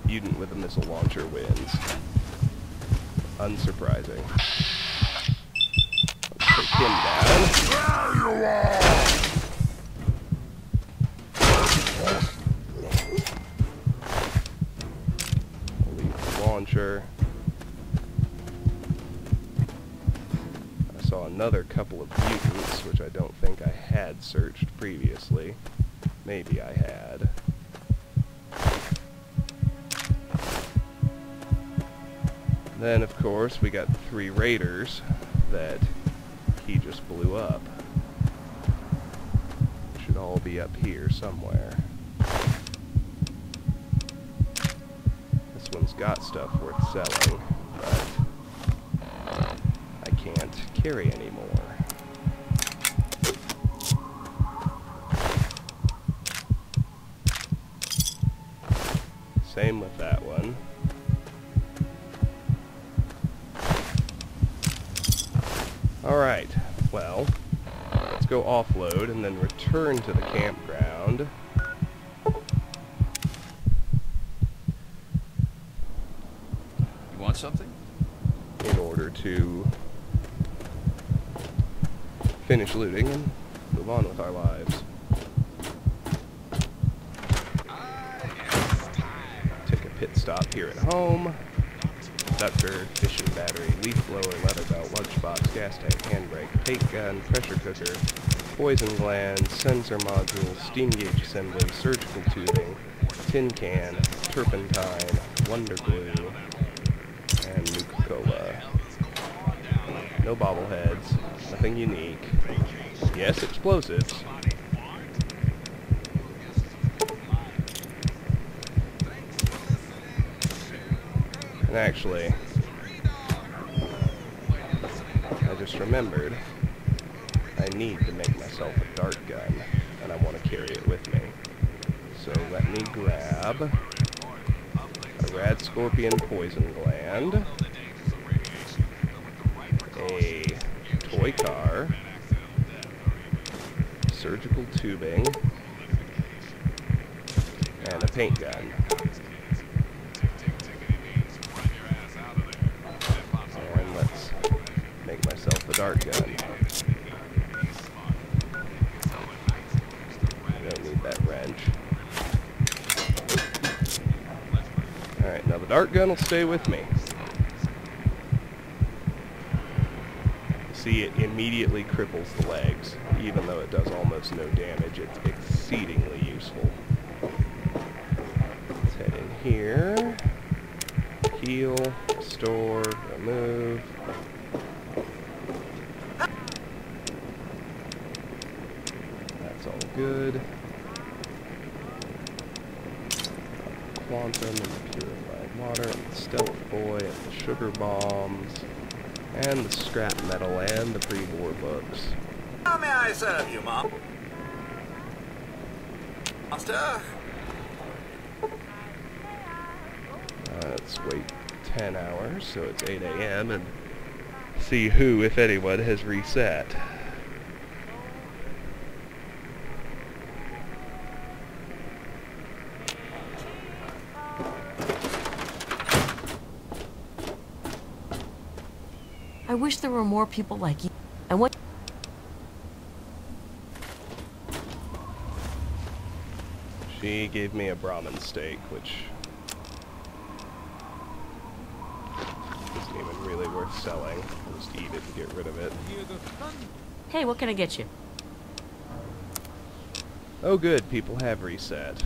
Mutant with a missile launcher wins. Unsurprising. Let's take him down. There you are! Leave the launcher. I saw another couple of mutants, which I don't think I had searched previously. Maybe I had. Then, of course, we got 3 raiders that he just blew up. Should all be up here somewhere. This one's got stuff worth selling, but I can't carry anymore. Same with that one. Alright, well, let's go offload and then return to the campground. You want something? In order to finish looting and move on with our lives. Take a pit stop here at home. Ductor, fishing battery, leaf blower, leather belt, lunchbox, gas tank, handbrake, paint gun, pressure cooker, poison gland, sensor module, steam gauge assembly, surgical tubing, tin can, turpentine, wonder glue, and Nuka-Cola. No bobbleheads, nothing unique. Yes, explosives. And actually, I just remembered I need to make myself a dart gun, and I want to carry it with me. So let me grab a rad scorpion poison gland, a toy car, surgical tubing, and a paint gun. The dart gun. I don't need that wrench. Alright, now the dart gun will stay with me. See, it immediately cripples the legs. Even though it does almost no damage, it's exceedingly useful. Let's head in here. Heal, restore, remove. Good. Quantum and the purified water and the stealth boy and the sugar bombs and the scrap metal and the pre-war books. How may I serve you, Mom? Master? Let's wait 10 hours, so it's 8 a.m. and see who, if anyone, has reset. I wish there were more people like you. I want... She gave me a Brahmin steak, which isn't even really worth selling. I'll just eat it and get rid of it. Hey, what can I get you? Oh good, people have reset.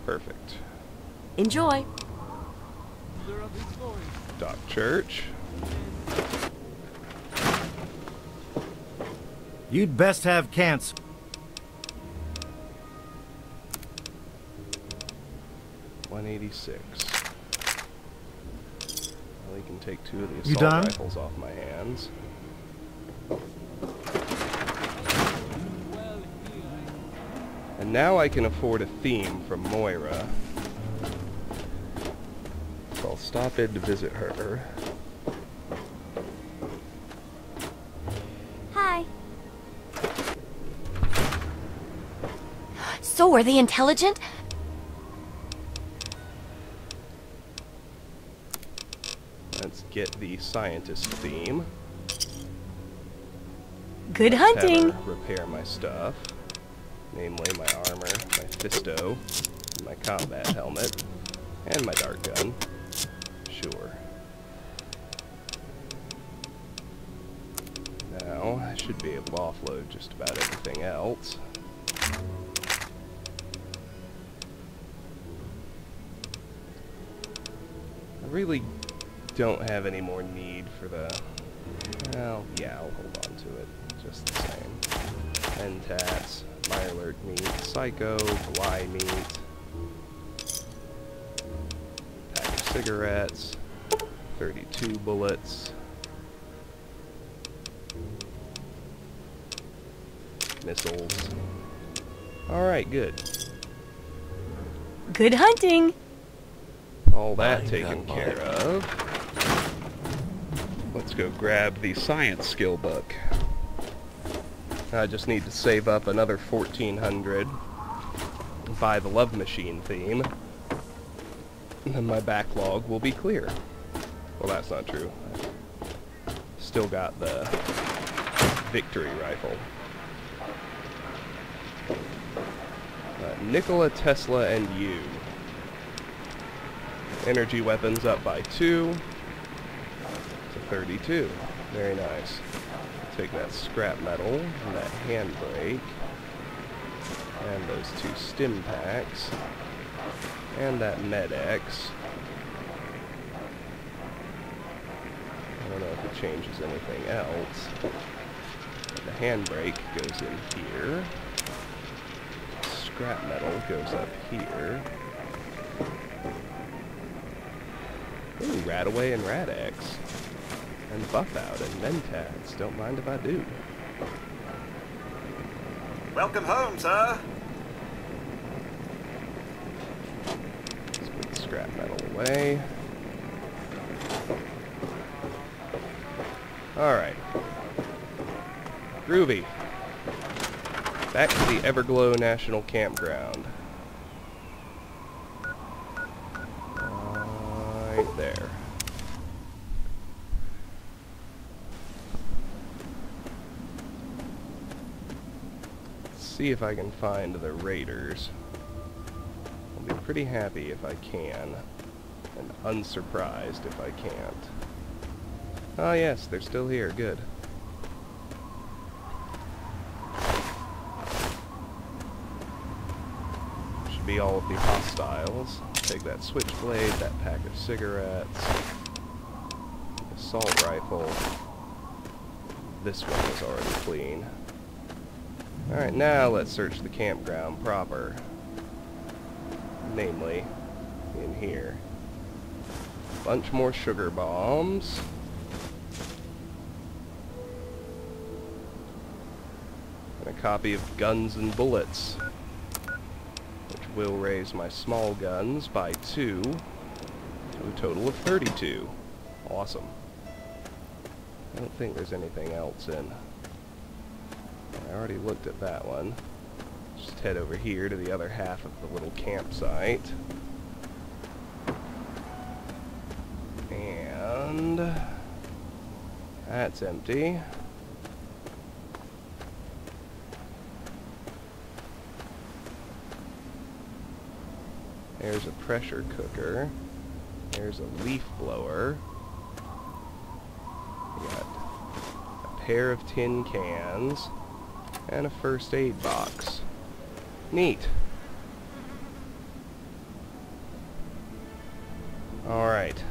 Perfect. Enjoy. Dock Church. You'd best have cancer. 186. Well, we can take 2 of the You assault done? rifles off my hands. And now I can afford a theme from Moira. So I'll stop in to visit her. Hi. So, are they intelligent? Let's get the scientist theme. Good Let's have hunting. her repair my stuff. Namely my armor, my fisto, my combat helmet, and my dart gun. Sure. Now, I should be able to offload just about everything else. I really don't have any more need for the... Well, yeah, I'll hold on to it just the same. Pentats, Mirelurk meat, Psycho, Guai meat, pack of cigarettes, 32 bullets, missiles. Alright, good. Good hunting. All that taken care of. Let's go grab the science skill book. I just need to save up another 1,400, buy the love machine theme, and then my backlog will be clear. Well, that's not true. I've still got the victory rifle. Nikola, Tesla, and you. Energy weapons up by 2 to 32. Very nice. Take that scrap metal and that handbrake and those 2 stim packs and that med-X. I don't know if it changes anything else. The handbrake goes in here. Scrap metal goes up here. Ooh, Radaway and Rad-X. And Buff Out and Mentats. Don't mind if I do. Welcome home, sir. Let's put the scrap metal away. Alright. Groovy. Back to the Everglow National Campground. Right there. See if I can find the raiders. I'll be pretty happy if I can, and unsurprised if I can't. Ah yes, they're still here, good. Should be all of the hostiles. Take that switchblade, that pack of cigarettes, assault rifle. This one is already clean. Alright, now let's search the campground proper. Namely, in here. Bunch more sugar bombs. And a copy of Guns and Bullets, which will raise my small guns by 2 to a total of 32. Awesome. I don't think there's anything else in. I already looked at that one. Just head over here to the other half of the little campsite. And that's empty. There's a pressure cooker. There's a leaf blower. We got a pair of tin cans. And a first aid box. Neat. Alright.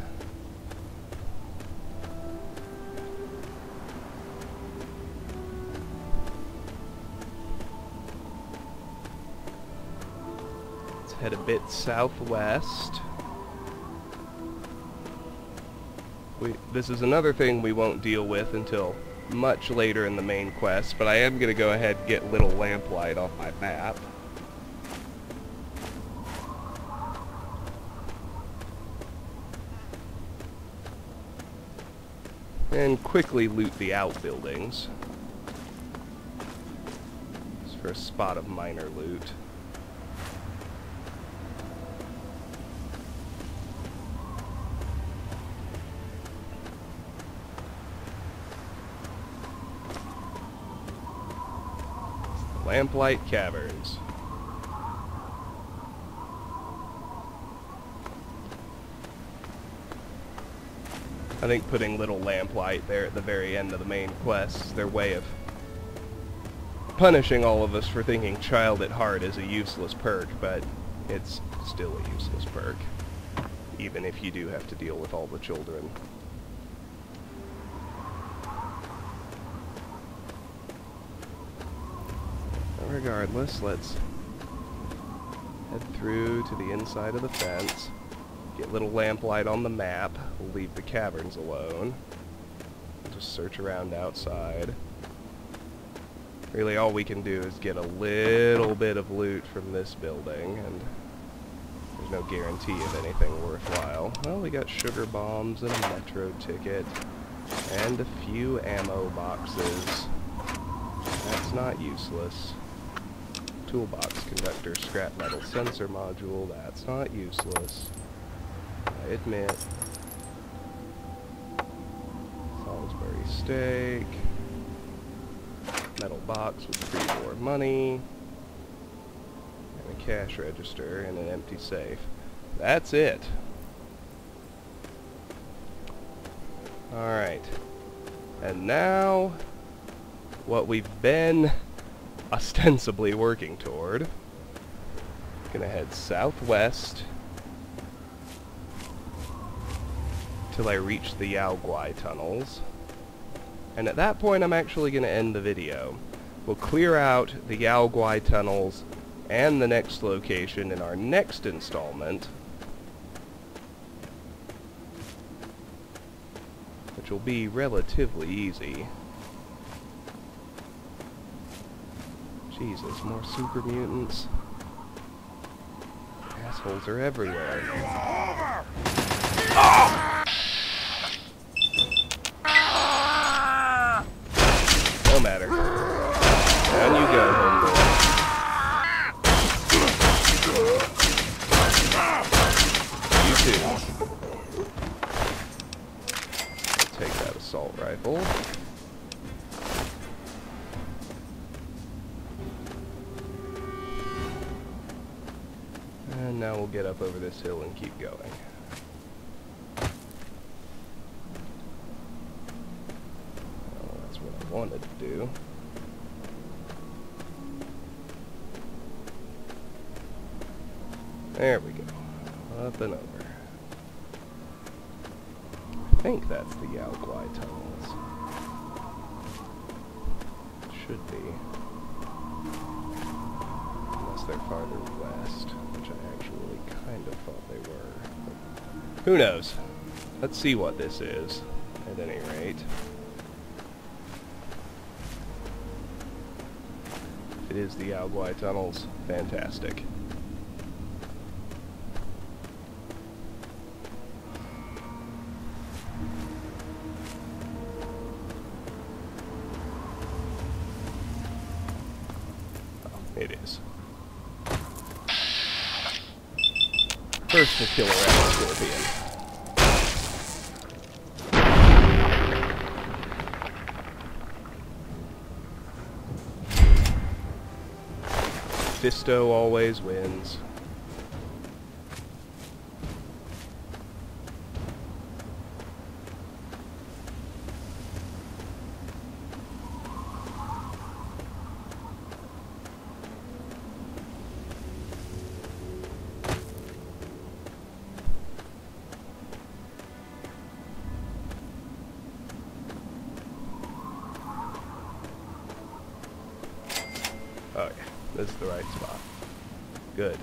Let's head a bit southwest. This is another thing we won't deal with until much later in the main quest, but I am going to go ahead and get Little Lamplight on my map. And quickly loot the outbuildings. Just for a spot of minor loot. Lamplight Caverns. I think putting Little Lamplight there at the very end of the main quest is their way of punishing all of us for thinking Child at Heart is a useless perk, but it's still a useless perk, even if you do have to deal with all the children. Regardless, let's head through to the inside of the fence, get Little Lamplight on the map, we'll leave the caverns alone, just search around outside. Really all we can do is get a little bit of loot from this building, and there's no guarantee of anything worthwhile. Well, we got sugar bombs and a metro ticket, and a few ammo boxes. That's not useless. Toolbox conductor, scrap metal sensor module, that's not useless. I admit. Salisbury steak. Metal box with 3 more money. And a cash register and an empty safe. That's it. Alright. And now, what we've been ostensibly working toward. Gonna head southwest till I reach the Guai tunnels. And at that point I'm actually gonna end the video. We'll clear out the Guai tunnels and the next location in our next installment, which will be relatively easy. Jesus, more super mutants. Assholes are everywhere. No matter. Down you go, homeboy. You too. Take that assault rifle. And now we'll get up over this hill and keep going. Well, that's what I wanted to do. There we go. Up and over. I think that's the Guai tunnels. Should be. Unless they're farther west, which I actually kind of thought they were. But who knows? Let's see what this is, at any rate. If it is the Guai tunnels, fantastic. It is. First we'll kill around Scorpion. Fisto always wins. This is the right spot. Good.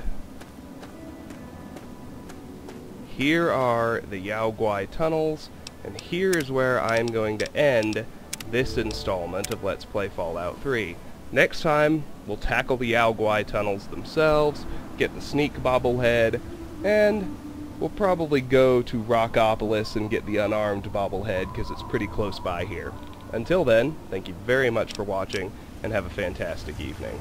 Here are the Guai tunnels, and here is where I am going to end this installment of Let's Play Fallout 3. Next time, we'll tackle the Guai tunnels themselves, get the Sneak Bobblehead, and we'll probably go to Rockopolis and get the unarmed Bobblehead, because it's pretty close by here. Until then, thank you very much for watching, and have a fantastic evening.